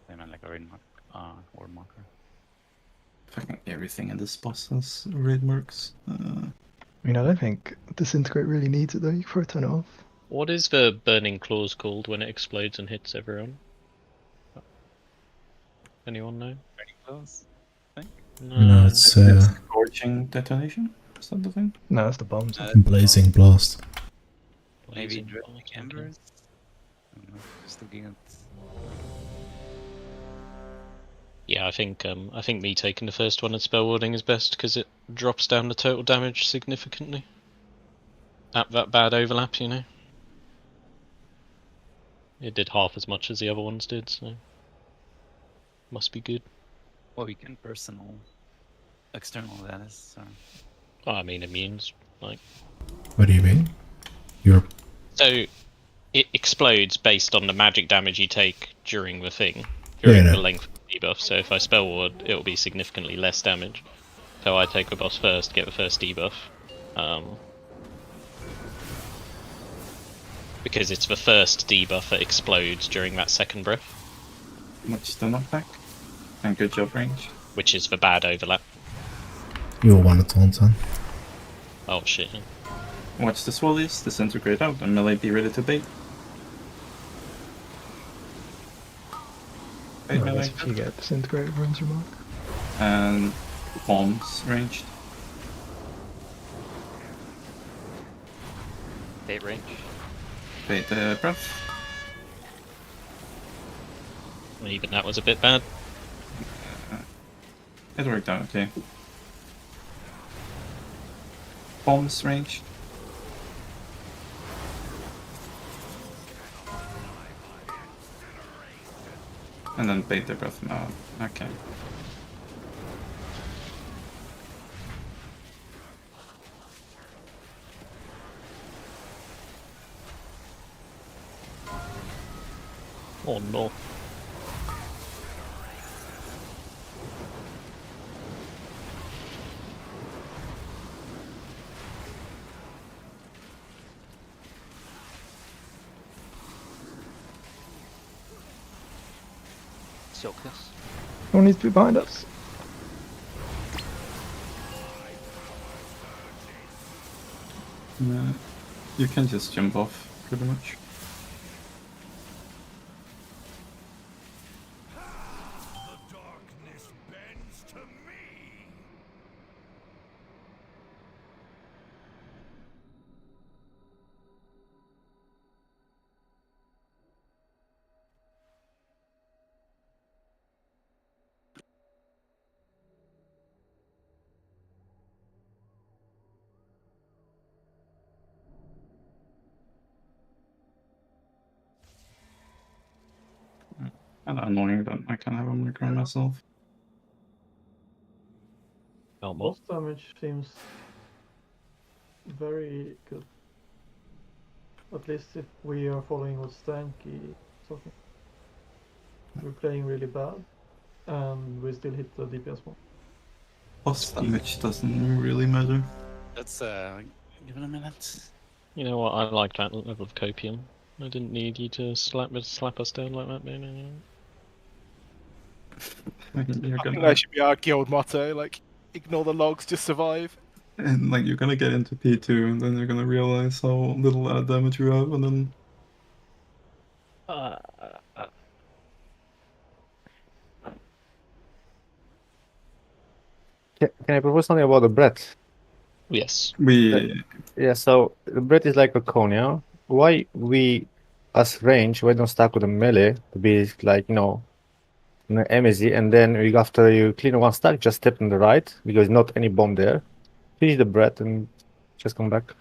I meant like a raid mark, or marker. Fucking everything in this boss has raid marks. I mean, I don't think Disintegrate really needs it though, you can probably turn it off. What is the burning claws called when it explodes and hits everyone? Anyone know? Burning claws? I think? No, it's Scorching detonation? Is that the thing? No, that's the bombs. Blazing Blast. Maybe Blazing Dripping Blast, okay. Embers? I don't know, just looking at... Yeah, I think me taking the first one at spell warding is best because it drops down the total damage significantly. That bad overlap, you know. It did half as much as the other ones did, so must be good. Well, we can personal external that is. Well, I mean immunes, like. What do you mean? You're... So it explodes based on the magic damage you take during the thing, during the length of the debuff. So if I spell ward, it will be significantly less damage. So I take the boss first, get the first debuff. Because it's the first debuff that explodes during that second breath. Much the knockback. And good job, range. Which is the bad overlap. You're one at Taunton. Oh shit. Watch the swallies, disintegrate out, and melee be ready to bait. Bait No, melee. that's if you get Disintegrate, runs your mark. And bombs ranged. Bait range. Bait the breath. Even that was a bit bad. It worked out okay. Bombs ranged. And then bait the breath now. Okay. Oh no. Soak this. No one needs to be behind us. You can just jump off, pretty much. Kinda annoying that I can't have a micro myself. Boss damage seems very good. At least if we are following what Stanky talking. We're playing really bad, and we still hit the DPS one. Boss damage doesn't really matter. Let's give it a minute. You know what? I like that level of copium. I didn't need you to slap us down like that, man. You're I think gonna, that should be our guild motto, like, ignore the logs, just survive. and like you're gonna get into P2, and then you're gonna realize how little damage you have, and then Can I propose something about the breath? Yes. Yeah, so the breath is like a cone, yeah? Why we, as range, why don't stack with a melee to be like, you know, MSZ, and then after you clean one stack, just step on the right, because not any bomb there. Finish the breath and just come back.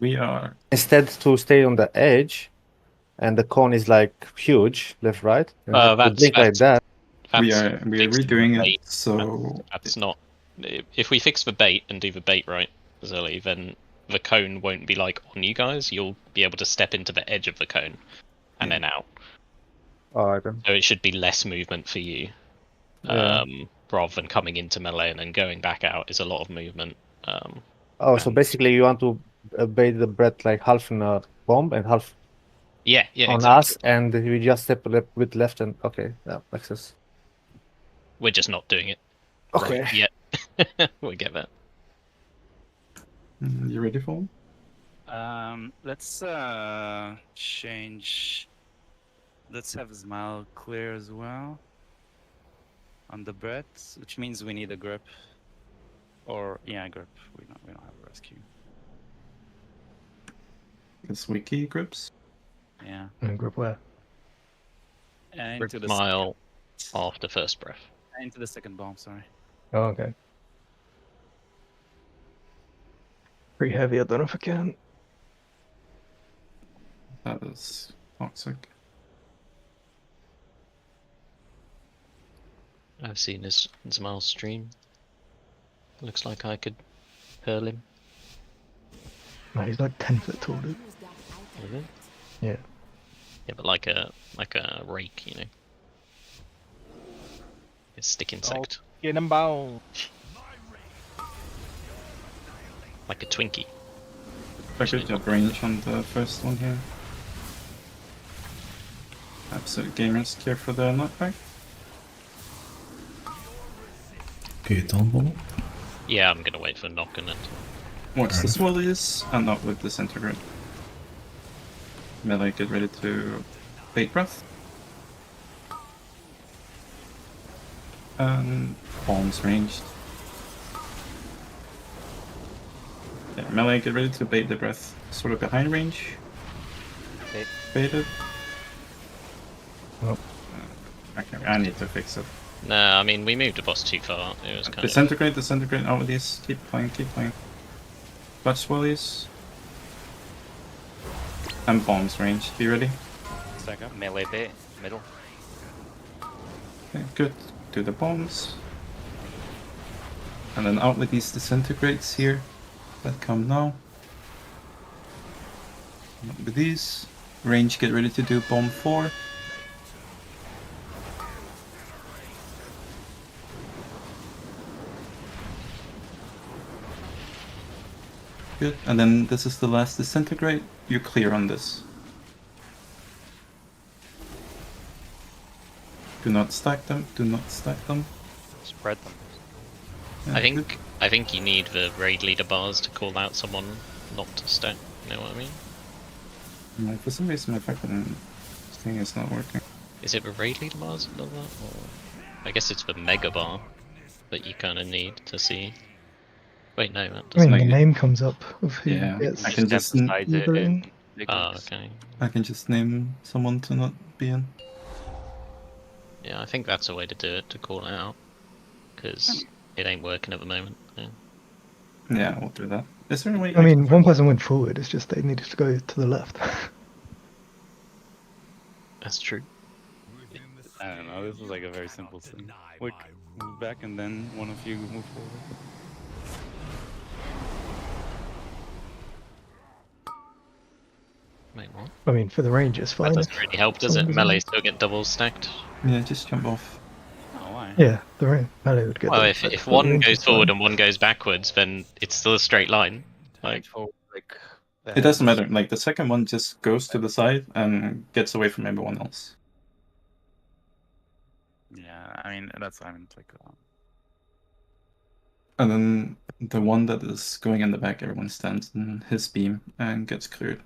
we are Instead to stay on the edge, and the cone is like huge, left, right. And That's like that. we are redoing bait. it, so That's not. If we fix the bait and do the bait right, Zilly, then the cone won't be like on you guys. You'll be able to step into the edge of the cone and then out. Alright then. So it should be less movement for you, Yeah. rather than coming into melee and then going back out is a lot of movement. So basically you want to bait the breath like half in a bomb and half Yeah, on exactly. us, and we just step with left and okay, yeah, makes sense. We're just not doing it. Okay. Right yet. We get that. You ready for him? Let's change. Let's have Smile clear as well on the breath, which means we need a grip. Or yeah, grip. We don't have a rescue. It's wiki grips. Yeah. And grip where? And Grip into the smile after first breath. into the second bomb. Sorry. Oh, okay. Pretty heavy, I don't know if I can. That is toxic. I've seen his Zmal stream. Looks like I could hurl him. Man, he's like 10 foot tall, dude. Really? Yeah. Yeah, but like a rake, you know. A stick insect. Get him bound. Like a Twinkie. I should have range on the first one here. Absolute gamers care for the knockback. Okay, down ball. Yeah, I'm gonna wait for knock and then. Watch the swirlies and not with disintegrate. Melee, get ready to bait breath. And bombs ranged. Yeah, melee, get ready to bait the breath. Sort of behind range. Baited. Oh. Okay, I need to fix it. No, I mean we moved the boss too far. It was kind Disintegrate out of these. Keep playing. Clutch swirlies. And bombs ranged. Be ready. Second. Melee bait. Middle. Okay, good. Do the bombs. And then out with these disintegrates here that come now. Out with these. Range, get ready to do bomb 4. Good. And then this is the last disintegrate. You're clear on this. Do not stack them. Do not stack them. Spread them. Yeah, I think you need the raid leader bars to call out someone not to stack. You know what I mean? No, for some reason my fucking thing is not working. Is it the raid leader bars that does that, or I guess it's the mega bar that you kind of need to see. Wait, no, that I doesn't. mean, the name comes up of who Yeah, gets I can just either in. Okay. I can just name someone to not be in. Yeah, I think that's a way to do it, to call it out. Because it ain't working at the moment. Yeah. Yeah, we'll do that. Is there a way? I mean, one person went forward, it's just they needed to go to the left. That's true. I don't know. This is like a very simple thing. Quick move back, and then one of you move forward. Wait, what? I mean, for the range, it's fine. That doesn't really help, does it? someone goes Melee on. still get double stacked. Yeah, just jump off. Oh, why? Yeah, the range melee would get. Well, double if stacked, but one range goes is forward fine. and one goes backwards, then it's still a straight line. Like, Like, It doesn't matter. Like the second one just goes to the side and gets away from everyone else. Yeah, I mean that's what I meant. Like, And then the one that is going in the back, everyone stands in his beam and gets cleared.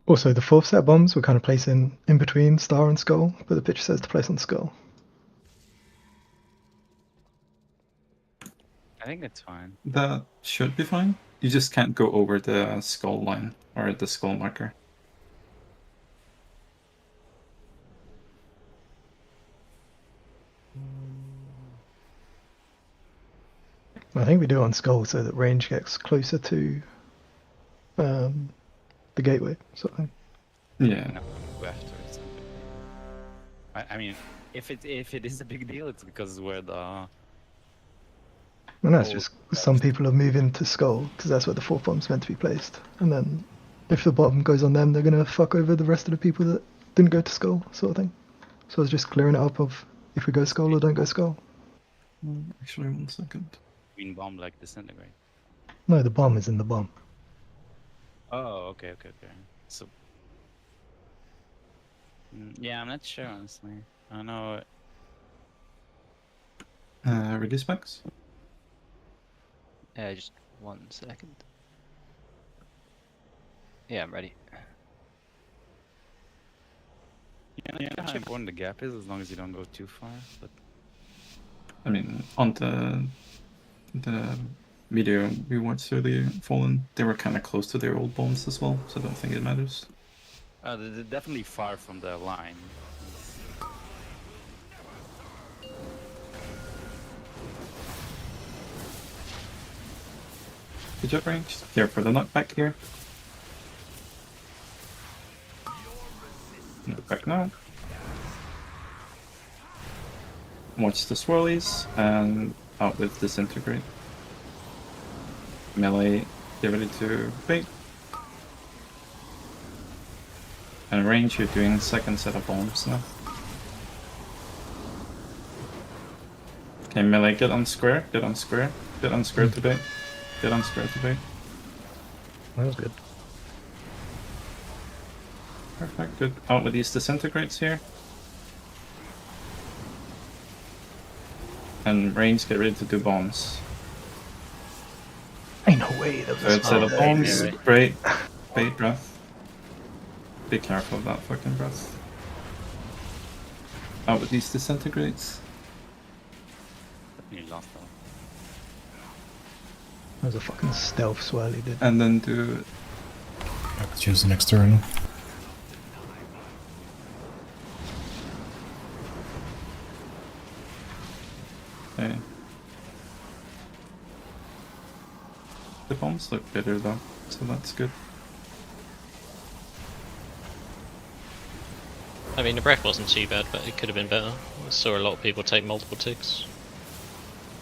Also, the 4th set of bombs we're kind of placing in between Star and Skull, but the picture says to place on Skull. I think it's fine. That should be fine. You just can't go over the skull line or the skull marker. I think we do it on Skull so that range gets closer to the gateway, sort of thing. Yeah. No, go after or something. I mean, if it is a big deal, it's because where the. And that's just some people are moving to Skull because that's where the 4th bomb's meant to be placed. And then if the bomb goes on them, they're gonna fuck over the rest of the people that didn't go to Skull, sort of thing. So I was just clearing it up of if we go Skull or don't go Skull. Actually, 1 second. Green bomb like disintegrate. No, the bomb is in the bomb. Oh, okay. So. Yeah, I'm not sure honestly. I don't know. Release specs? Just 1 second. Yeah, I'm ready. Yeah, how important the gap is as long as you don't go too far. But I mean, on the video we watched earlier, Fallen, they were kind of close to their old bombs as well, so I don't think it matters. they're definitely far from the line. Good job, range. Here for the knockback here. Knockback now. Watch the swirlies and out with disintegrate. Melee, get ready to bait. And range, you're doing second set of bombs now. Okay, melee, get on square, get on square, get on square to bait. Get on square to bait. That was good. Perfect, good. Out with these disintegrates here. And range, get ready to do bombs. Ain't no way that was Third set of smart. bombs, bait breath. Be careful of that fucking breath. Out with these disintegrates. You lost that. That was a fucking stealth swirly, dude. And then do. I could use an external. Okay. The bombs look better though, so that's good. I mean, the breath wasn't too bad, but it could have been better. I saw a lot of people take multiple ticks.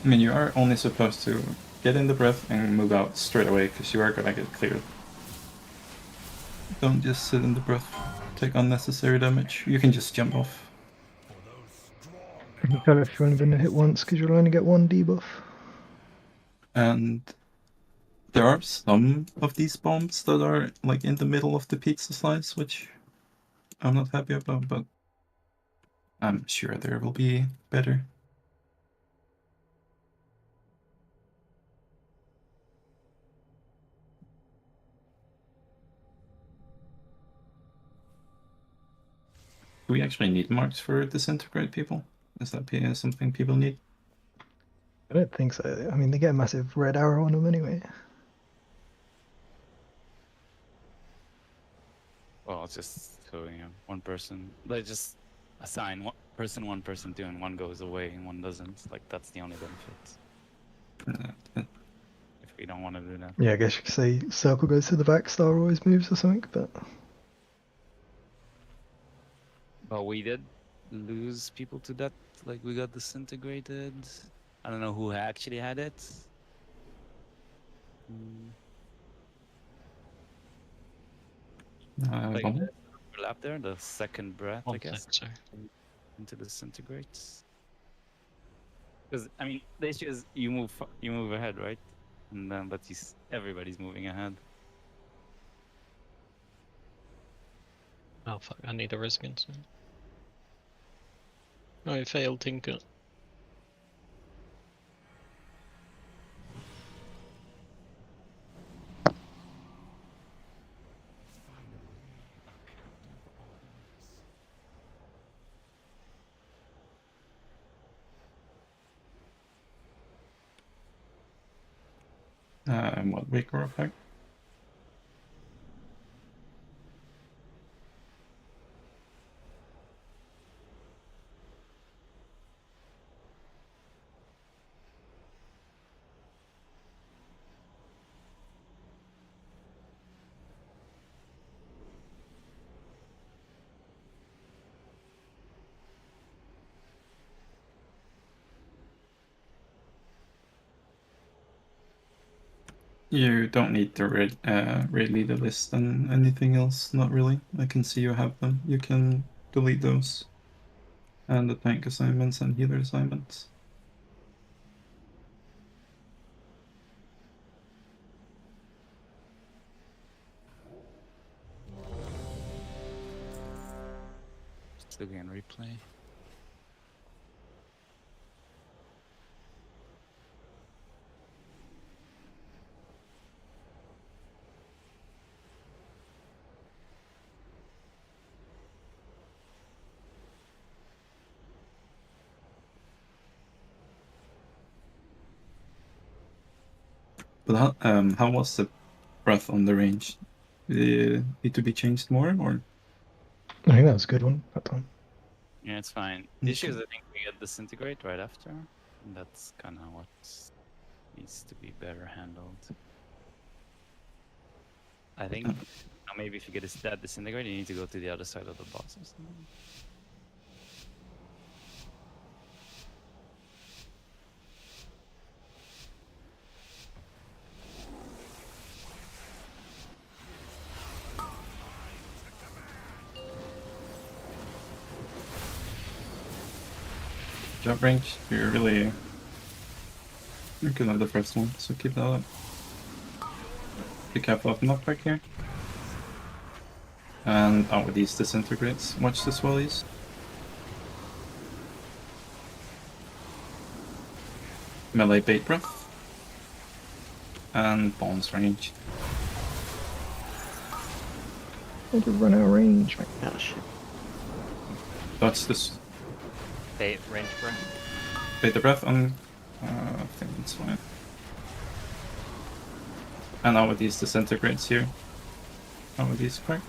I mean, you are only supposed to get in the breath and move out straight away, because you are gonna get cleared. Don't just sit in the breath, take unnecessary damage. You can just jump off. You can tell if you've only been hit once because you'll only get 1 debuff. And there are some of these bombs that are like in the middle of the pizza slice, which I'm not happy about, but I'm sure there will be better. Do we actually need marks for disintegrate people? Is that something people need? I don't think so. I mean, they get a massive red arrow on them anyway. Well, it's just so, you know, one person. They just assign one person to, and one goes away and one doesn't. Like, that's the only benefit. If we don't want to do that. Yeah, I guess you could say circle goes to the back, star always moves or something, but. But we did lose people to that. Like, we got disintegrated. I don't know who actually had it. Like bomb? the overlap there, the second breath, I One guess, sec, sorry. into the disintegrates. Because I mean, the issue is you move ahead, right? And then, but everybody's moving ahead. Oh fuck, I need a resonance now. Oh, I failed Tinker. And what Waker effect? You don't need to raid leader list and anything else, not really. I can see you have them. You can delete those. And the tank assignments and healer assignments. Just looking at replay. But how was the breath on the range? Did it need to be changed more, or? I think that was a good one that time. Yeah, it's fine. The issue is I think we get disintegrate right after. And that's kind of what needs to be better handled. I think maybe if you get that disintegrate, you need to go to the other side of the boss or something. Jump range, you're good at the first one, so keep that up. Be careful of knockback here. And out with these disintegrates. Watch the swellies. Melee bait breath. And bombs range. I had to run out of range. Oh shit. That's this. Bait range breath. Bait the breath on. I think that's fine. And out with these disintegrates here. Out with these quick.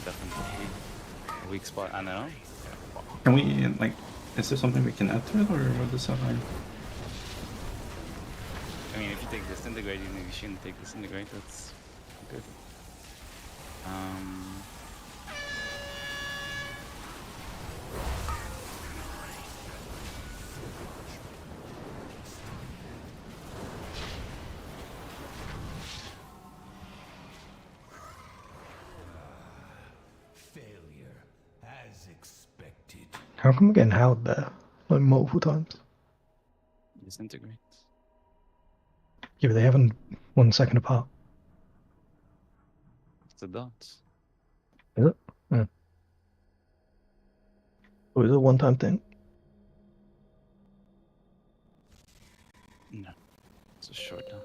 Definitely a weak spot. I know. Can we, like, is there something we can add to it, or what does that mean? I mean, if you take disintegrate, you shouldn't take disintegrate. That's good. Failure, as expected. How come we're getting howled there? Like multiple times. Disintegrate. Yeah, but they haven't 1 second apart. It's the dots. Is it? Yeah. Or is it a one-time thing? No. It's a short dot.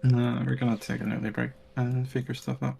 No, we're gonna take an early break and figure stuff out.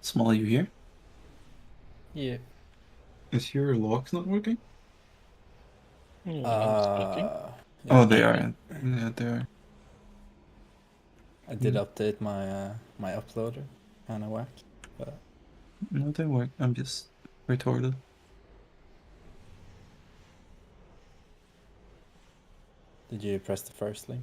Small, are you here? Yeah. Is your locks not working? Yeah, Oh, they are. Yeah, they are. I did update my my uploader. Kinda whack, but No, they work. I'm just retarded. did you press the first link?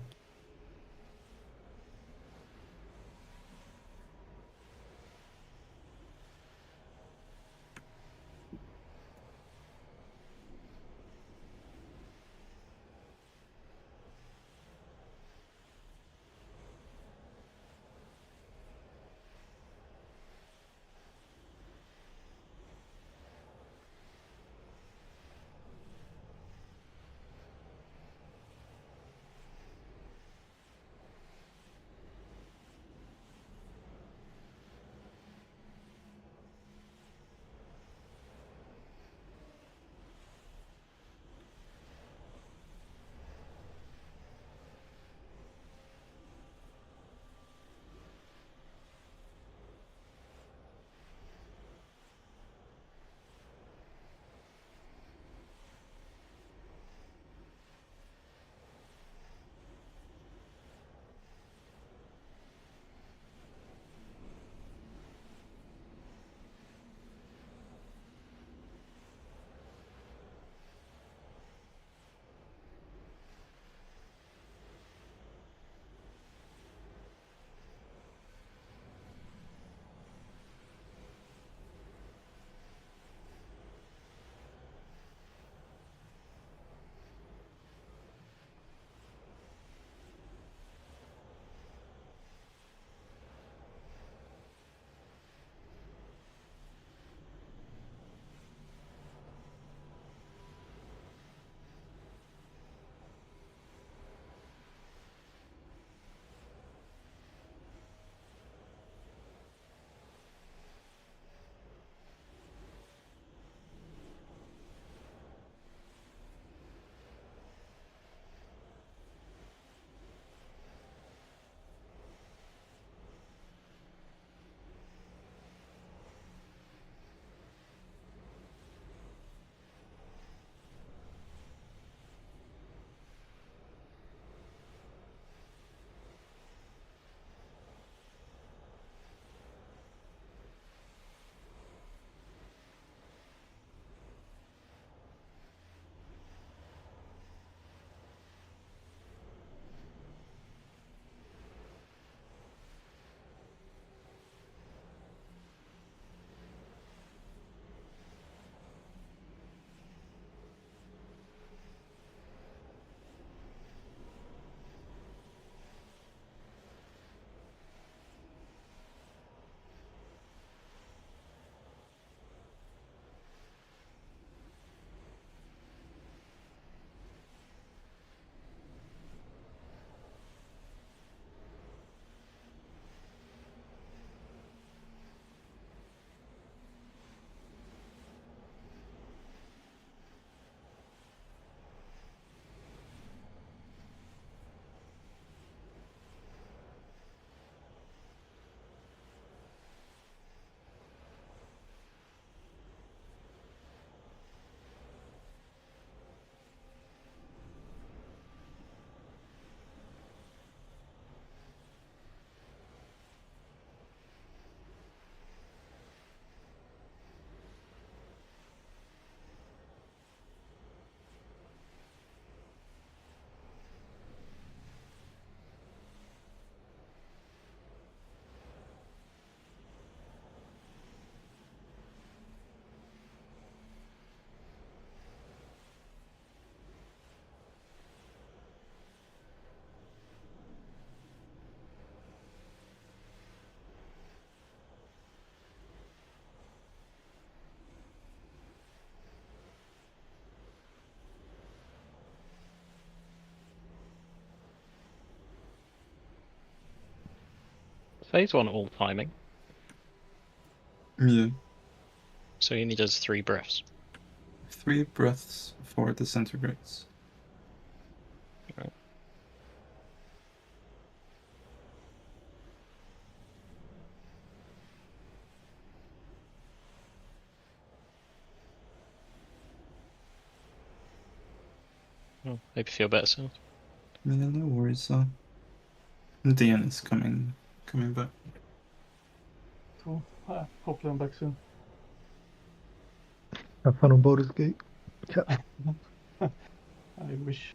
Phase 1 all timing. Yeah. So he only does 3 breaths. 3 breaths before it disintegrates. Right. Hope you feel better soon. Yeah, no worries. DN is coming back. Cool. Hopefully I'm back soon. Have fun on Baldur's Gate. Yeah. I wish.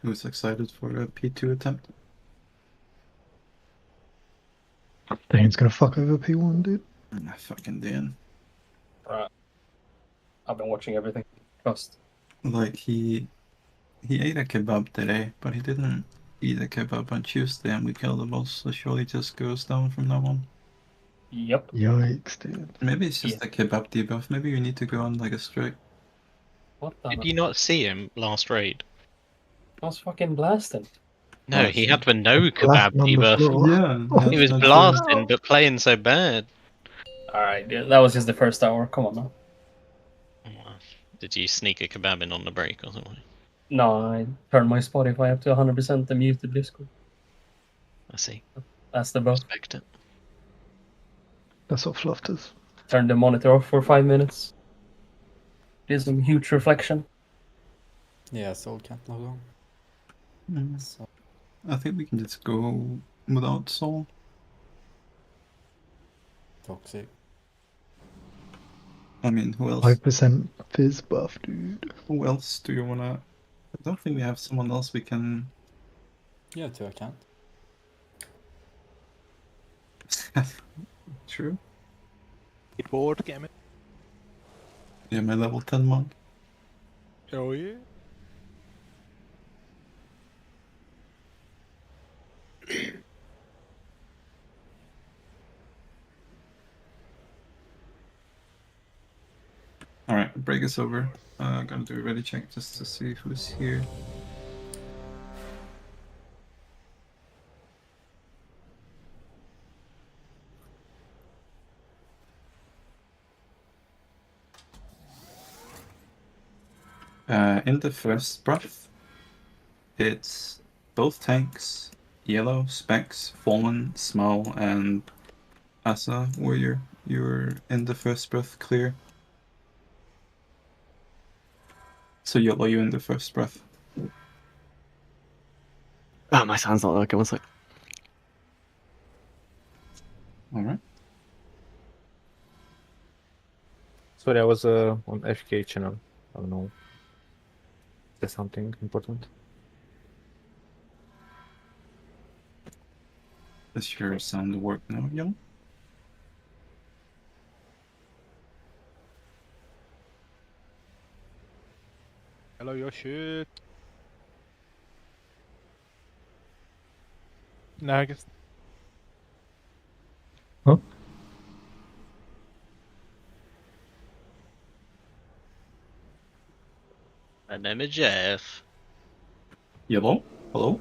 Who's excited for a P2 attempt? Dane's gonna fuck over P1, dude. Fucking Dan. Right. I've been watching everything. Trust. Like he ate a kebab today, but he didn't eat a kebab on Tuesday, and we killed the boss. So surely it just goes down from now on. Yep. Yikes, dude. Maybe it's just a kebab debuff. Maybe you need to go on like a strike. What the? Did you not see him last raid? I was fucking blasting. No, he had the no kebab Blasting on the debuff. floor. Yeah, He was that's blasting, but playing so bad. Alright, yeah, that was just the first hour. Come on now. Did you sneak a kebab in on the break or something? No, I turned my Spotify up to 100% and muted Discord. I see. That's the buff. Respect it. That's what Fluff does. Turned the monitor off for 5 minutes. Did some huge reflection. Yeah, Soul can't log on. Mm. So I think we can just go without Soul. toxic. I mean, who else? 5% fizz buff, dude. Who else do you wanna? I don't think we have someone else we can. Yeah, two account. True. Board, game it. Yeah, my level 10 monk. Oh yeah. Alright, break is over. Gonna do a ready check just to see who's here. In the first breath, it's both tanks, Yellow, Specs, Fallen, Small, and Asa Warrior. You're in the first breath clear. So Yellow, you in the first breath. Oh, my sound's not working. One sec. Alright. Sorry, I was on FK channel. I don't know. Is there something important? Does your sound work now, Yellow? Hello, your shit. No, I guess. Huh? My name is Jeff. Yellow? Hello?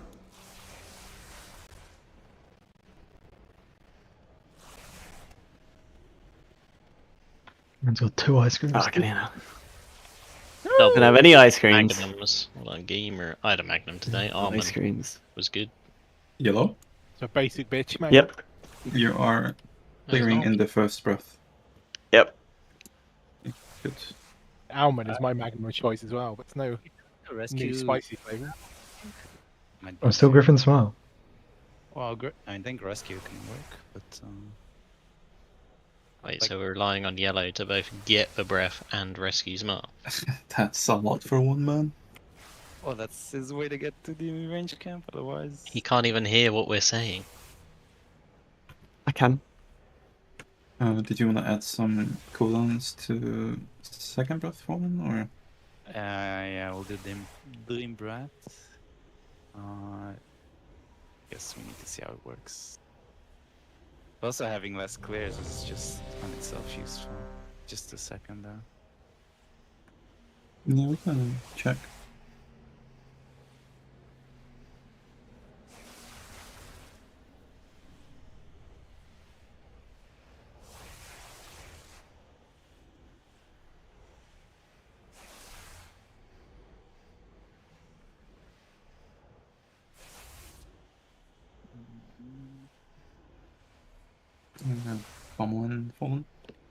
Man's got 2 ice creams. Oh, I can hear now. Double Don't have any ice creams. Magnums. Well, gamer. I had a Magnum today. Almond Ice creams. was good. Yellow? So basic bitch, mate. Yep. You are clearing in the first breath. Yep. Good. Almond is my Magnum of choice as well, but it's no new spicy flavour. Oh, still Griffin Smile. Well, I think rescue can work, but Wait, so we're relying on Yellow to both get the breath and rescue Smart. That's a lot for one man. well, that's his way to get to the range camp. Otherwise, He can't even hear what we're saying. I can. Did you want to add some cooldowns to second breath fallen, or? yeah, we'll do Dream Breath. Guess we need to see how it works. Also, having less clears is just on itself useful. Just a second there. Yeah, we can check. Fallen.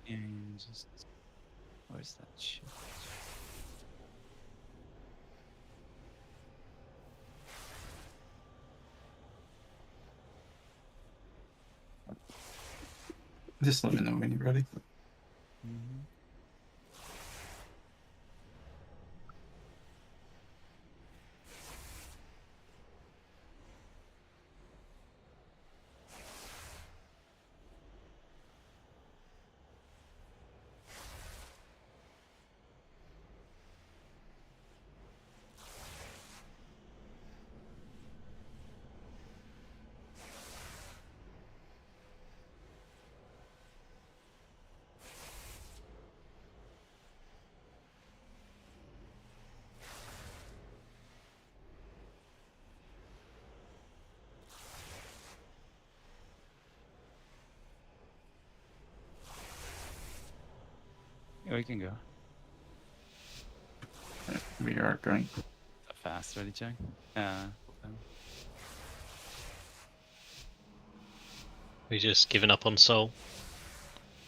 And just where's that shit? Just let me know when you're ready. we can go. We are going. Fast, ready, check? We just given up on Soul.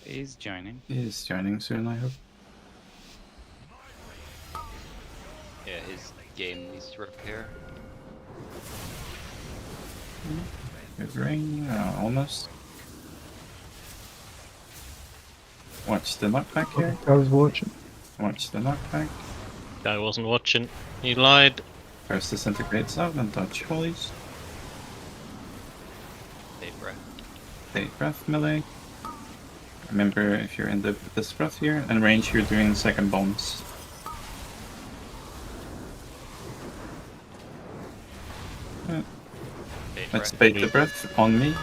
He's joining. He's joining soon, I hope. Yeah, his game needs to repair. Good ring, almost. Watch the knockback here. I was watching. Watch the knockback. I wasn't watching. You lied. First disintegrates out and dodge holies. Take breath. Take breath melee. Remember, if you're in this breath here, and range, you're doing second bombs. Let's bait the breath on me.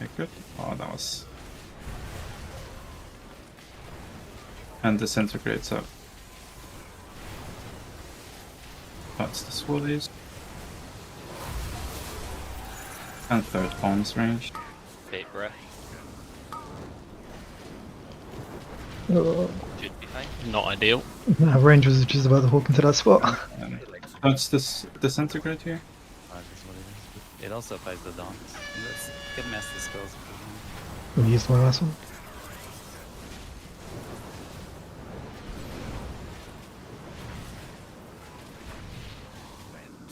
Okay, good. Oh, that was... And disintegrates up. That's the swirlies. And third bombs range. Bait breath. Oh. Should be fine. Not ideal. Nah, range was just about to walk into that spot. That's this disintegrate here. That's what it is. It also applies the dons. Let's get master spells. We used my last one.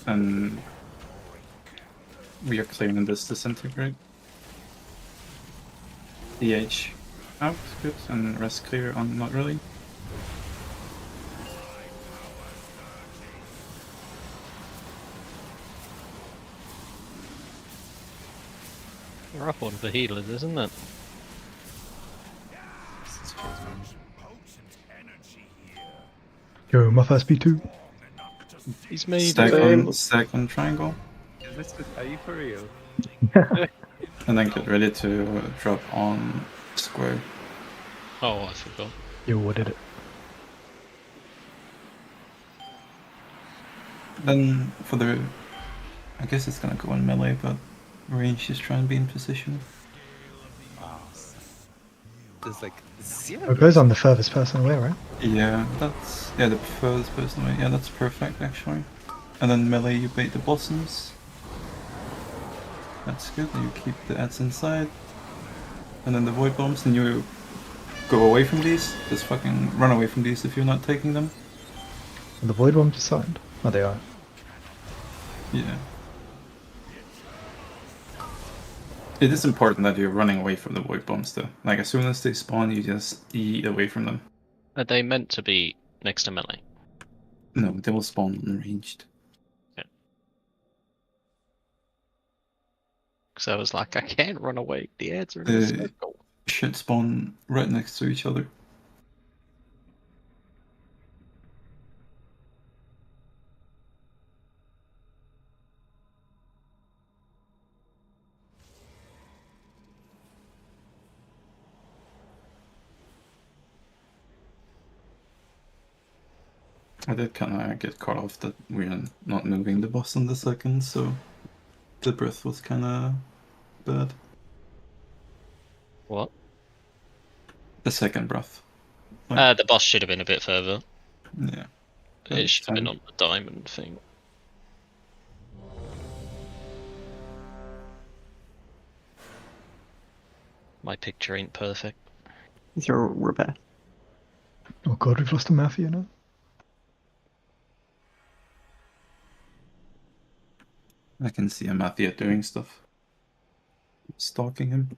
And we are clearing this disintegrate. DH out, good, and rest clear on not really. Rough one for healers, isn't it? Yo, my first B2. He's made Stack on triangle. Are you for real? And then get ready to drop on square. Oh, I forgot. Yo, what did it? Then for the... I guess it's gonna go in melee, but range is trying to be in position. Wow. There's like zero. It goes on the furthest person away, right? Yeah, that's... Yeah, the furthest person away. Yeah, that's perfect, actually. And then melee, you bait the blossoms. That's good, and you keep the ads inside. And then the void bombs, and you go away from these. Just fucking run away from these if you're not taking them. Are the void bombs assigned? Oh, they are. Yeah. It is important that you're running away from the void bombs though. Like as soon as they spawn, you just eat away from them. Are they meant to be next to melee? No, they will spawn unranged. Yeah. Because I was like, I can't run away. The ads are in the circle. Should spawn right next to each other. I did kind of get caught off that we're not moving the boss on the second, so the breath was kind of bad. What? The second breath. Like, The boss should have been a bit further. Yeah. It should have been on the diamond thing. My picture ain't perfect. We're back. Oh god, we've lost a Mafia now. I can see Amathia doing stuff. Stalking him.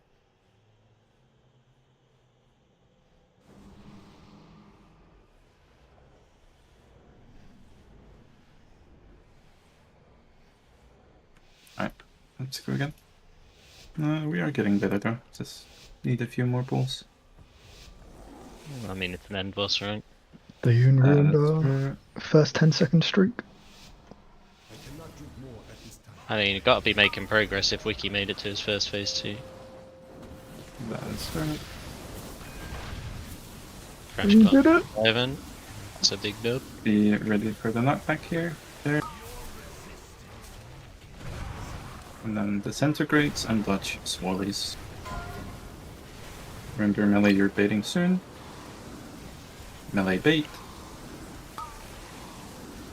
Alright, let's go again. We are getting better though, just need a few more balls. I mean, it's an end boss, right? The Yoon ruined our first 10-second streak. I mean, you've got to be making progress if Wiki made it to his first phase 2. That's right. Crash We Club did it! 11. That's a big dub. Be ready for the knockback here, there. And then disintegrates and dodge swallies. Remember melee, you're baiting soon. Melee bait.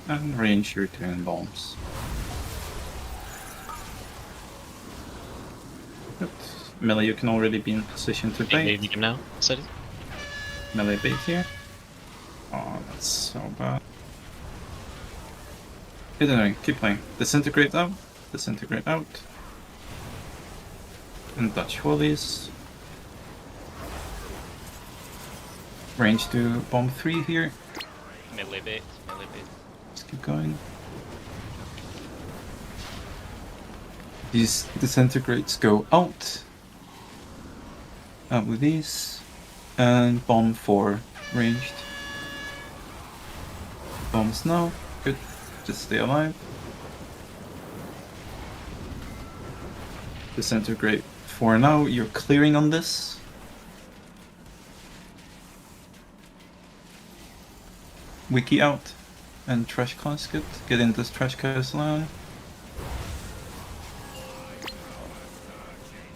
And range your twin bombs. Good. Melee, you can already be in position to bait. Moving him now. So Melee bait here. Oh, that's so bad. Keep playing. Disintegrate out. Disintegrate out. And Dutch volleys. Range to bomb 3 here. Melee bait, melee bait. Let's keep going. These disintegrates go out. Out with these. And bomb 4 ranged. Bombs now. Good. Just stay alive. Disintegrate 4 now. You're clearing on this. Wiki out. And trash casket. Get in this trash casket line.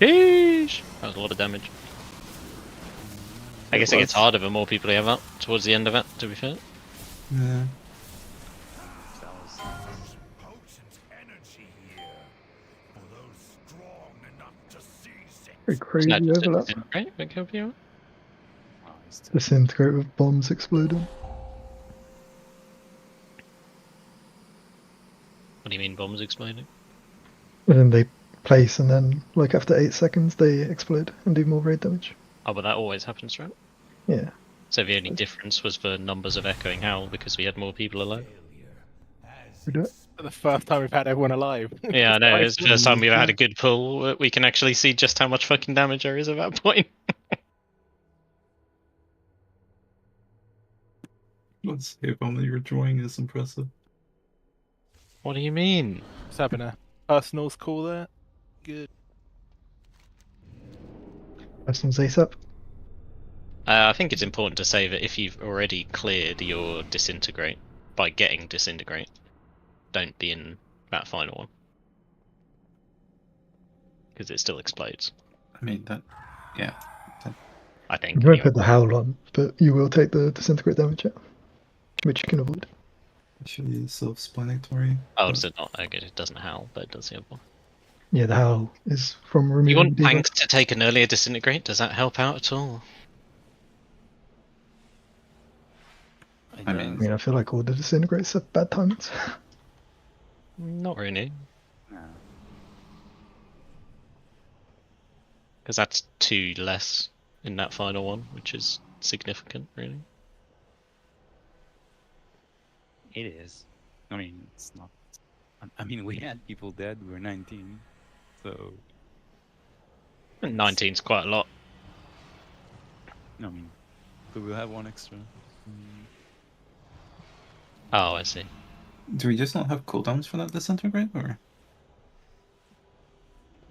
Sheesh! That was a lot of damage. I guess it gets harder the more people you have up towards the end of it, to be fair. Yeah. Very crazy overlap. Right, you. Disintegrate with bombs exploding. What do you mean bombs exploding? And then they place and then, like after 8 seconds, they explode and do more raid damage. Oh, but that always happens, right? Yeah. So the only difference was the numbers of Echoing Howl because we had more people alive. We do it. The first time we've had everyone alive. Yeah, I know. It's the first time we've had a good pull. We can actually see just how much fucking damage there is at that point. Let's see if only your drawing is impressive. What do you mean? Just having a personals call there. Good. Personals ace up. I think it's important to say that if you've already cleared your disintegrate by getting disintegrate, don't be in that final one. Because it still explodes. I mean, that. Yeah. I think. You won't put the howl on, but you will take the disintegrate damage out, which you can avoid. Actually, self-explanatory. Oh, does it not? Okay, it doesn't howl, but it does the other one. Yeah, the howl is from removing. You want debuff. tanks to take an earlier disintegrate? Does that help out at all? I mean, I feel like all the disintegrates are bad timings. Not really. Because that's 2 less in that final one, which is significant, really. It is. I mean, it's not. I mean, we had people dead. We were 19, so. 19's quite a lot. I mean, we will have 1 extra. Oh, I see. do we just not have cooldowns for that disintegrate, or?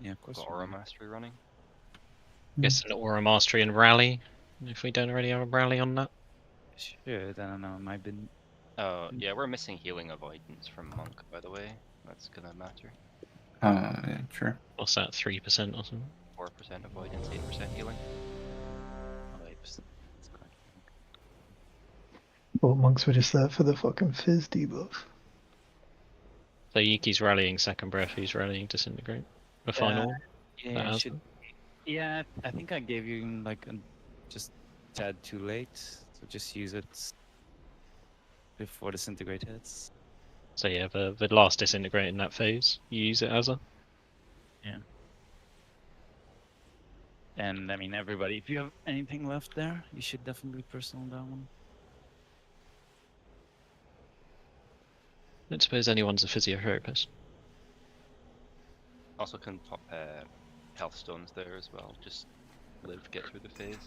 Yeah, of course. Got Aura Mastery running. Guess an Aura Mastery and Rally, if we don't already have a Rally on that. Should, I don't know, might be. Oh, yeah, we're missing healing avoidance from Monk, by the way. That's gonna matter. Yeah, sure. What's that, 3% or something? 4% avoidance, 8% healing. Well, monks were just there for the fucking fizz debuff. So Yuki's rallying Second Breath, he's rallying Disintegrate. The final one? Yeah, yeah, I think I gave you like just a tad too late, so just use it before Disintegrate hits. So yeah, the last Disintegrate in that phase, you use it as a? Yeah. And I mean, everybody, if you have anything left there, you should definitely personal that one. I don't suppose anyone's a physiotherapist. Also can pop health stones there as well. Just live, get through the phase.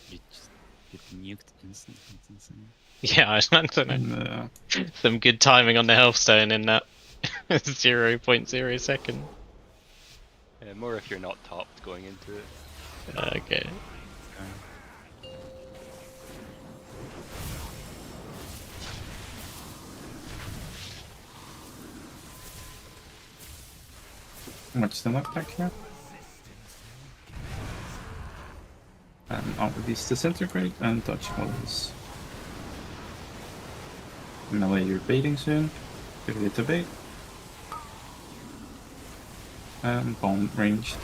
You just get nuked instantly. It's insane. Yeah, I don't know. Some good timing on the health stone in that 0.0 second. More if you're not topped going into it. Okay. Much still left back here? And out with these disintegrate and dodge volleys. Melee, you're baiting soon. Get ready to bait. And bomb ranged.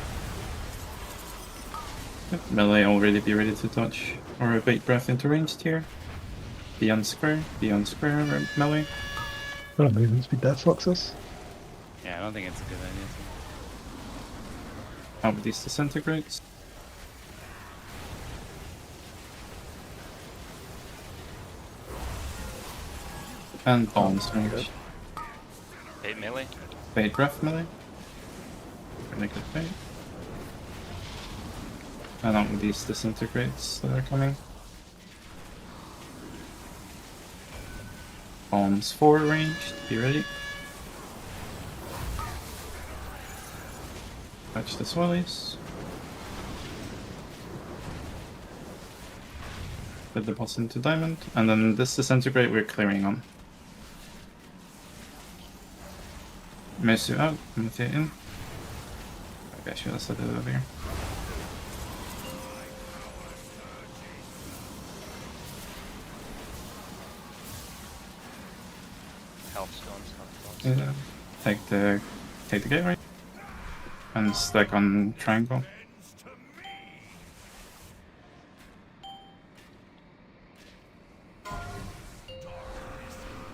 Yep, melee already be ready to dodge or bait breath into ranged here. Beyond square, melee. Don't move speed death Foxes. Yeah, I don't think it's a good idea. Out with these disintegrates. And bombs ranged. Bait melee. Bait breath melee. Really good bait. And out with these disintegrates that are coming. Bombs 4 ranged, be ready. Touch the swellies. Put the boss into diamond, and then this disintegrate we're clearing on. Mesu out, Mesu in. Okay, I should have set it over here. Yeah. Take the gateway and stack on triangle.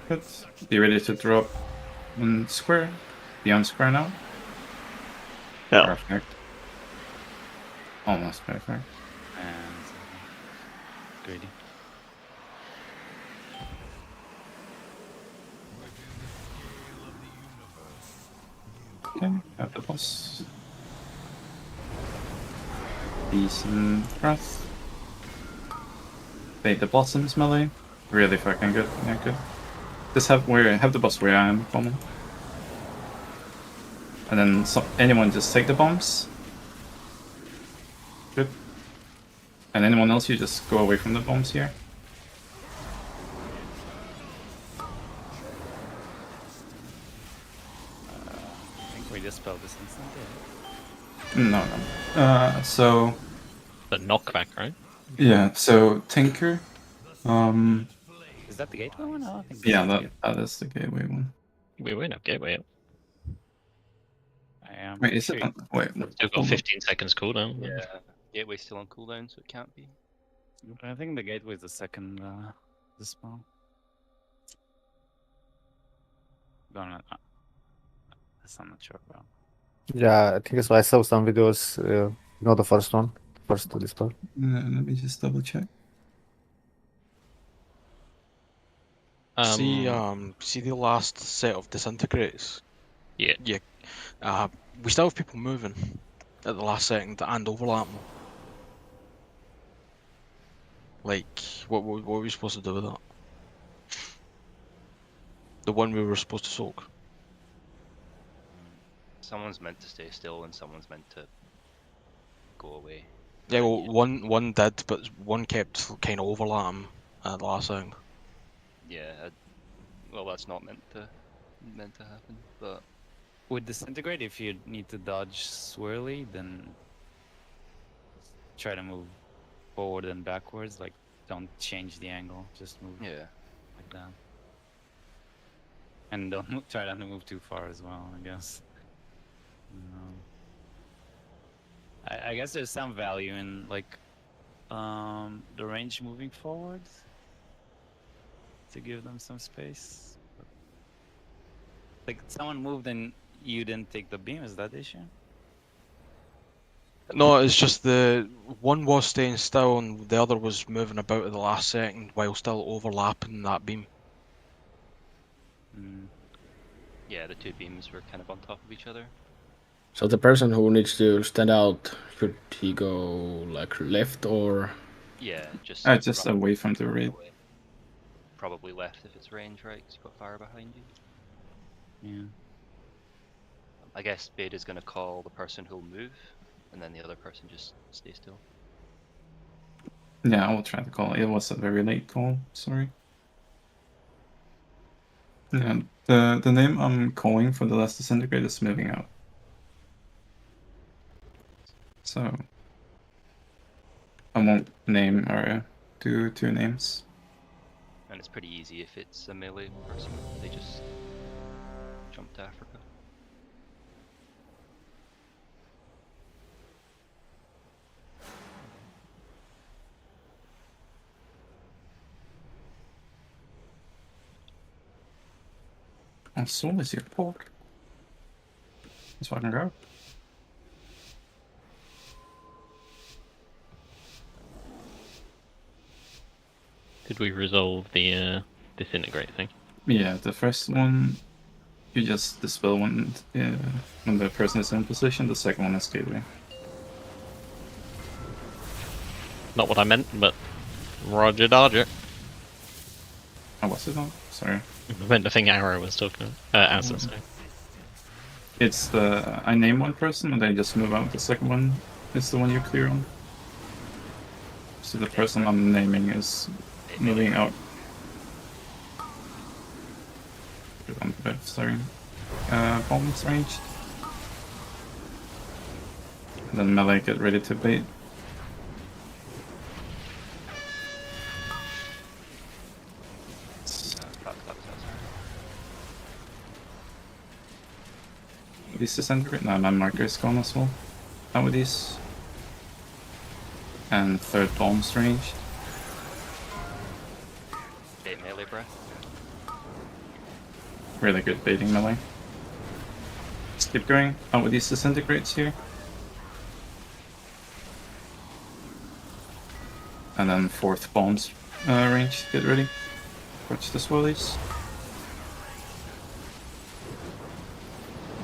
Good. Be ready to drop on square. Beyond square now. Yeah. Perfect. Almost perfect. And greedy. Okay, have the boss. Decent breath. Bait the blossoms melee. Really fucking good. Yeah, good. Just have the boss where I am, common. And then anyone just take the bombs. Good. And anyone else, you just go away from the bombs here. I think we dispelled this instantly. No. So. The knockback, right? Yeah. So Tinker. Is that the gateway one? I don't think. Yeah, that is the gateway one. We win a gateway. I am. Wait, is it? Wait. Still got 15 seconds cooldown. Yeah. Gateway's still on cooldown, so it can't be. I think the gateway is the second dispel. Don't know. This I'm not sure about. Yeah, I think that's why I saw some videos. Not the first one, first to dispel. Let me just double check. See the last set of disintegrates? Yeah. Yeah. We still have people moving at the last second and overlapping. Like, what were we supposed to do with that? The one we were supposed to soak. Someone's meant to stay still and someone's meant to go away. Yeah, well, one did, but one kept kind of overlapping at the last second. Yeah, well, that's not meant to happen. But with disintegrate, if you need to dodge swirly, then try to move forward and backwards. Like, don't change the angle. Just move. Yeah. Like that. And don't try not to move too far as well, I guess. I guess there's some value in like the range moving forward to give them some space. Like someone moved and you didn't take the beam, is that the issue? No, it's just the one was staying still and the other was moving about at the last second while still overlapping that beam. yeah, the two beams were kind of on top of each other. So the person who needs to stand out, should he go like left or? Yeah, just away from the raid. Probably left if it's range, right? Because you've got fire behind you. Yeah. I guess Beta's gonna call the person who'll move, and then the other person just stay still. Yeah, I will try to call. It was a very late call. Sorry. Yeah, the name I'm calling for the last disintegrate is moving out. So I won't name or do 2 names. And it's pretty easy if it's a melee person. They just jump to Africa. And Soul is your port. Let's fucking go. Did we resolve the disintegrate thing? Yeah, the first one, you just dispel when the person is in position. The second one is gateway. Not what I meant, but Roger Dodger. Oh, what's it on? Sorry. I meant the thing Arrow was talking about. Answer, sorry. It's the I name one person and they just move out. The second one is the one you clear on. So the person I'm naming is moving out. Sorry. Bombs ranged. And then melee get ready to bait. These disintegrate? No, my marker is gone as well. How with these? And third bombs ranged. Okay, melee breath. Really good baiting melee. Let's keep going. Out with these disintegrates here. And then fourth bombs range. Get ready. Watch the swirlies.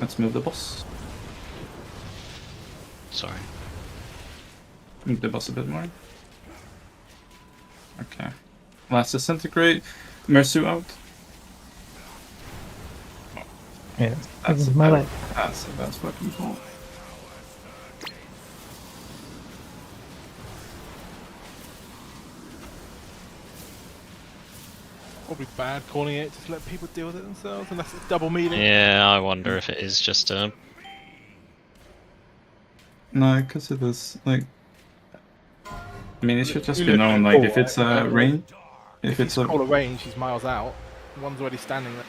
Let's move the boss. Sorry. Move the boss a bit more. Okay. Last disintegrate. Mersu out. Yeah. That's a melee. That's a bad weapon call. Probably bad calling it, just let people deal with it themselves, unless it's double meaning. Yeah, I wonder if it is just a. No, because it is like. I mean, it should just You be look known. at Like, the if ball, it's right? a range, if it's a call a range, he's miles out. One's already standing there.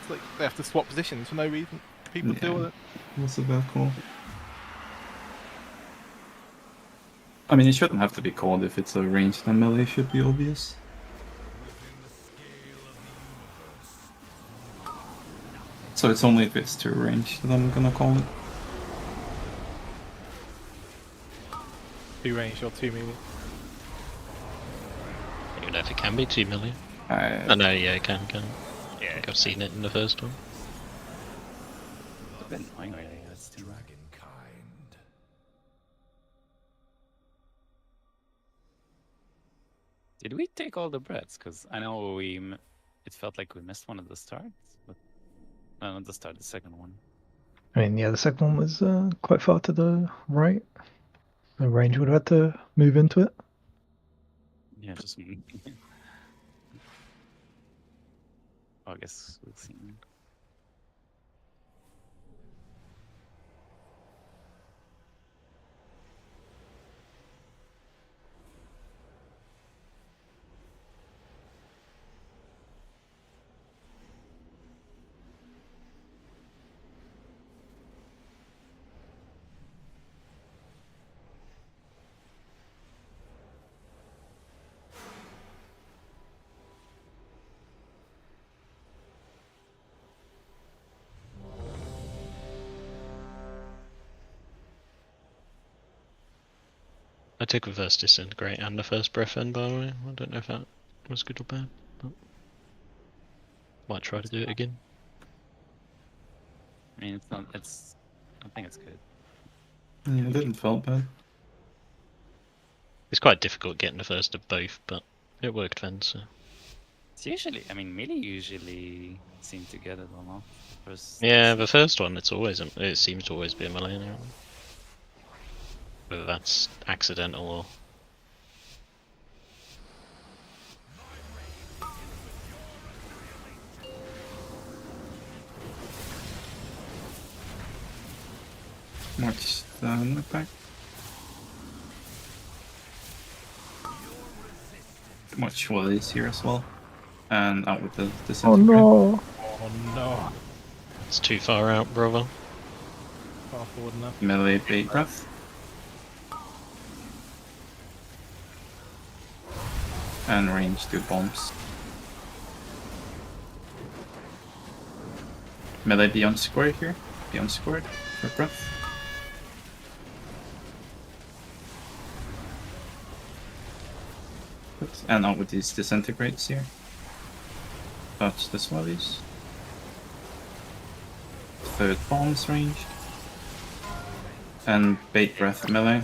It's like they have to swap positions for no reason. People deal with it. That's a bad call. I mean, it shouldn't have to be called if it's a range. Then melee should be obvious. So it's only if it's too ranged that I'm gonna call it. 2 range or 2 million. I don't know if it can be 2 million. I know, yeah, it can. Yeah, I think I've seen it in the first one. It's a bit annoying, really. That's too much. Did we take all the breaths? Because I know it felt like we missed one at the start, but no, not the start, the second one. I mean, yeah, the second one was quite far to the right. The range would have had to move into it. Yeah, just. I guess we'll see. I took reverse disintegrate and the first breath in, by the way. I don't know if that was good or bad, but might try to do it again. I mean, it's not. It's. I think it's good. Yeah, it didn't feel bad. It's quite difficult getting the first of both, but it worked then. So It's usually. I mean, melee usually seem to get it or not. First. yeah, the first one it seems to always be a melee now. Whether that's accidental or. Watch the knockback. Watch Wally's here as well. And out with the Oh disintegrate. no! Oh no. It's too far out, brother. Far forward enough. Melee bait breath. And range 2 bombs. Melee beyond square here. Beyond squared for breath. And out with these disintegrates here. Touch the swellies. Third bombs ranged. And bait breath melee.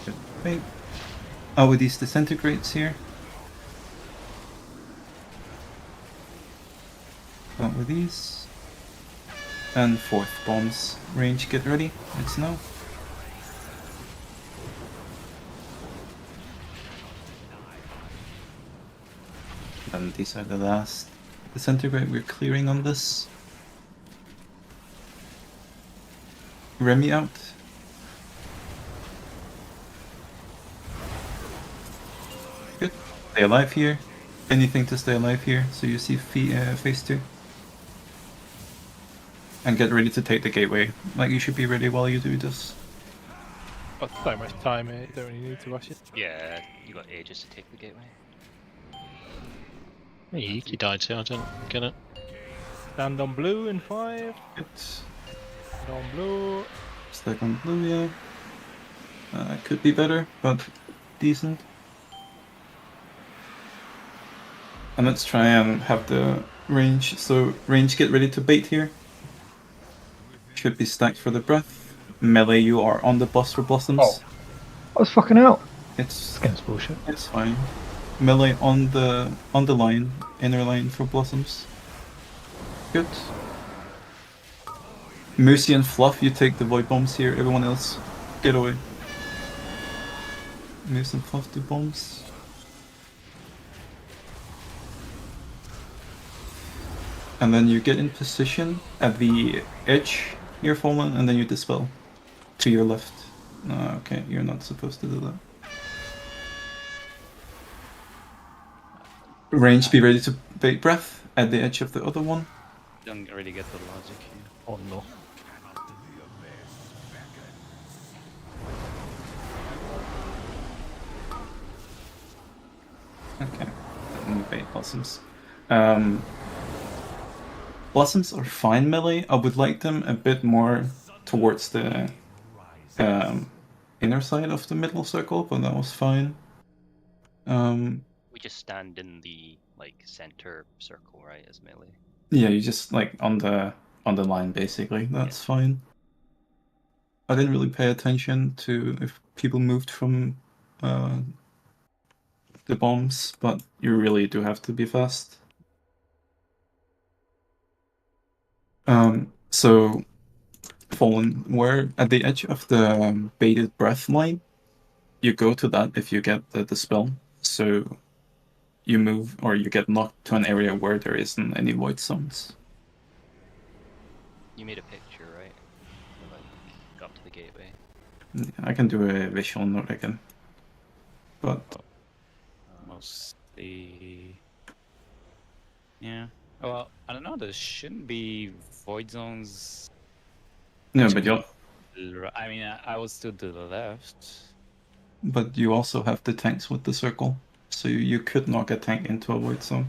Good bait. Out with these disintegrates here. Out with these. And fourth bombs range, get ready. It's now. And these are the last disintegrate we're clearing on this. Remy out. Good. Stay alive here. Anything to stay alive here, so you see phase 2. And get ready to take the gateway. Like, you should be ready while you do this. Got so much time here, you don't really need to rush it. Yeah, you got ages to take the gateway. He died too, I don't get it. Stand on blue in 5. Good. Stand on blue. Stack on blue, yeah. Could be better, but decent. And let's try and have the range. So range, get ready to bait here. Should be stacked for the breath. Melee, you are on the boss for blossoms. Oh. I was fucking out. It's This game's bullshit. It's fine. Melee on the line, inner line for blossoms. Good. Mercy and Fluff, you take the void bombs here. Everyone else, get away. Mercy and Fluff do bombs. And then you get in position at the edge here, Fallen, and then you dispel to your left. Okay, you're not supposed to do that. Range, be ready to bait breath at the edge of the other one. Don't really get the logic here. Oh no. Okay, and bait blossoms. Blossoms are fine melee. I would like them a bit more towards the inner side of the middle circle, but that was fine. We just stand in the like center circle, right, as melee. Yeah, you just like on the line basically. That's fine. I didn't really pay attention to if people moved from the bombs, but you really do have to be fast. So Fallen, where at the edge of the baited breath line, you go to that if you get the spell. So you move or you get knocked to an area where there isn't any void zones. You made a picture, right? Like, up to the gateway. I can do a visual note again. But Mostly. Yeah. Well, I don't know. There shouldn't be void zones. no, but you I mean, I was to the left. but you also have the tanks with the circle, so you could knock a tank into a void zone.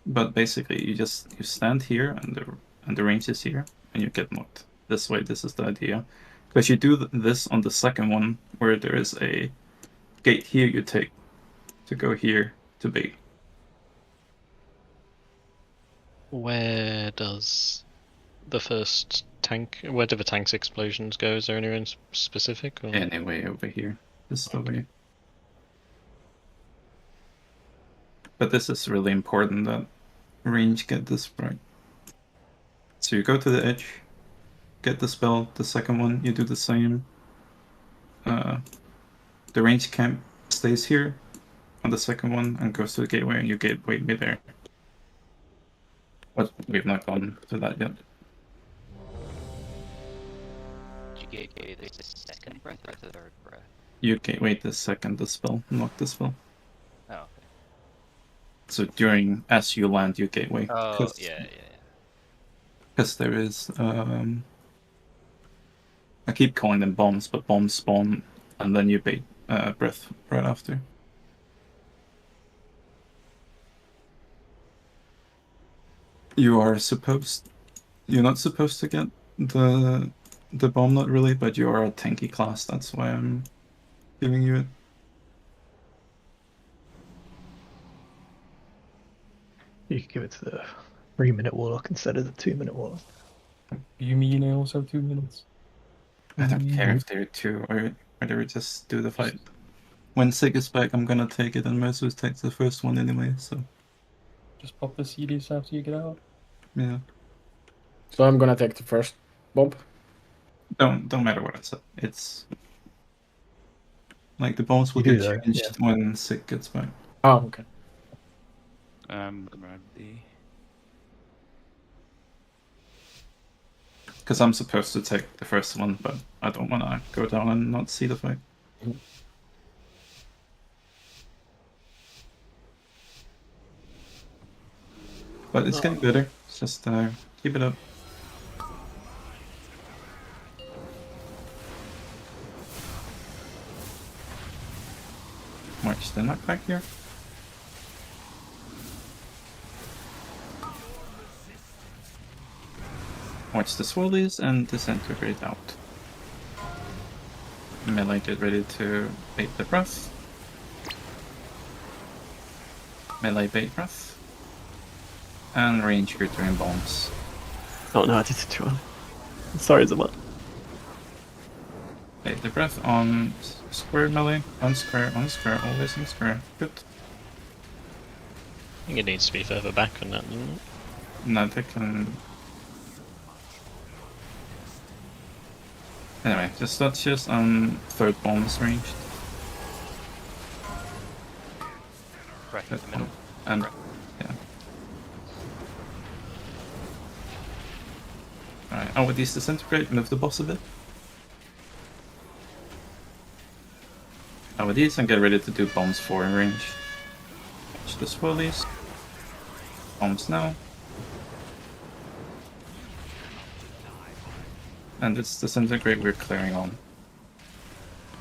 But basically, you stand here, and the range is here, and you get knocked this way. This is the idea, because you do this on the second one, where there is a gate here. You take to go here to bait. Where does the first tank? Where do the tank's explosions go? Is there anywhere specific? Or? Anyway, over here, this is over here. But this is really important that range get this right. So you go to the edge, get the spell, the second one, you do the same. The range camp stays here on the second one and goes to the gateway, and you gateway me there. But we've not gone to that yet. gateway the second breath or the third breath? You gateway the second the spell, not the spell. Oh, okay. So during, as you land, you gateway. Oh, yeah. Because there is, I keep calling them bombs, but bombs spawn, and then you bait breath right after. You're not supposed to get the bomb, not really, but you are a tanky class, that's why I'm giving you it. You could give it to the 3-minute warlock instead of the 2-minute warlock. You mean I also have 2 minutes? I don't care if they're 2 or whatever, just do the fight. When Sig is back, I'm gonna take it, and Mercer takes the first one anyway, so. Just pop the CDs after you get out. Yeah. So I'm gonna take the first bomb. Don't matter what I said. It's like the bombs will You get do though, changed yeah. when Sig gets back. Oh, okay. Ready. Because I'm supposed to take the first one, but I don't want to go down and not see the fight. But it's getting better. It's just keep it up. March the knockback here. Watch the swirlies and disintegrate out. Melee, get ready to bait the breath. Melee bait breath. And range you're doing bombs. Oh no, I did it too early. Sorry, Zama. Bait the breath on square melee, on square, always on square. Good. I think it needs to be further back on that, doesn't it? No, they can. Anyway, just touches on third bombs ranged. Right in the middle. And yeah. Alright, with these disintegrate, move the boss a bit. With these and get ready to do bombs 4 in range. Watch the swirlies. Bombs now. And it's disintegrate we're clearing on.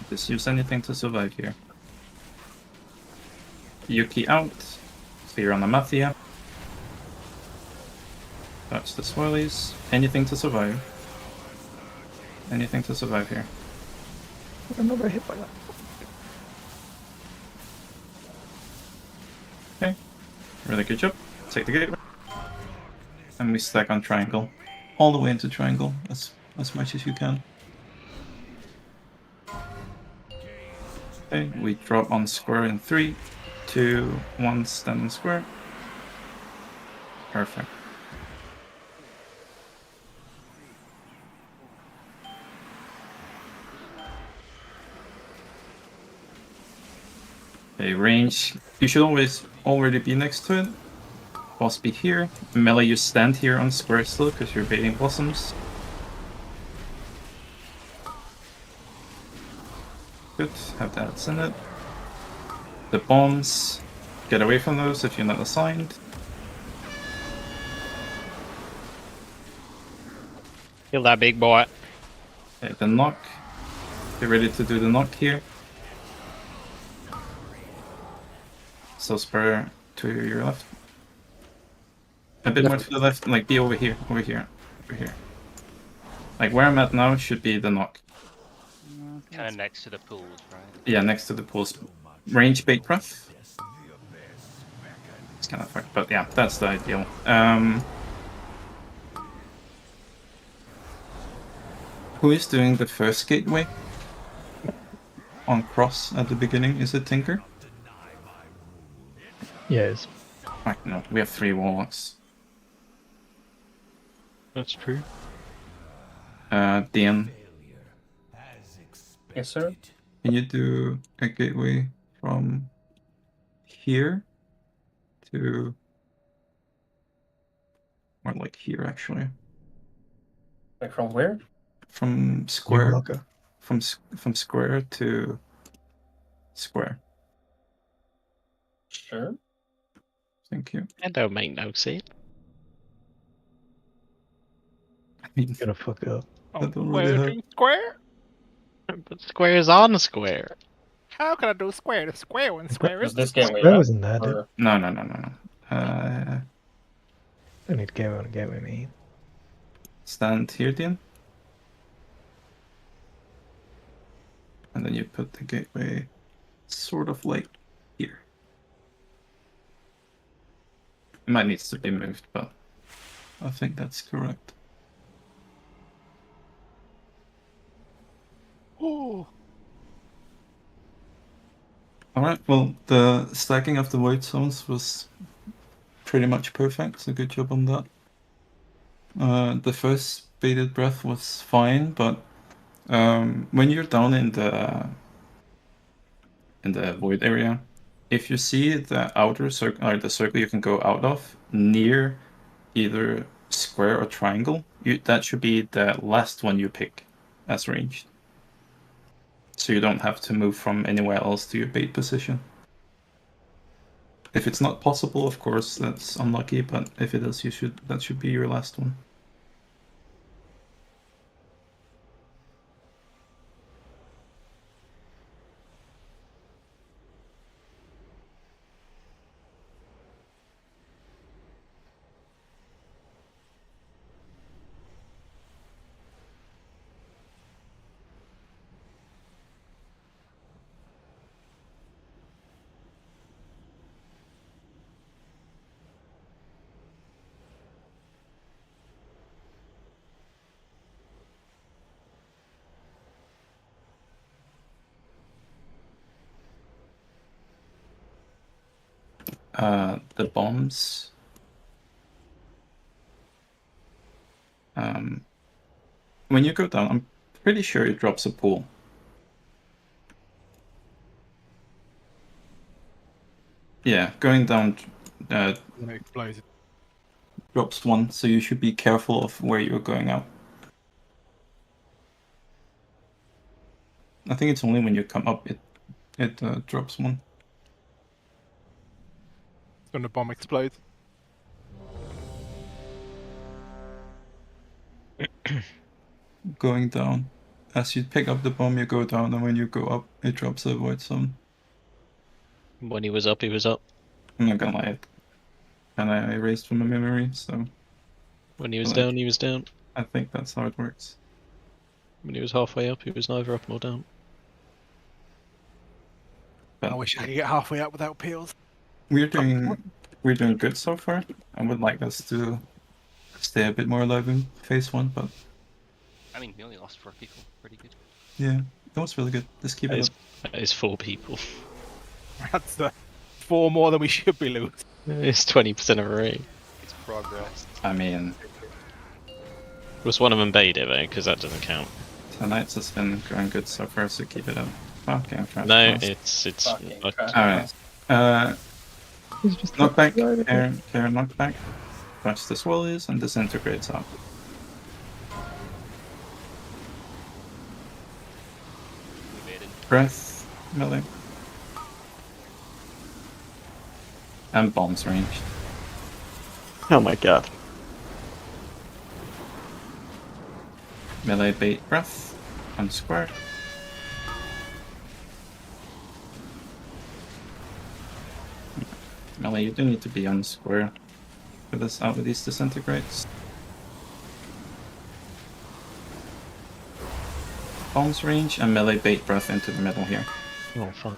Just use anything to survive here. Yuki out. Clear on Amathia. Touch the swirlies. Anything to survive. Anything to survive here. I'm not very hit by that. Okay. Really good job. Take the gateway. And we stack on triangle. All the way into triangle. As much as you can. Okay, we drop on square in 3, 2, 1, stand on square. Perfect. Okay, range. You should always already be next to it. Boss be here. Melee, you stand here on square still because you're baiting blossoms. Good, have that in it. The bombs, get away from those if you're not assigned. Kill that big boy. Okay, the knock. Get ready to do the knock here. So spur to your left. A bit more to the left, like be over here, over here, over here. Like where I'm at now should be the knock. Kind of next to the pools, right? Yeah, next to the pools. Range bait breath. It's kind of fucked, but yeah, that's the ideal. Who is doing the first gateway? On cross at the beginning, is it Tinker? Yes. Right, no, we have 3 warlocks. That's true. DN. Yes, sir. Can you do a gateway from here to, or like here actually? Like from where? from square, blocker. from square to square. Sure. Thank you. And don't make no sense. I mean, Gonna fuck it up. I don't really have. Square? But square's on square. How can I do square? The square when square is This game we Square have, wasn't there, dude. or- No. Don't need gateway on a gateway, me. Stand here, Dean. And then you put the gateway sort of like here. It might need to be moved, but I think that's correct. Oh. Alright, well, the stacking of the void zones was pretty much perfect, so good job on that. The first baited breath was fine, but when you're down in the void area, if you see the outer circle, or the circle you can go out of, near either square or triangle, that should be the last one you pick as ranged. So you don't have to move from anywhere else to your bait position. If it's not possible, of course, that's unlucky, but if it is, that should be your last one. The bombs. When you go down, I'm pretty sure it drops a pool. Yeah, going down Explosion. drops one, so you should be careful of where you're going out. I think it's only when you come up it drops one. When the bomb explodes. Going down. As you pick up the bomb, you go down, and when you go up, it drops a void zone. When he was up, he was up. I'm not gonna lie, it kinda erased from my memory, so... When he was down, he was down. I think that's how it works. When he was halfway up, he was neither up nor down. I wish I could get halfway up without peels. We're doing good so far. I would like us to stay a bit more alive in phase 1, but I mean, we only lost 4 people. Pretty good. yeah, that was really good. Just keep it up. That is 4 people. That's 4 more than we should be losing. It's 20% of a raid. It's progress. I mean, Was one of them baited though? Because that doesn't count. tonight's has been going good so far, so keep it up. Okay, I'm trying No, to it's Alright. Knockback, Karen knockback. Touch the swirlies and disintegrates out. Breath, melee. And bombs ranged. Oh my god. Melee bait breath. And square. Melee, you do need to be on square for this out with these disintegrates. Bombs range and melee bait breath into the middle here. Oh fuck.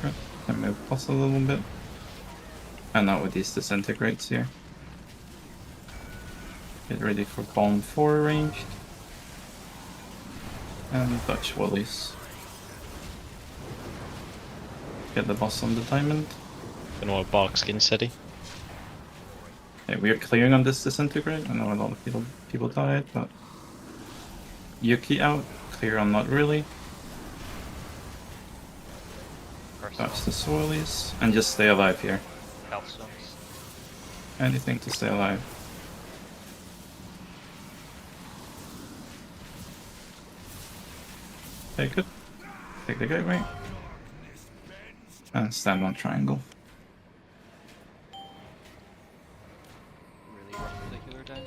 Good. Then move pulse a little bit. And out with these disintegrates here. Get ready for bomb 4 ranged. And Dutch Wallies. Get the boss on the diamond. Don't know what Barkskin said he. Yeah, we are clearing on this disintegrate. I know a lot of people died, but Yuki out. Clear on not really. Touch the swirlies and just stay alive here. Health zones. Anything to stay alive. Take it. Take the gateway. And stand on triangle. Really rough particular down.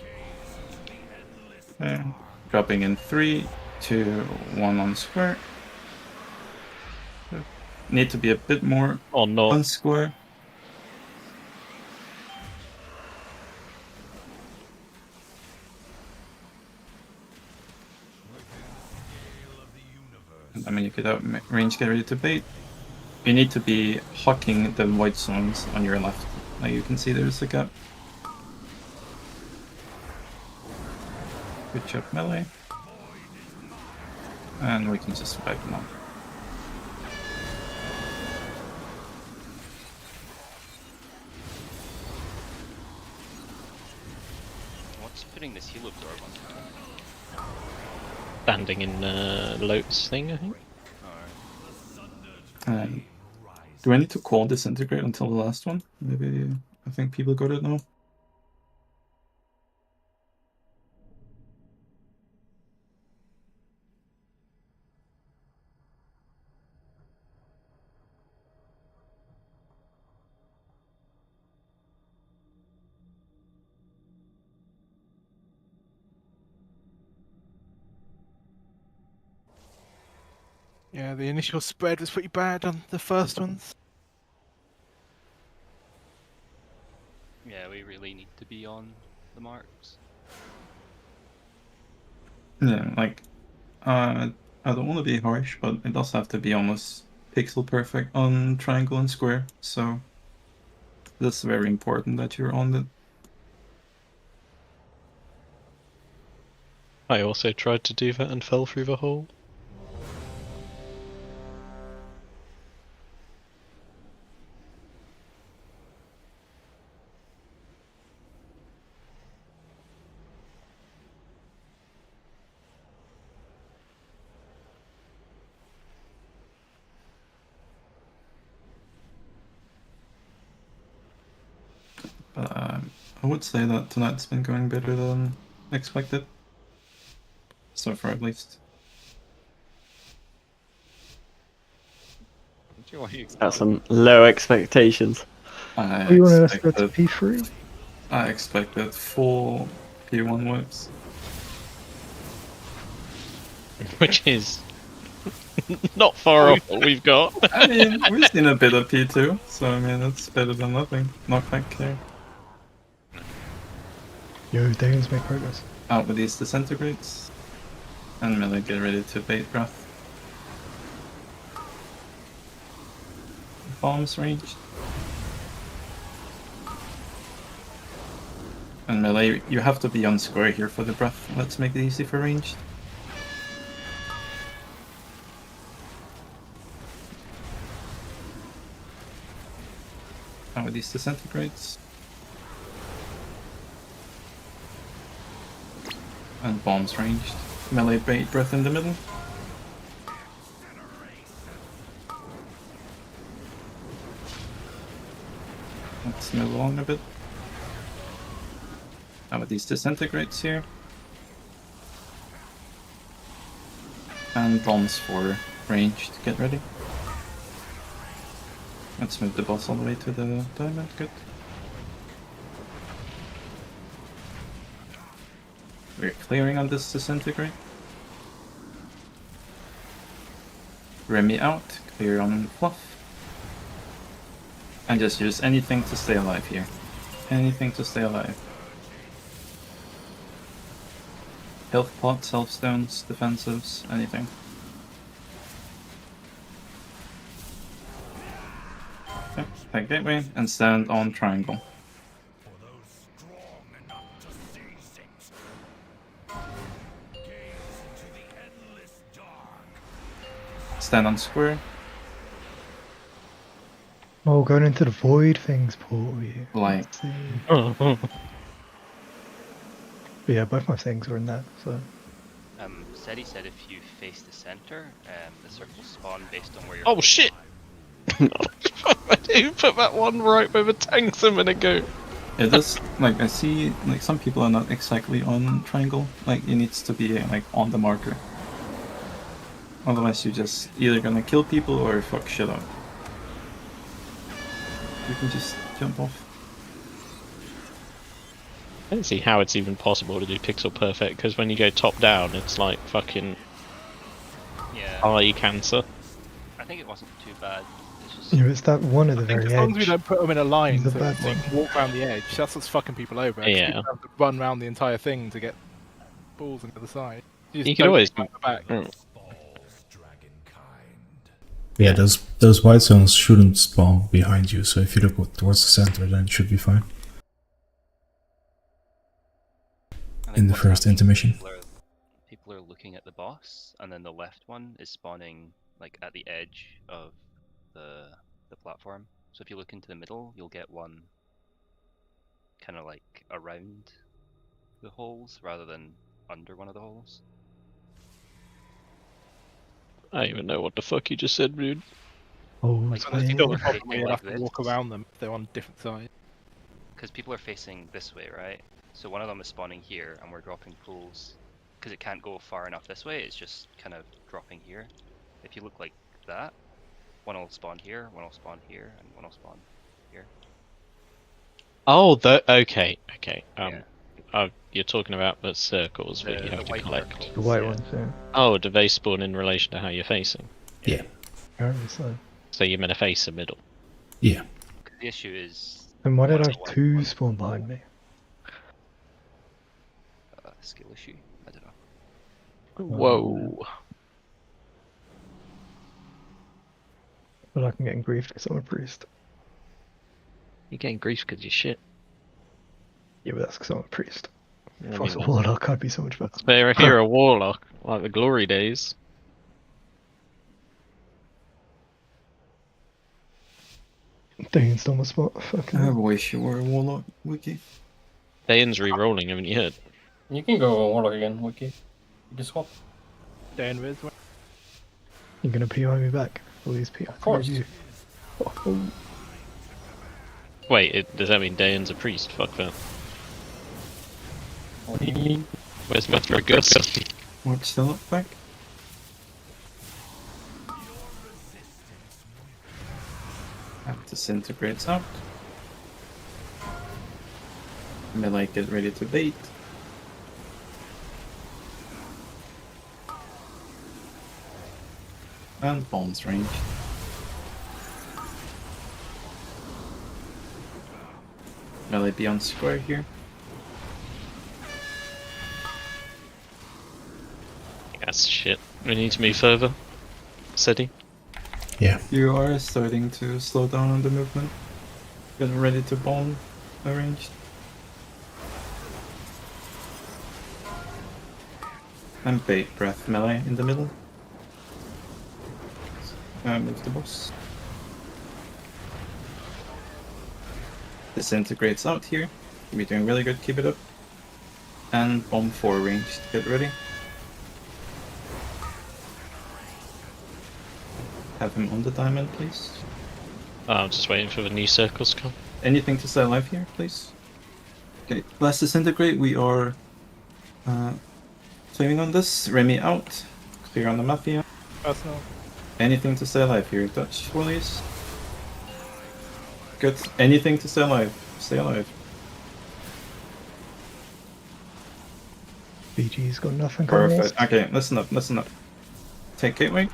Okay. Dropping in 3, 2, 1 on square. Need to be a bit more on square. I mean, you could have range get ready to bait. You need to be hawking the void zones on your left. Like you can see there's a gap. Good job, melee. And we can just wipe them out. What's putting this heal absorb on? Standing in Lotus thing, I think. Do I need to call disintegrate until the last one? Maybe I think people got it now. Yeah, the initial spread was pretty bad on the first ones. Yeah, we really need to be on the marks. Yeah, like, I don't want to be harsh, but it does have to be almost pixel perfect on triangle and square, so that's very important that you're on it. I also tried to do that and fell through the hole. But I would say that tonight's been going better than expected. So far, at least. Got some low expectations. I You want us to go to expected, P3? I expected full P1 whips. Which is not far off what we've got. I mean, we've seen a bit of P2, so I mean, it's better than nothing. Knockback there. Yo, Danes make progress. Out with these disintegrates. And melee get ready to bait breath. Bombs ranged. And melee, you have to be on square here for the breath. Let's make it easy for ranged. Out with these disintegrates. And bombs ranged. Melee bait breath in the middle. Let's move along a bit. How with these disintegrates here. And bombs for ranged. Get ready. Let's move the boss all the way to the diamond. Good. We're clearing on this disintegrate. Remy out, clear on fluff. And just use anything to stay alive here. Anything to stay alive. Health pots, health stones, defensives, anything. Okay, take gateway and stand on triangle. Stand on square. Oh, going into the void things, poor you. Like. But yeah, both my things were in that, so. Seti said if you face the center, the circles spawn based on where you're. Oh shit! You put that one right where the tanks a minute ago. It does, like, I see, like, some people are not exactly on triangle. Like, it needs to be, like, on the marker. Otherwise, you're just either gonna kill people or fuck shit up. You can just jump off. I don't see how it's even possible to do pixel perfect, because when you go top down, it's like fucking eye cancer. I think it wasn't too bad. It's just Yeah, it's that one at the I think very as long as we edge. don't put them in a line, The so bad you one. can walk around the edge, that's what's fucking people over. 'cause Yeah. people have to run around the entire thing to get balls into the side. You just could don't always. go back. Yeah, those white zones shouldn't spawn behind you, so if you look towards the center, then it should be fine. In the first intermission. People are looking at the boss, and then the left one is spawning like at the edge of the platform. So if you look into the middle, you'll get one kind of like around the holes rather than under one of the holes. I don't even know what the fuck you just said, Rude. Oh, Like, So there's most still people the are problem where facing you like have to walk this. around them if they're on different sides. Because people are facing this way, right? So one of them is spawning here, and we're dropping pools. Because it can't go far enough this way, it's just kind of dropping here. If you look like that, one will spawn here, one will spawn here, and one will spawn here. Oh, okay. Yeah. Oh, you're talking about the circles that The- you have the to white collect. circles, The white yeah. ones, yeah. Oh, do they spawn in relation to how you're facing? Yeah. Apparently so. So you're meant to face the middle. Yeah. The issue is And why did one I of have the white two ones- spawn behind me? skill issue. I don't know. Whoa. But I can get griefed because I'm a priest. You're getting grief because you're shit. Yeah, but that's because I'm a priest. I If I was a mean, warlock, I'd be so much better. But if you're a warlock, like the glory days. Dang, stole my spot. Fucking I hell. wish you were a warlock, Wiki. Dane's re-rolling, haven't you heard? You can go Warlock again, Wiki. You can swap. Dan Riz. You're gonna PI me back? All these PI. Of course. You. Oh. Wait, does that mean Dane's a priest? Fuck that. What do you mean? Where's Mithragus? Watch the look back. That disintegrates out. Melee, get ready to bait. And bombs range. Melee be on square here. That's shit. We need to move further. City. Yeah. You are starting to slow down on the movement. Getting ready to bomb arranged. And bait breath melee in the middle. Move the boss. Disintegrates out here. You're doing really good, keep it up. And bomb 4 ranged, get ready. Have him on the diamond, please. Oh, I'm just waiting for the new circles to come. Anything to stay alive here, please? Okay, last disintegrate, we are claiming on this. Remy out. Clear on the Mafia. Personal. Anything to stay alive here, Dutch, please. Good. Anything to stay alive. Stay alive. BG's got nothing on this. Perfect. Okay, listen up, listen up. Take gateway.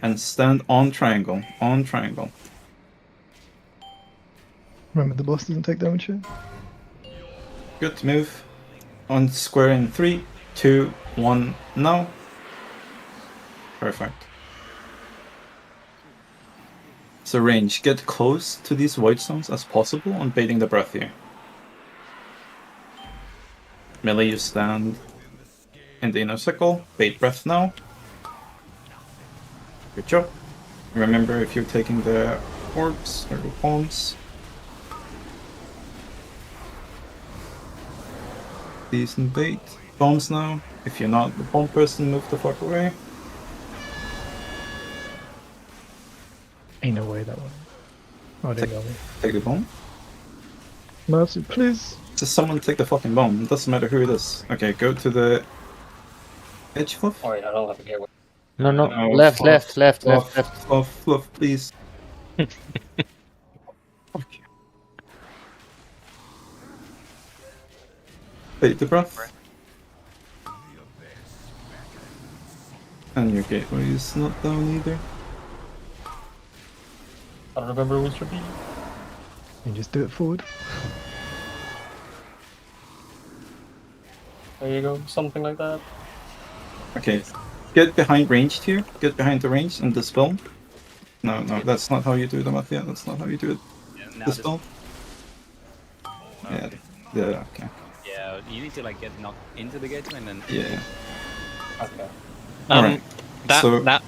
And stand on triangle. On triangle. Remember, the boss doesn't take damage here. Good move. On square in 3, 2, 1, now. Perfect. So range, get close to these white stones as possible on baiting the breath here. Melee, you stand in the inner circle, bait breath now. Good job. Remember, if you're taking the orbs or the bombs, decent bait. Bombs now. If you're not the bomb person, move the fuck away. Ain't no way that one. Oh, they got me. Take the bomb. Mercy, please. Just someone take the fucking bomb. It doesn't matter who it is. Okay, go to the edge fluff. Oh, yeah, I don't have a gateway. No, no, No, left, fluff, left, left, fluff, left, left. Fluff, fluff, please. Bait the breath. And your gateway is not down either. I don't remember which would be. You just do it forward. There you go, something like that. Okay, get behind ranged here. Get behind the range and dispel. No, no, that's not how you do the Mafia. That's not how you do it. Now Dispel. Yeah, yeah, okay. Yeah, you need to like get knocked into the gateway and then. Yeah. Okay. Alright.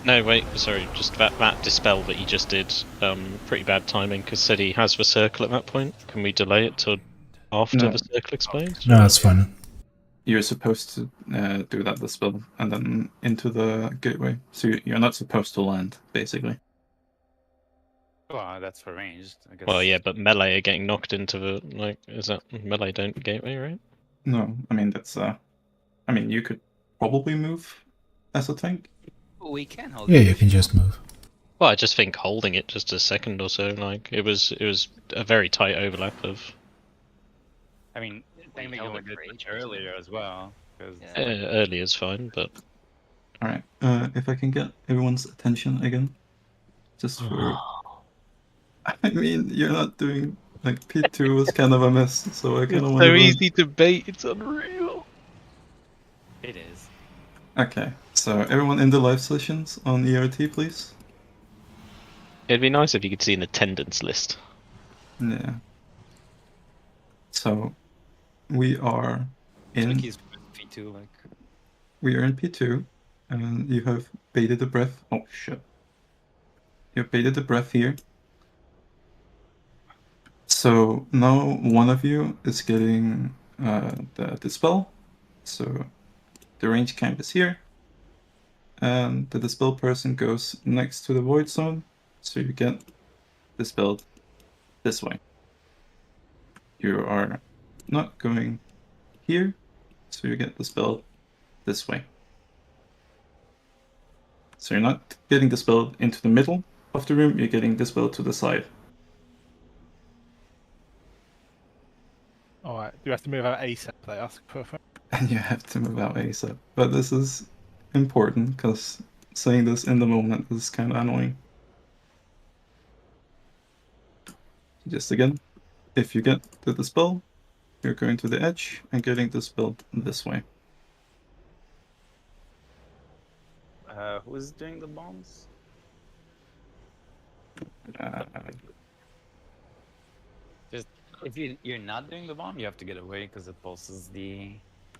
No, wait, sorry, just that dispel that you just did, pretty bad timing, because City has the circle at that point. Can we delay it till after No. the circle explodes? No, that's fine. You're supposed to do that dispel and then into the gateway. So you're not supposed to land, basically. Well, that's for ranged, I guess. Well, yeah, but melee are getting knocked into the, like, is that melee don't gateway, right? No, I mean that's I mean you could probably move as a tank. We can hold Yeah, it. you can just move. Well, I just think holding it just a second or so, like, it was a very tight overlap of... I mean, technically we did it earlier as well. Cause... early is fine, but... Alright, if I can get everyone's attention again. Just for... I mean, you're not doing... Like, P2 was kind of a mess, so I kind of want to... to bait, it's unreal! It is. Okay, so everyone in the live sessions on ERT, please. It'd be nice if you could see an attendance list. Yeah. So, we are in... Twinkies P2, like... We are in P2, and you have baited the breath. Oh shit. You have baited the breath here. So now one of you is getting the dispel. So the range camp is here. And the dispel person goes next to the void zone. So you get dispelled this way. You are not going here. So you get dispelled this way. So you're not getting dispelled into the middle of the room, you're getting dispelled to the side. Alright, you have to move out ASAP, they ask. Perfect. And you have to move out ASAP. But this is important, because saying this in the moment is kind of annoying. Just again, if you get the dispel, you're going to the edge and getting dispelled this way. Who's doing the bombs? Just if you're not doing the bomb, you have to get away because it pulses the.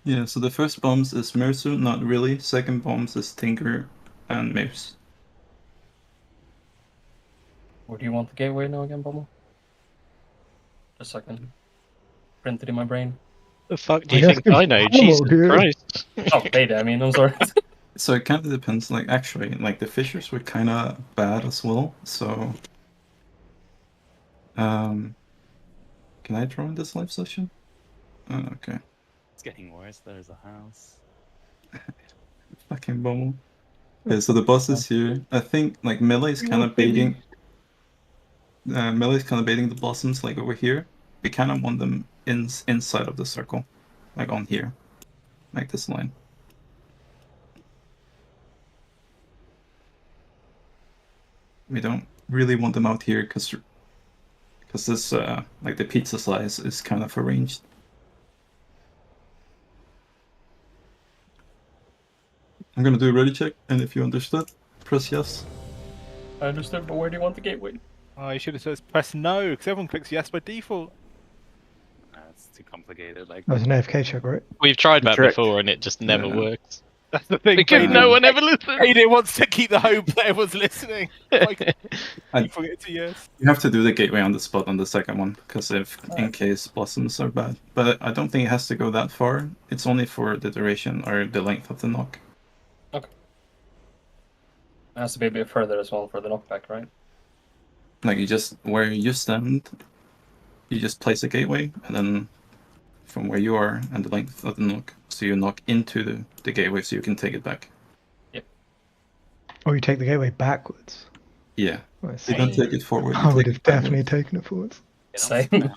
Yeah, so the first bombs is Mersu, not really. Second bombs is Tinker and Moose. Where do you want the gateway now again, Bumble? Just a second. Printed in my brain. The fuck do you think I know? Jesus Christ. Oh, data, I mean, I'm sorry. So it kind of depends, like, actually, like, the fissures were kind of bad as well, so... Can I draw in this live session? Oh, okay. It's getting worse. There's a house. Fucking bumble. Okay, so the boss is here. I think, like, Melee is kind of baiting... Melee is kind of baiting the blossoms, like, over here. We kind of want them inside of the circle. Like, on here. Like this line. We don't really want them out here because this like the pizza slice is kind of arranged. I'm gonna do a ready check, and if you understood, press yes. I understood, but where do you want the gateway? Oh, you should have said press no, because everyone clicks yes by default. It's too complicated. Like That was an AFK check, right? We've tried that Correct. before and it just never works. That's the thing. Because no one ever listens. Aiden wants to keep the hope that everyone's listening. Like, I- you forget to yes. You have to do the gateway on the spot on the second one, because if in case blossoms are bad. But I don't think it has to go that far. It's only for the duration or the length of the knock. Okay. It has to be a bit further as well for the knockback, right? Like you just where you stand, you just place a gateway, and then from where you are and the length of the knock, so you knock into the gateway so you can take it back. Yep. Or you take the gateway backwards. Yeah. I see. You don't take it forward. I You would take have it backwards. definitely taken it forwards. Same.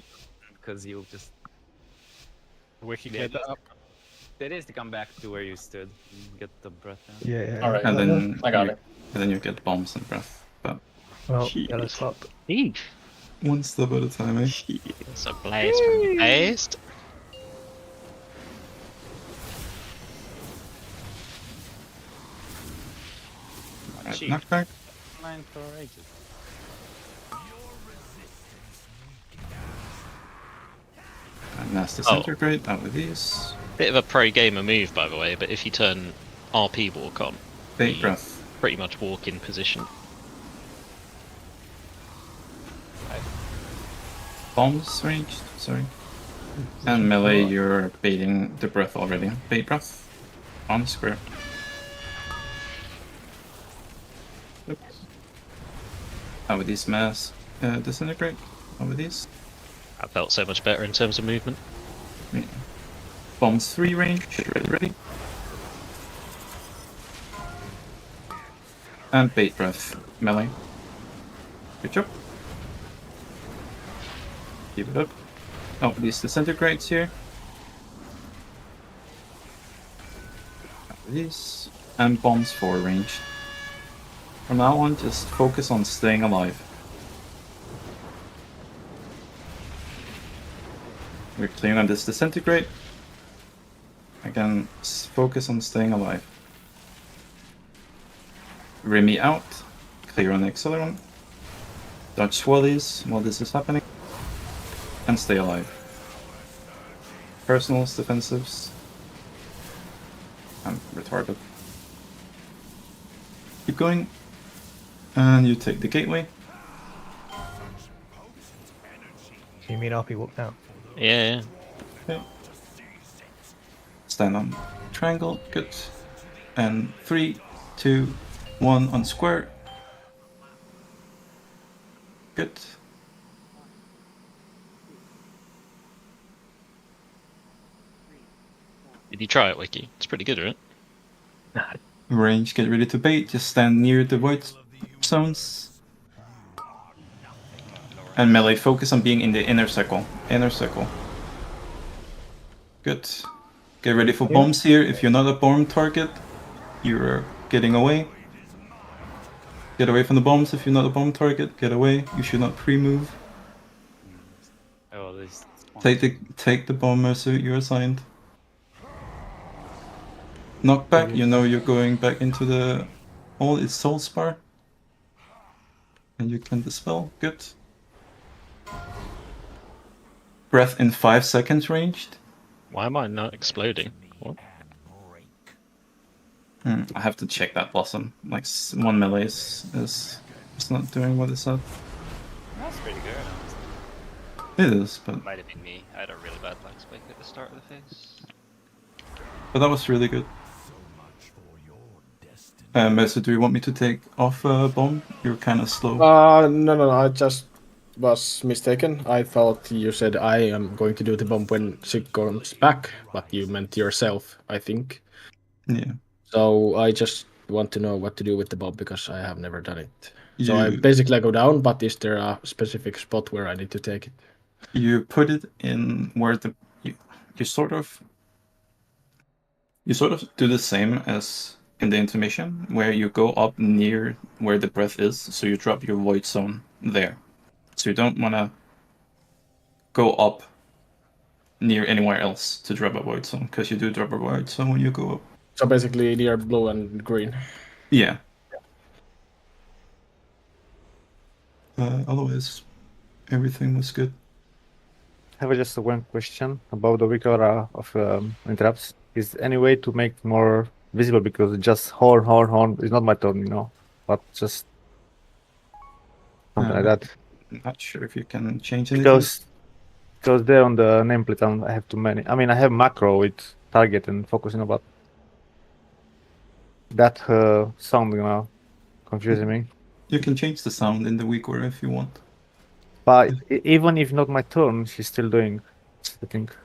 Because you'll just. Wiki The cleared idea- that up. The idea is to come back to where you stood and get the breath out. Yeah. Alright, And then I got you, it. And then you get bombs and breath. But Well, yeah, let's swap. one step at a time, eh? It's a blast from the past. Alright, Cheap. knockback. Line for ages. And nasty Oh. Disintegrate out with these. Bit of a pro gamer move, by the way, but if you turn RP walk on, Bait you breath. pretty much walk in position. Bombs ranged, sorry. And melee, you're baiting the breath already. Bait breath on square. Oops. How with these mass disintegrate? How with these? That felt so much better in terms of movement. Yeah. Bombs 3 range, ready. And bait breath, melee. Good job. Keep it up. Oh, these disintegrates here. These. And bombs 4 range. From now on, just focus on staying alive. We're clearing on this disintegrate. Again, focus on staying alive. Remy out. Clear on the Acceleron. Dodge swirlies while this is happening. And stay alive. Personals, defensives. I'm retarded. Keep going. And you take the gateway. You mean RP walk now? Yeah. Okay. Stand on triangle, good. And 3, 2, 1 on square. Good. Did you try it, Wiki? It's pretty good, right? Range, get ready to bait. Just stand near the white zones. And melee, focus on being in the inner circle. Inner circle. Good. Get ready for bombs here. If you're not a bomb target, you're getting away. Get away from the bombs. If you're not a bomb target, get away. You should not pre-move. Oh, this. Take the bomber suit you're assigned. Knockback, you know you're going back into the all its soul spar. And you can dispel, good. Breath in 5 seconds ranged. Why am I not exploding? What? I have to check that blossom. Like one melee is not doing what it said. That's pretty good, It honestly. is, but Might have been me. I had a really bad lag spike at the start of the phase. that was really good. Mercer, do you want me to take off bomb? You're kind of slow. No, I just was mistaken. I thought you said I am going to do the bomb when she comes back, but you meant yourself, I think. Yeah. So I just want to know what to do with the bomb because I have never done it. So I You- basically go down, but is there a specific spot where I need to take it? You put it in where the you sort of do the same as in the intermission, where you go up near where the breath is, so you drop your void zone there. So you don't want to go up near anywhere else to drop a void zone, because you do drop a void zone when you go up. So basically near blue and green. Yeah. Otherwise, everything was good. I have just one question about the weaker of interrupts. Is there any way to make it more visible? Because just horn is not my turn, you know, but just something like that. Not sure if you can change anything. Because there on the nameplate I have too many. I mean, I have macro with target and focusing, but that sound, you know, confusing me. You can change the sound in the weaker if you want. But even if not my turn, she's still doing, I think.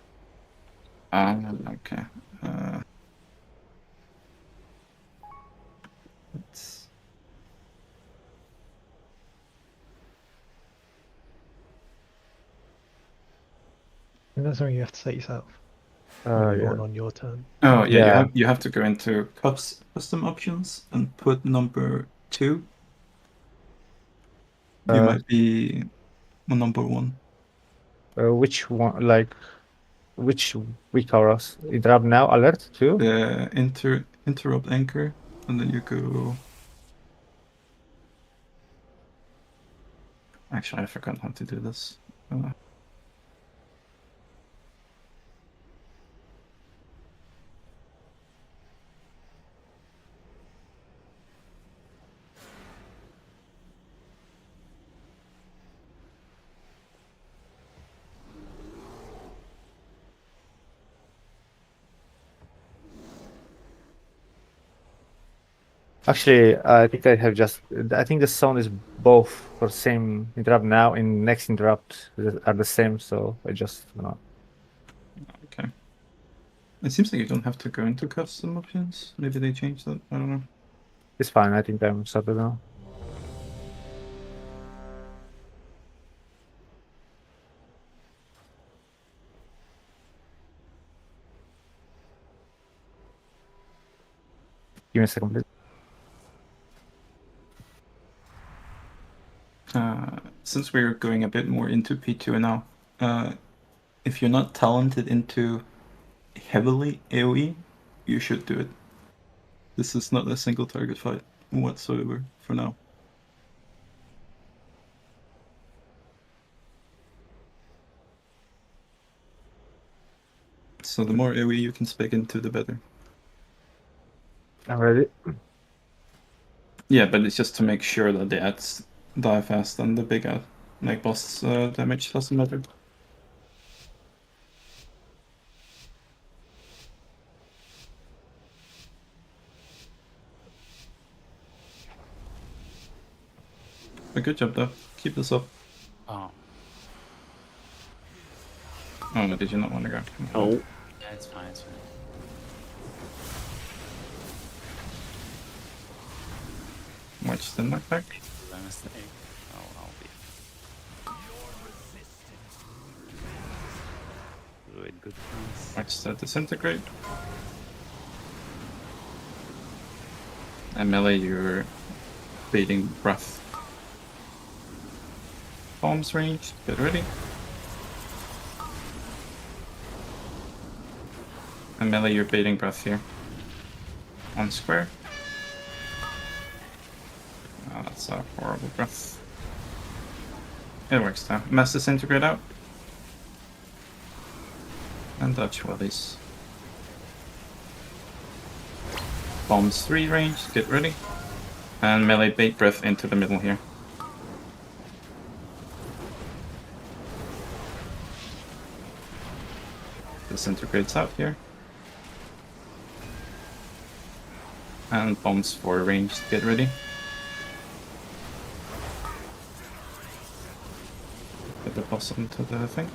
Okay. think that's something you have to set yourself. Yeah. On your turn. Oh yeah, Yeah. you have to go into custom options and put number 2. You might be on number 1. Which one? Like, which weak auras? Interrupt now, alert too. The interrupt anchor, and then you go. Actually, I forgot how to do this. Actually, I think I have just. I think the sound is both for same interrupt now and next interrupt are the same, so I just Okay. It seems like you don't have to go into custom options. Maybe they changed that. I don't know. It's fine. I think I'm sorted now. Give me a second, please. Since we're going a bit more into P2 now, if you're not talented into heavily AoE, you should do it. This is not a single target fight whatsoever for now. So the more AoE you can spec into, the better. I'm ready. Yeah, but it's just to make sure that the ads die fast and the big ad, like boss damage doesn't matter. But good job though. Keep this up. Oh. Oh no, did you not want to go? Oh. Yeah, it's fine, it's fine. Watch the knockback. My mistake. I'll be. Good, good friends. Watch that disintegrate. And melee, you're baiting breath. Bombs range, get ready. And melee, you're baiting breath here. On square. Oh, that's a horrible breath. It works now. Mass disintegrate out. And Dutch wellies. Bombs 3 range, get ready. And melee bait breath into the middle here. Disintegrates out here. And bombs 4 range, get ready. Get the boss onto the thing.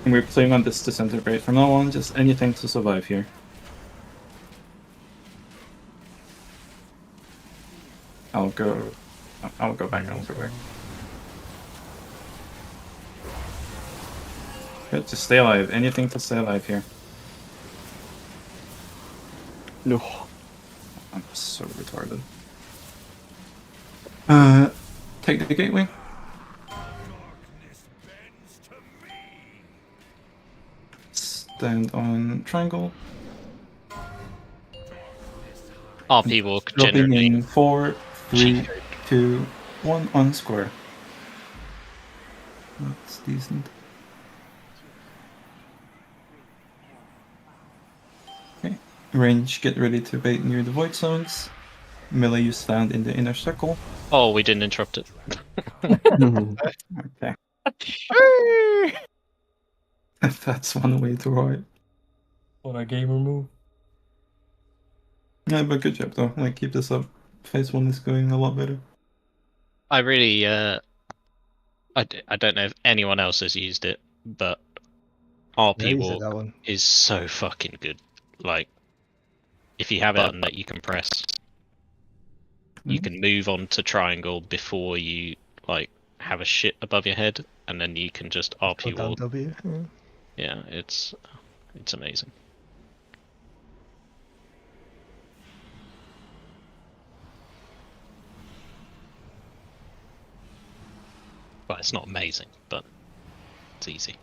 And we're playing on this disintegrate from now on, just anything to survive here. I'll go back, I'll go back. Good, just stay alive, anything to stay alive here. No. I'm so retarded. Take the gateway. Stand on triangle. RP walk Dropping generally. in 4, 3, 2, 1 on square. That's decent. Okay. Range, get ready to bait near the void zones. Melee, you stand in the inner circle. Oh, we didn't interrupt it. Okay. That's one way to ride. What a gamer move. Yeah, but good job though. Like, keep this up. Phase 1 is going a lot better. I really, I don't know if anyone else has used it, but RP Yeah, I used it, that walk one. is so fucking good. Like, if you have it on that you can press, you can move on to triangle before you, like, have a shit above your head, and then you can just Or RP down ward. W. Yeah. Yeah, it's amazing. Well, it's not amazing, but it's easy.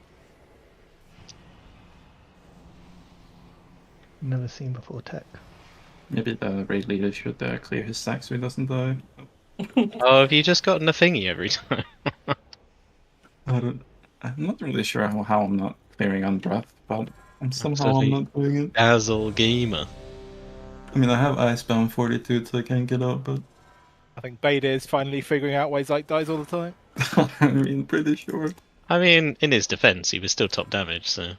Never seen before tech. Maybe the raid leader should clear his stack so he doesn't die. Oh, have you just gotten a thingy every time? I'm not really sure how I'm not clearing on breath, but somehow I'm Absolutely. not doing it. Dazzle gamer. I mean, I have Icebound 42 so I can't get out, but I think Beta is finally figuring out why Zyke dies all the time. I mean, pretty sure. I mean, in his defense, he was still top damage, so.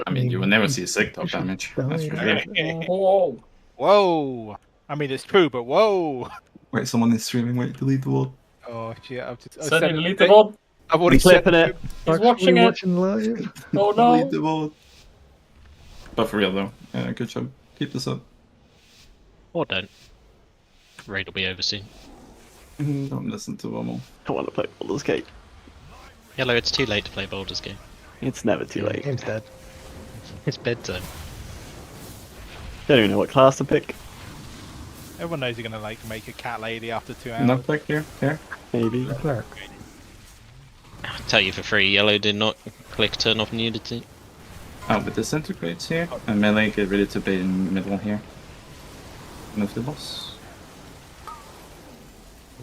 I mean, you will never see sick top damage. That's for sure. Whoa! Whoa! I mean, it's true, but whoa! Wait, someone is streaming. Wait, delete the wall. Oh shit! I've just Said he delete the VOD. I've already He's clipping it. He's watching it. Watching live. Oh Delete no! the wall. But for real though, good job. Keep this up. Or don't. Raid will be over soon. Don't listen to Vomo. I want to play Baldur's Gate. Yellow, it's too late to play Baldur's Gate. It's never too late. Game's dead. It's bedtime. Don't even know what class to pick. Everyone knows you're gonna like make a cat lady after 2 hours. Not back here. Here. Maybe. Cleric. I'll tell you for free, Yellow did not click turn off nudity. Oh, but disintegrates here. And melee, get ready to bait in the middle here. Move the boss.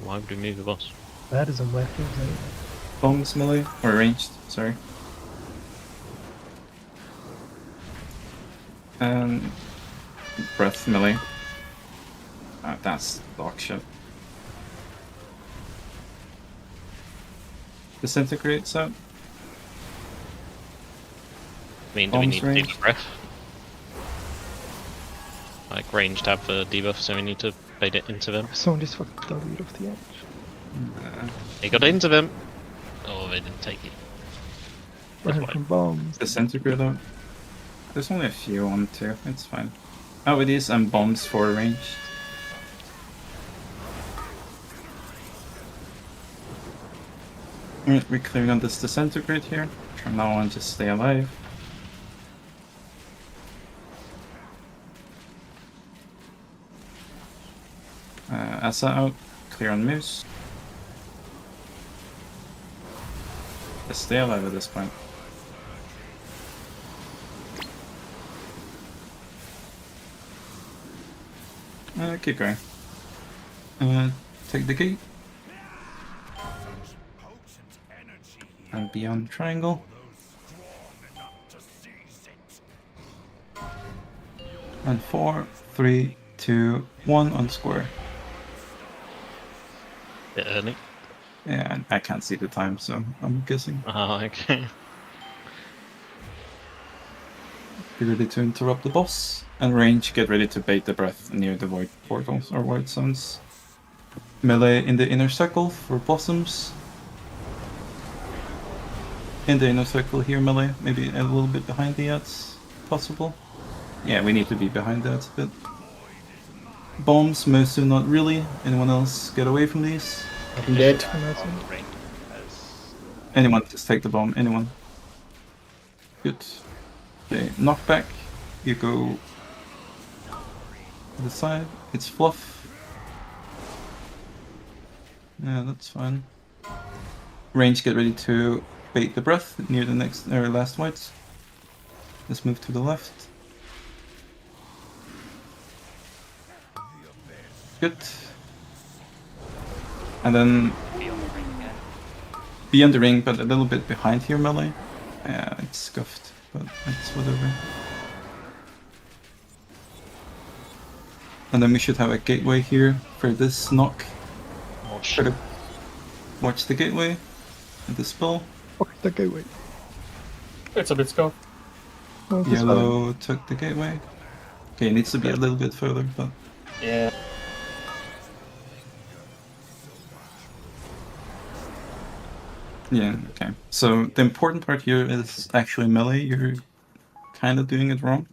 Why would we move the boss? That is a weapon. Bombs melee, or ranged, sorry. And breath melee. That's dog shit. Disintegrates out. I mean, do we Bombs need to range. do the breath? Like, ranged have the debuff, so we need to bait it into them. Someone just fucking W'd off the edge. They got into them! Oh, they didn't take it. Running from bombs. Disintegrate out. There's only a few on too, it's fine. Oh, with these and bombs for range. Alright, we're clearing on this disintegrate here. From now on, just stay alive. Asa out, clear on Moose. Just stay alive at this point. Keep going. Take the gate. And beyond triangle. And 4, 3, 2, 1 on square. Bit early. Yeah, I can't see the time, so I'm guessing. Oh, okay. Be ready to interrupt the boss. And range, get ready to bait the breath near the void portals or void zones. Melee in the inner circle for blossoms. In the inner circle here, melee. Maybe a little bit behind the ads, possible. Yeah, we need to be behind that a bit. Bombs, Mosu not really. Anyone else get away from these? I'm dead. Anyone, just take the bomb, anyone. Good. Okay, knockback. You go to the side. It's fluff. Yeah, that's fine. Range, get ready to bait the breath near the next or last whites. Let's move to the left. Good. And then be on the ring, but a little bit behind here, melee. Yeah, it's scuffed, but it's whatever. And then we should have a gateway here for this knock. Try to watch the gateway and the spell. Fuck the gateway. It's a bit scuffed. Oh, this Yellow took the gateway. Okay, it needs to be a little bit further, but Yeah. yeah, okay. So the important part here is actually melee. You're kind of doing it wrong.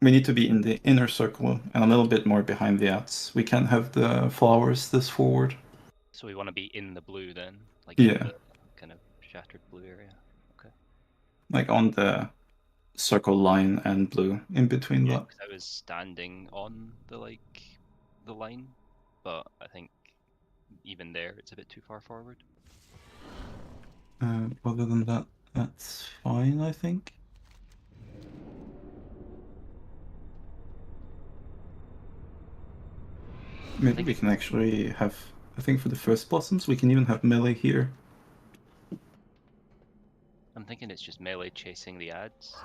We need to be in the inner circle and a little bit more behind the ads. We can't have the flowers this forward. So we want to be in the blue then. Like in Yeah. the kind of shattered blue area. Okay. Like on the circle line and blue in between Yeah, that. 'cause I was standing on the line, but I think even there it's a bit too far forward. Other than that, that's fine, I think. Maybe we can actually have, I think for the first blossoms, we can even have melee here. I'm thinking it's just melee chasing the ads.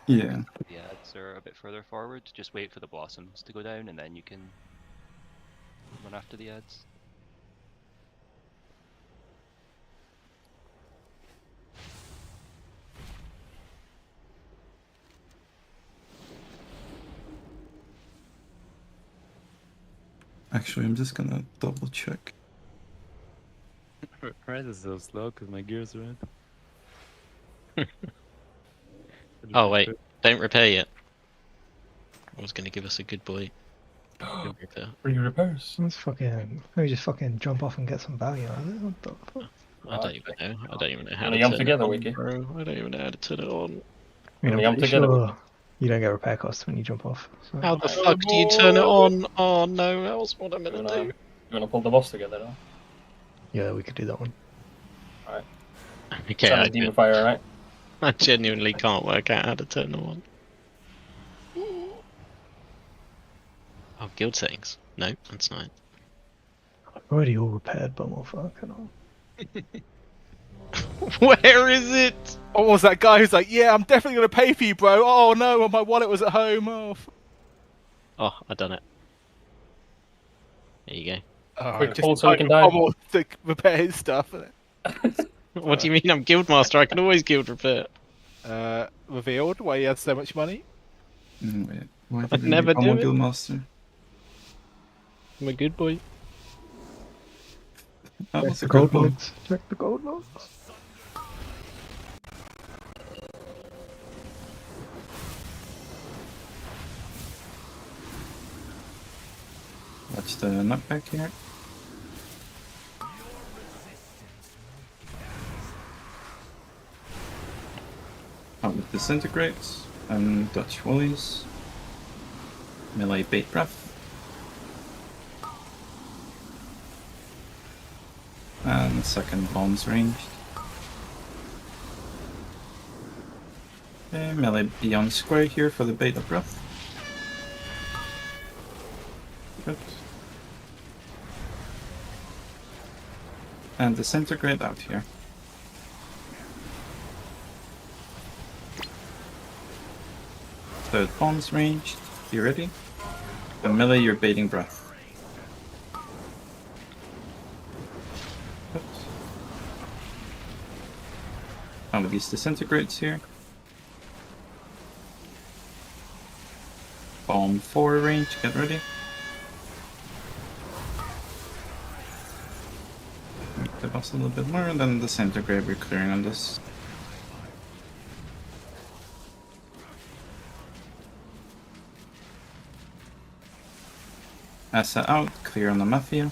Yeah. The ads are a bit further forward. Just wait for the blossoms to go down, and then you can run after the ads. Actually, I'm just gonna double check. Red is so slow because my gear's red. Oh wait, don't repair yet. I was going to give us a good boy. Good repair. Free repairs. Let's fucking maybe just fucking jump off and get some value out of it. What the fuck? I don't even know. I don't even know how Wanna to yum turn together, it on, Wiki? bro. I don't even know how to turn it on. I mean, Wanna I'm yum pretty together, sure you don't get repair costs when you jump off. So. How the fuck do you turn it on? Oh no, that was what I'm gonna do. You wanna pull the boss together now? Yeah, we could do that one. Alright. Okay, Sound I, like Demon Fire, right? I genuinely can't work out how to turn it on. Oh, guild settings. No, that's not. I've already all repaired, but more fucking on. Where is it? What was that guy who's like, yeah, I'm definitely going to pay for you, bro. Oh no, my wallet was at home. Oh, Oh, I done it. There you go. Quick pull so we can die. To repair his stuff. What do you mean? I'm guildmaster. I can always guild repair. Revealed why he has so much money. Wait, why I'd did we never become a do it. guildmaster? I'm a good boy. That Check was the a good gold one. logs. Check the gold logs. Watch the knockback here. Out with disintegrates and Dutch Woolies. Melee bait breath. And second bombs ranged. Okay, melee beyond square here for the beta breath. Good. And disintegrate out here. Third bombs ranged. You ready? And melee your baiting breath. Good. One of these disintegrates here. Bomb 4 range, get ready. Make the boss a little bit more, and then disintegrate, we're clearing on this. Asa out, clear on the Mafia.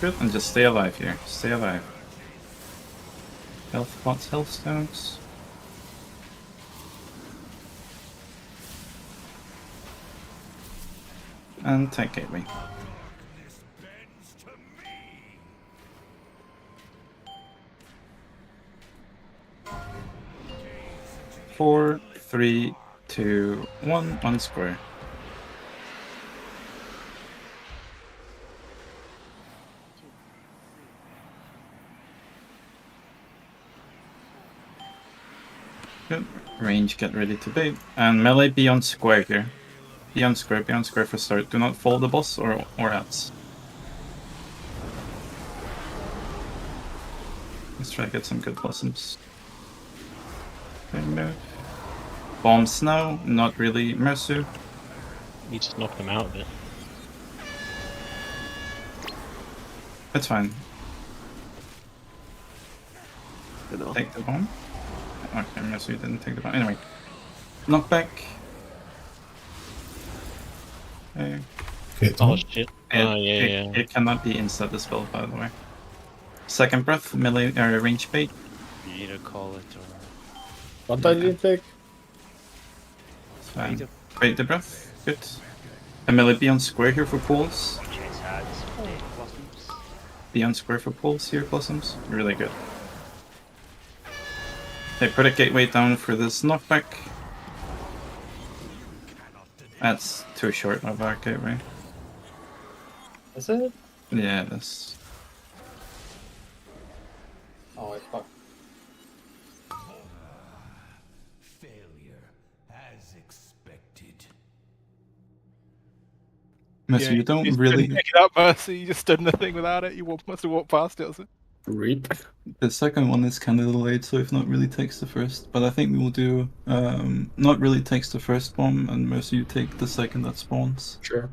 Good, and just stay alive here. Stay alive. Health pots, health stones. And tank gateway. Four, 3, 2, 1 square. Good. Range, get ready to bait. And melee beyond square here. Beyond square for start. Do not follow the boss or else. Let's try to get some good blossoms. Okay, move. Bomb snow, not really Mersu. You just knock them out of it. That's fine. Take the bomb. Okay, Mersu didn't take the bomb. Anyway. Knockback. Okay. Okay, Oh shit. It cannot be inside the spell, by the way. Second breath, melee range bait. You need to call it or. What I didn't take? It's fine. Bait the breath. Good. And melee be on square here for pulls. Chase has blossoms. Be on square for pulls here, blossoms. Really good. Okay, put a gateway down for this knockback. That's too short of our gateway. Is it? Yeah, that's. Oh, I fuck. Failure, as expected. Mercy, you don't just really. couldn't pick it up, Mercy. You just stood in the thing without it. You must have walked past it. Reap. The second one is kind of delayed, so if not really takes the first. But I think we will do not really takes the first bomb, and Mercy, you take the second that spawns. Sure.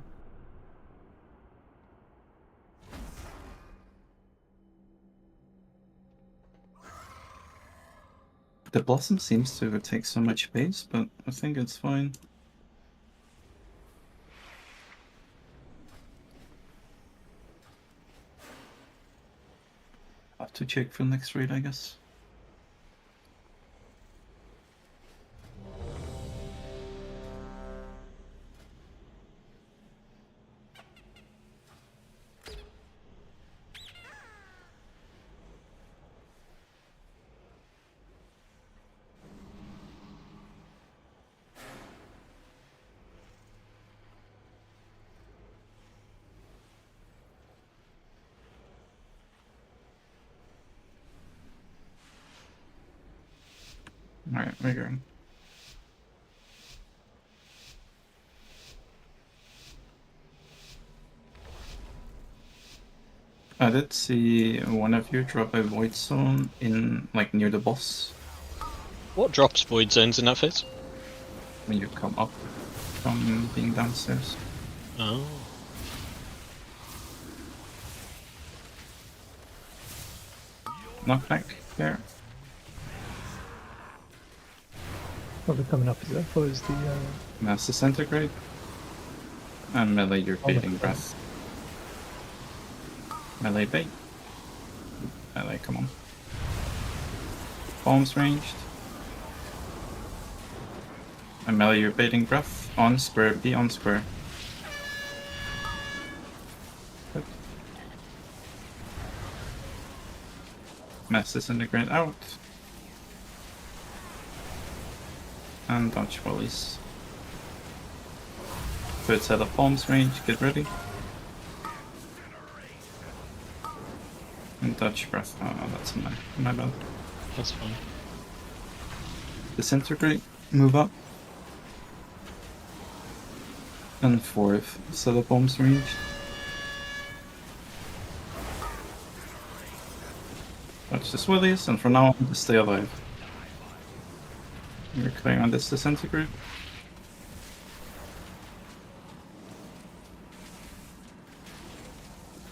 The blossom seems to take so much space, but I think it's fine. Have to check for next raid, I guess. Alright, we're going. I did see one of you drop a void zone in, like, near the boss What drops void zones in that phase? when you come up from being downstairs. Oh. Knockback there. Probably coming up, is it? I thought it was the. Mass disintegrate. And melee your Oh my baiting God. breath. Melee bait. Melee, come on. Bombs ranged. And melee your baiting breath. On square, be on square. Good. Mass disintegrate out. And dodge volleys. Third set of bombs range, get ready. And dodge breath. Oh, that's my bad. That's fine. Disintegrate, move up. And fourth set of bombs ranged. Dodge the swillies, and from now on, just stay alive. You're clearing on this disintegrate.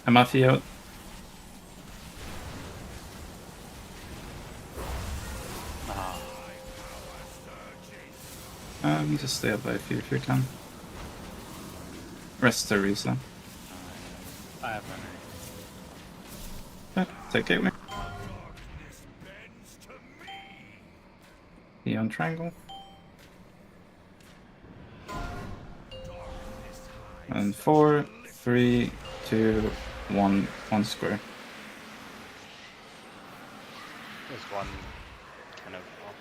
Amafi out. Just stay alive here if you can. Rest Teresa. I have runner. Yeah, take gateway. Be on triangle. And 4, 3, 2, 1, 1 square. There's one kind of off.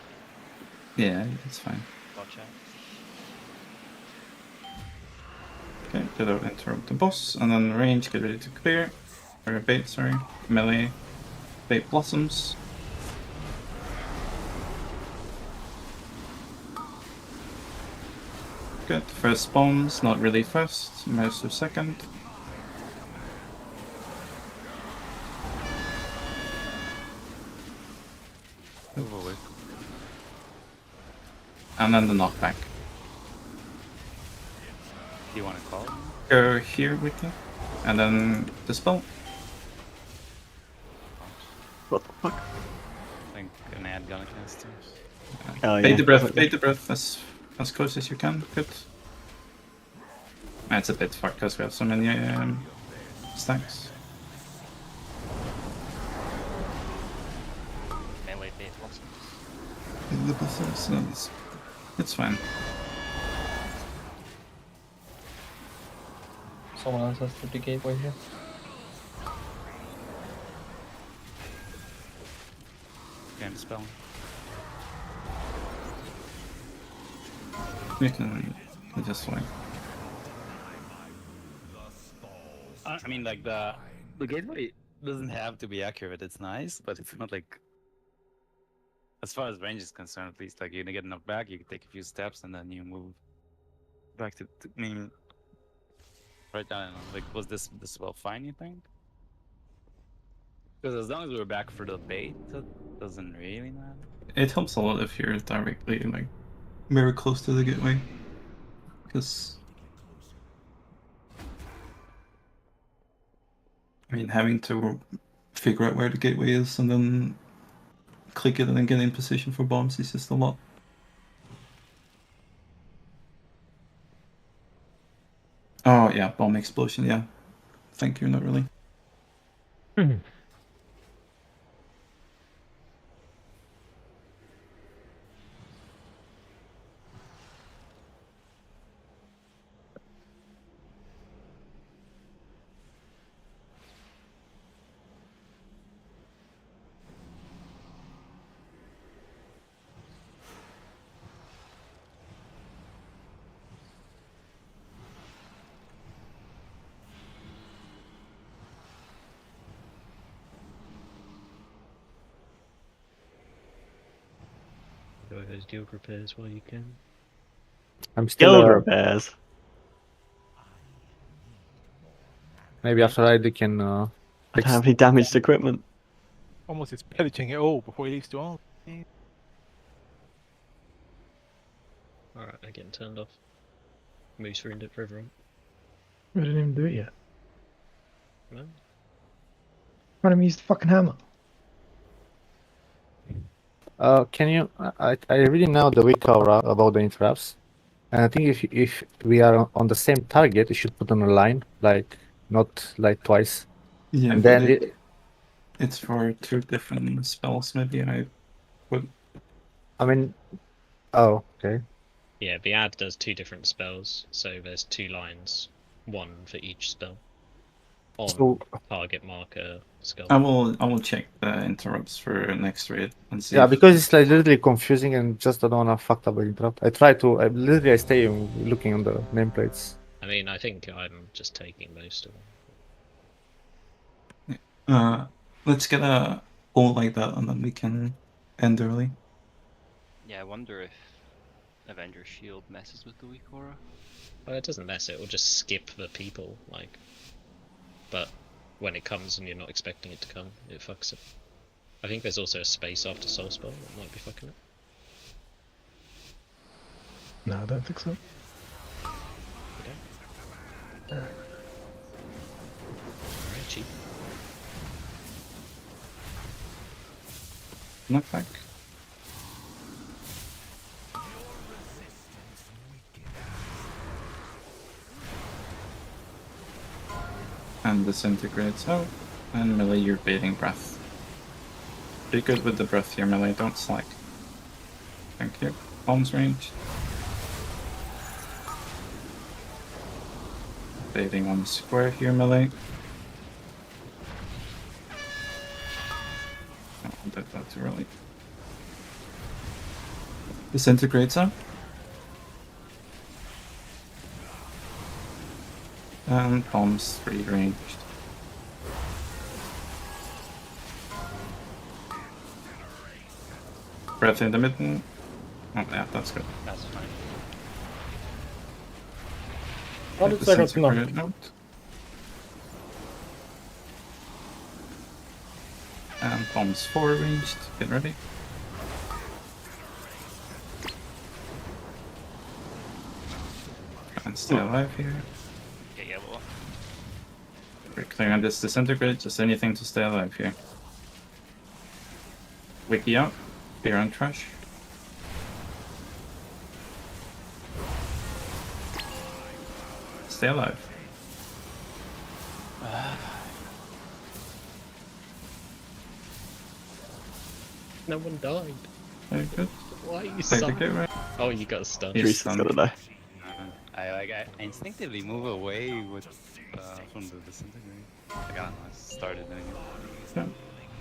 Yeah, it's fine. Watch out. Okay, did I interrupt the boss, and then range, get ready to clear. Or bait, sorry. Melee. Bait blossoms. Good. First spawns, not really first. Most of second. And then the knockback. Do you want to call? Go here with you. And then dispel. What the fuck? I think an ad gonna cast him. Oh, Bait yeah. the breath, bait the breath as close as you can. Good. It's a bit fucked because we have so many stacks. Melee bait blossoms. The blossoms, it's fine. Someone else has the gateway here. Game spell. You can just wait. I mean, like the gateway doesn't have to be accurate. It's nice, but it's not like, as far as range is concerned, at least, like you're gonna get knocked back. You can take a few steps and then you move back to. I mean, right down. Like, was this spell fine? You think? Because as long as we're back for the bait, that doesn't really matter. It helps a lot if you're directly like very close to the gateway, because I mean having to figure out where the gateway is and then click it and then get in position for bombs is just a lot. Oh yeah, bomb explosion. Yeah, thank you. Not really. Do those guild repairs while you can. I'm still Guild repairs. Maybe after I can. I don't have any damaged equipment. Almost is pillaging it all before he leaves to all. Alright, I'm getting turned off. Moose ruined it for everyone. We didn't even do it yet. No? Why don't we use the fucking hammer? Can you? I really know the weak aura about the interrupts, and I think if we are on the same target, you should put on a line, like not like twice. Yeah, and but then it's for 2 different spells. Maybe I would. I mean, oh okay. Yeah, the ad does 2 different spells, so there's 2 lines, 1 for each spell. On So- target marker skull. I will check the interrupts for next raid and see. Yeah, if- because it's like literally confusing and just I don't wanna fuck up the interrupt. I literally stay looking on the nameplates. I mean, I think I'm just taking most of them. Let's get a all like that and then we can end early. Yeah, I wonder if Avenger Shield messes with the weak aura. Well, it doesn't mess it, it'll just skip the people, like. But when it comes and you're not expecting it to come, it fucks it. I think there's also a space after Soul Spell that might be fucking it. No, I don't think so. Okay. Alright, cheap. Knockback. And disintegrates out. And melee, you're baiting breath. Be good with the breath here, melee, don't slack. Thank you. Bombs range. Baiting on the square here, melee. Oh, I did that too early. Disintegrates out. And bombs 3 ranged. Breath in the middle. Oh yeah, that's good. That's fine. How did I got Disintegrate knocked? out. And bombs 4 ranged. Get ready. And stay alive here. Yeah, well. We're clearing this disintegrate, just anything to stay alive here. Wiki out. Fear on trash. Stay alive. No one died. Very good. Why are you Take the stunned? gateway. Oh, you got stunned. He's stunned. I instinctively move away with from the disintegrate. I don't know, I started doing it. Yeah.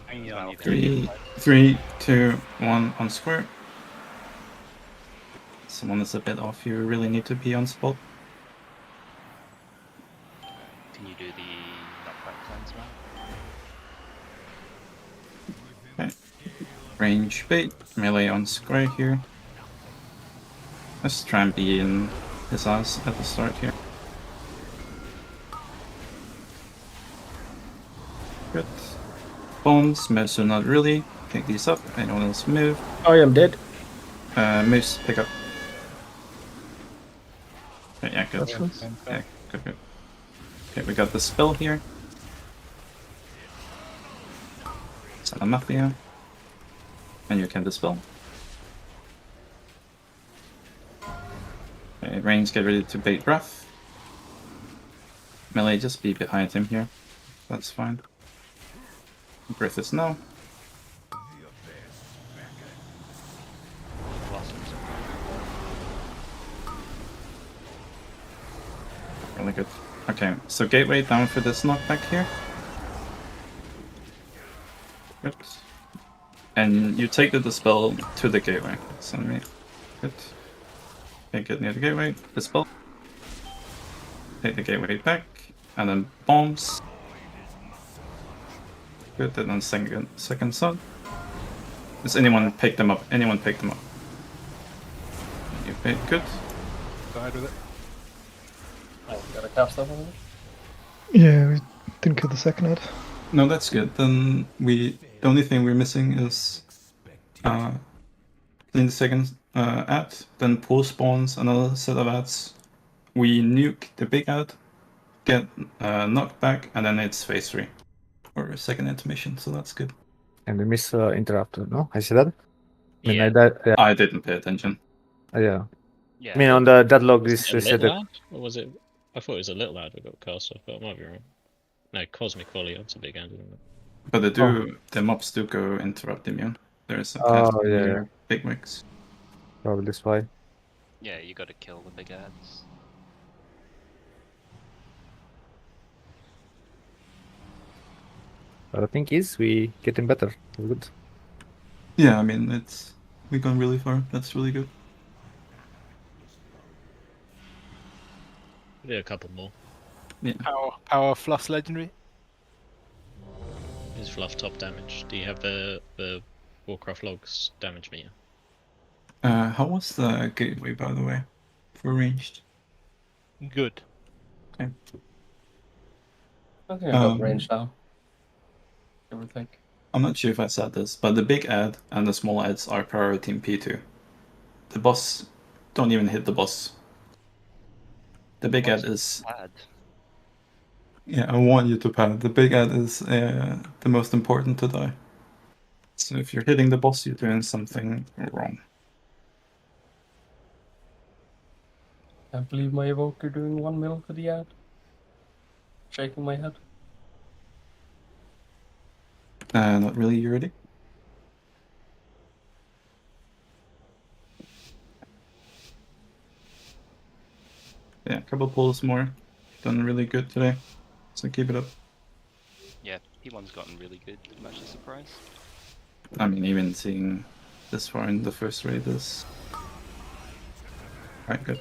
I mean, you don't need 3, 2, 1 on square. Someone is a bit off. You really need to be on spot. Can you do the knockback signs now? Okay. Range bait. Melee on square here. Let's try and be in his ass at the start here. Good. Bombs, Mesu not really. Pick these up. Anyone else move? I am dead. Moose, pick up. Okay, yeah, good. That's nice. Yeah, good. Okay, we got the spell here. Salamafia. And you can dispel. Okay, range, get ready to bait breath. Melee, just be behind him here. That's fine. Breath is no. Really good. Okay, so gateway down for this knockback here. Good. And you take the dispel to the gateway. Send me. Good. Okay, get near the gateway. Dispel. Take the gateway back. And then bombs. Good, and then second sun. Does anyone pick them up? Anyone pick them up? You pick, good. Died with it. Oh, we got a cast up on it? Yeah, we didn't kill the second ad. No, that's good. Then the only thing we're missing is clean the second ad, then pull spawns another set of ads. We nuke the big ad, get knocked back, and then it's phase 3 or second intermission. So that's good. And we miss interrupter. No, I see that. I mean, Yeah. I died. Yeah. I didn't pay attention. Yeah. Yeah. I mean, on the deadlock, Was this it a said little that. ad? Or was it? I thought it was a little ad we got cast off, but I might be wrong. No, Cosmic Volley, that's a big ad, isn't it? But they do, the mobs do go interrupt immune. There is a Oh, cast yeah, near yeah. big wigs. Probably that's why. Yeah, you gotta kill the big ads. But the thing is, we getting better. That's good. Yeah, I mean, we've gone really far. That's really good. Do a couple more. Yeah. Power Fluff's legendary. Is Fluff top damage? Do you have the Warcraft logs damage meter? How was the gateway, by the way, for ranged? Good. Okay. I think I got range now. Give or take. I'm not sure if I said this, but the big ad and the small ads are priority in P2. The boss, don't even hit the boss. The big ad is... Bad. Yeah, I want you to pad. The big ad is the most important to die. So if you're hitting the boss, you're doing something wrong. Can't believe my evoker doing 1 mil for the ad. Shaking my head. Not really, you ready? Yeah, a couple pulls more. Done really good today. So keep it up. Yeah, P1's gotten really good. I'm actually surprised. I mean, even seeing this far in the first raid is quite good.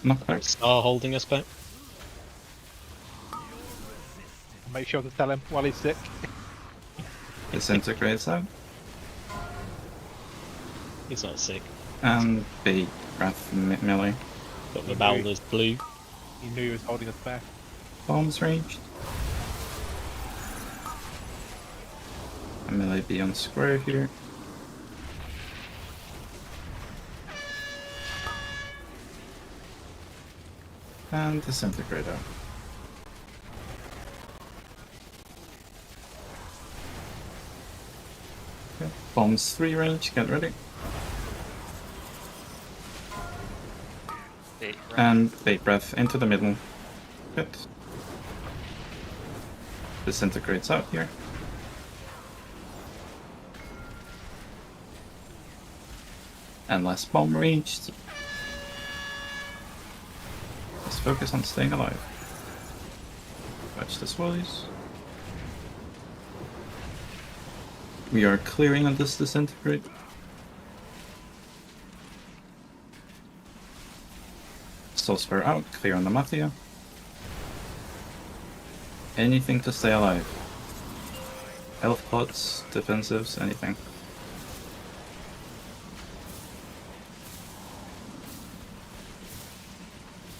Knockback. Star holding us back. Make sure to tell him while he's sick. Disintegrates out. He's not sick. And big breath melee. Got the Valda's blue. He knew he was holding us back. Bombs ranged. And melee be on square here. And disintegrate out. Okay. Bombs 3 range, get ready. Bait breath. And bait breath into the middle. Good. Disintegrates out here. And less bomb reached. Let's focus on staying alive. Watch the swallows. We are clearing on this disintegrate. Soul Sphere out, clear on the Mafia. Anything to stay alive. Health pots, defensives, anything.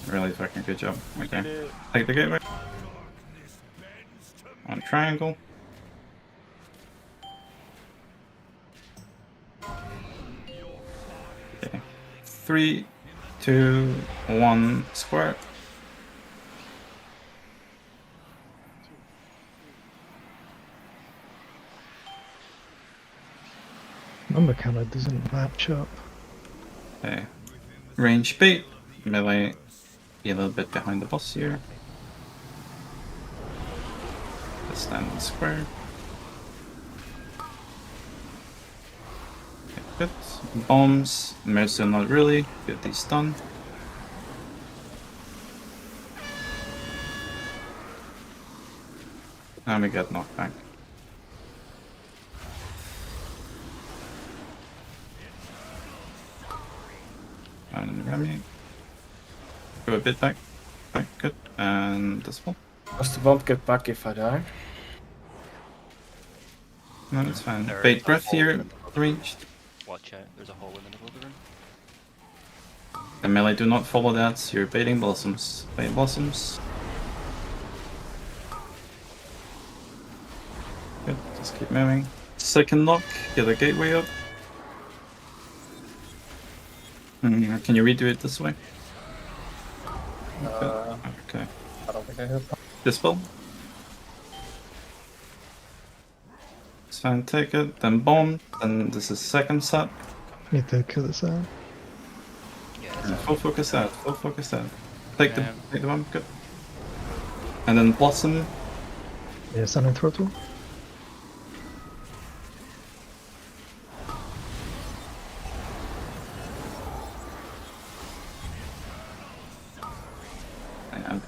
Really fucking good job. Okay. Take the gateway. On triangle. Okay. 3, 2, 1, square. Number counter doesn't match up. Okay. Range bait. Melee. Be a little bit behind the boss here. Just stand in square. Okay, good. Bombs. Mercy not really. Get these done. And we get knocked back. And Remy. Go a bit back. Back, good. And this one. Must won't get back if I die. No, that's fine. There Bait is a breath hole in here. the middle of the Reached. room. Watch out, there's a hole in the middle of the room. The melee do not follow that. You're baiting blossoms. Bait blossoms. Good. Just keep moving. Second knock. Get a gateway up. Can you redo it this way? Okay. I don't think I have. Dispel. It's fine, take it, then bomb, then this is second set. Need to kill this out. And full focus out, full focus out. Take the bomb, good. And then blossom. Yeah, Sun and Throttle.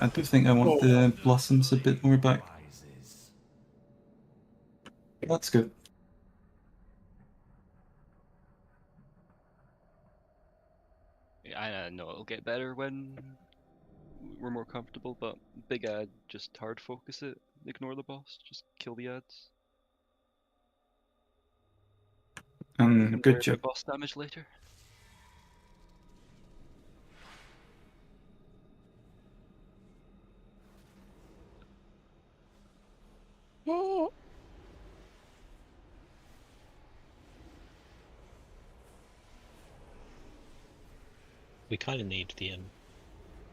I do think I want the blossoms a bit more back. That's good. I know it'll get better when we're more comfortable, but big ad, just hard focus it, ignore the boss, just kill the ads. Good job. Boss damage later. We kind of need the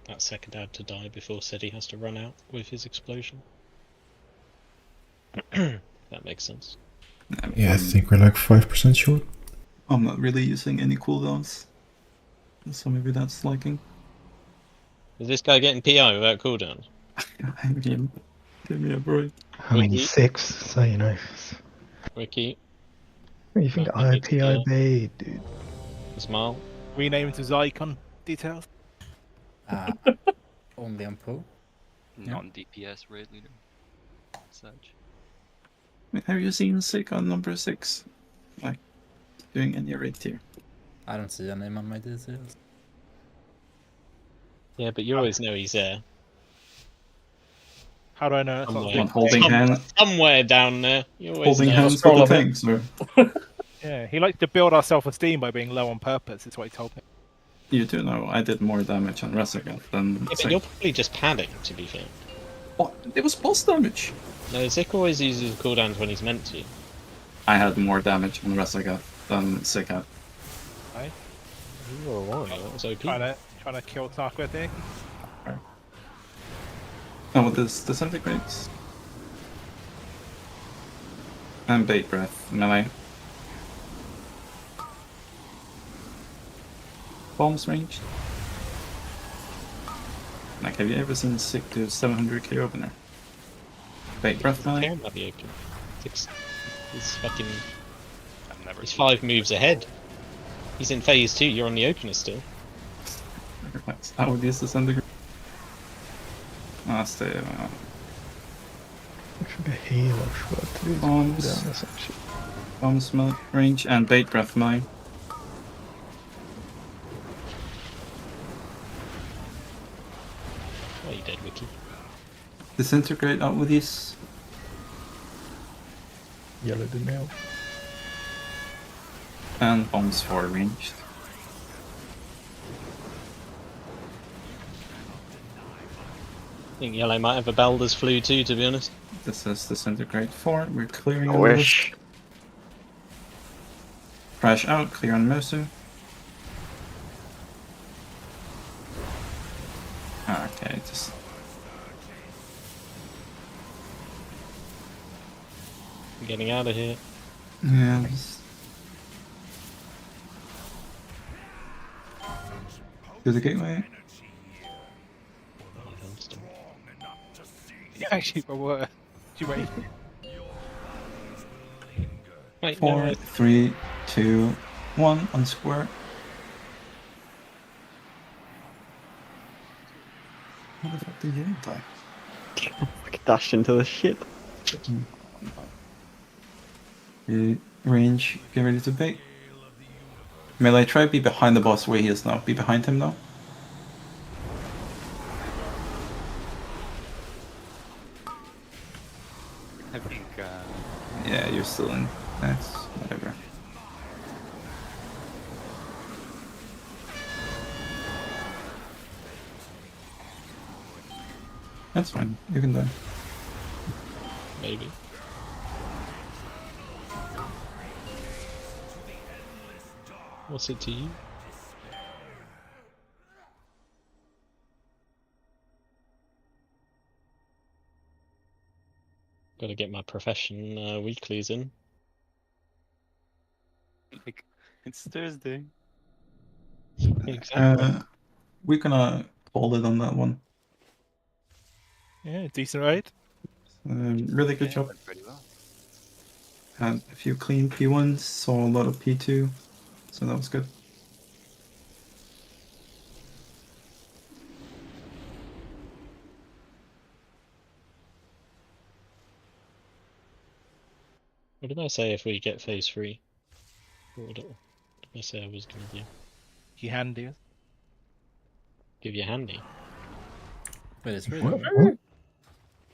that second ad to die before Seti has to run out with his explosion. That makes sense. Yeah, I think we're like 5% short. I'm not really using any cooldowns. So maybe that's liking. Is this guy getting PI without cooldowns? I mean, give me a break. I mean, 6, so you know. Ricky? What do you think IPI bait, dude? Smile. Rename to Zycon details. Only on Poe. Non-DPS raid leader. Such. Have you seen Sick on number 6? Like, doing any raid tier? I don't see a name on my details. Yeah, but you always know he's there. How do I know? Somewhere down there. You always Holding know. hands for the things, or... Yeah, he likes to build our self-esteem by being low on purpose, is what he told me. You do know I did more damage on Resogat than Yeah, but Sick. you're probably just padding, to be fair. What? It was boss damage! No, Zik always uses cooldowns when he's meant to. I had more damage on Resogat than Sick had. Right? You were a warrior, that was OP. Trying to kill Tarko, I think. And with this disintegrates. And bait breath, melee. Bombs ranged. Like, have you ever seen Sick do 700k opener? Wait, breath melee? Care about the open. He's fucking. He's 5 moves ahead. He's in phase 2. You're on the opener still. I would use the centigrade. Stay. Should be a healer for to Bombs. down or some shit. Bombs range and bait breath melee. Oh, you dead, Wiki. Disintegrate out with these. Yellow the nail. And bombs for ranged. I think Yellow might have a Baldur's Flu too, to be honest. This is Disintegrate 4. We're clearing I all of wish. this. Crash out, clear on Mosu. Okay, just. I'm getting out of here. Yeah, just. Do the gateway. Yeah, actually, but what? You wait. Wait, 4, no, 3, 2, 1 on square. How the fuck did you die? Dash into the shit. Range, get ready to bait. Melee, try be behind the boss where he is now. Be behind him now. I think. Yeah, you're still in. That's whatever. That's fine. You can die. maybe. What's it to you? Gotta get my profession weeklies in. Like, it's Thursday. Exactly. We're gonna call it on that one. Yeah, decent raid. Really good job. Went pretty well. Had a few clean P1s, saw a lot of P2, so that was good. What did I say if we get phase 3? What did I say I was gonna do? You handy. Give you a handy. Wait, it's What? really. What?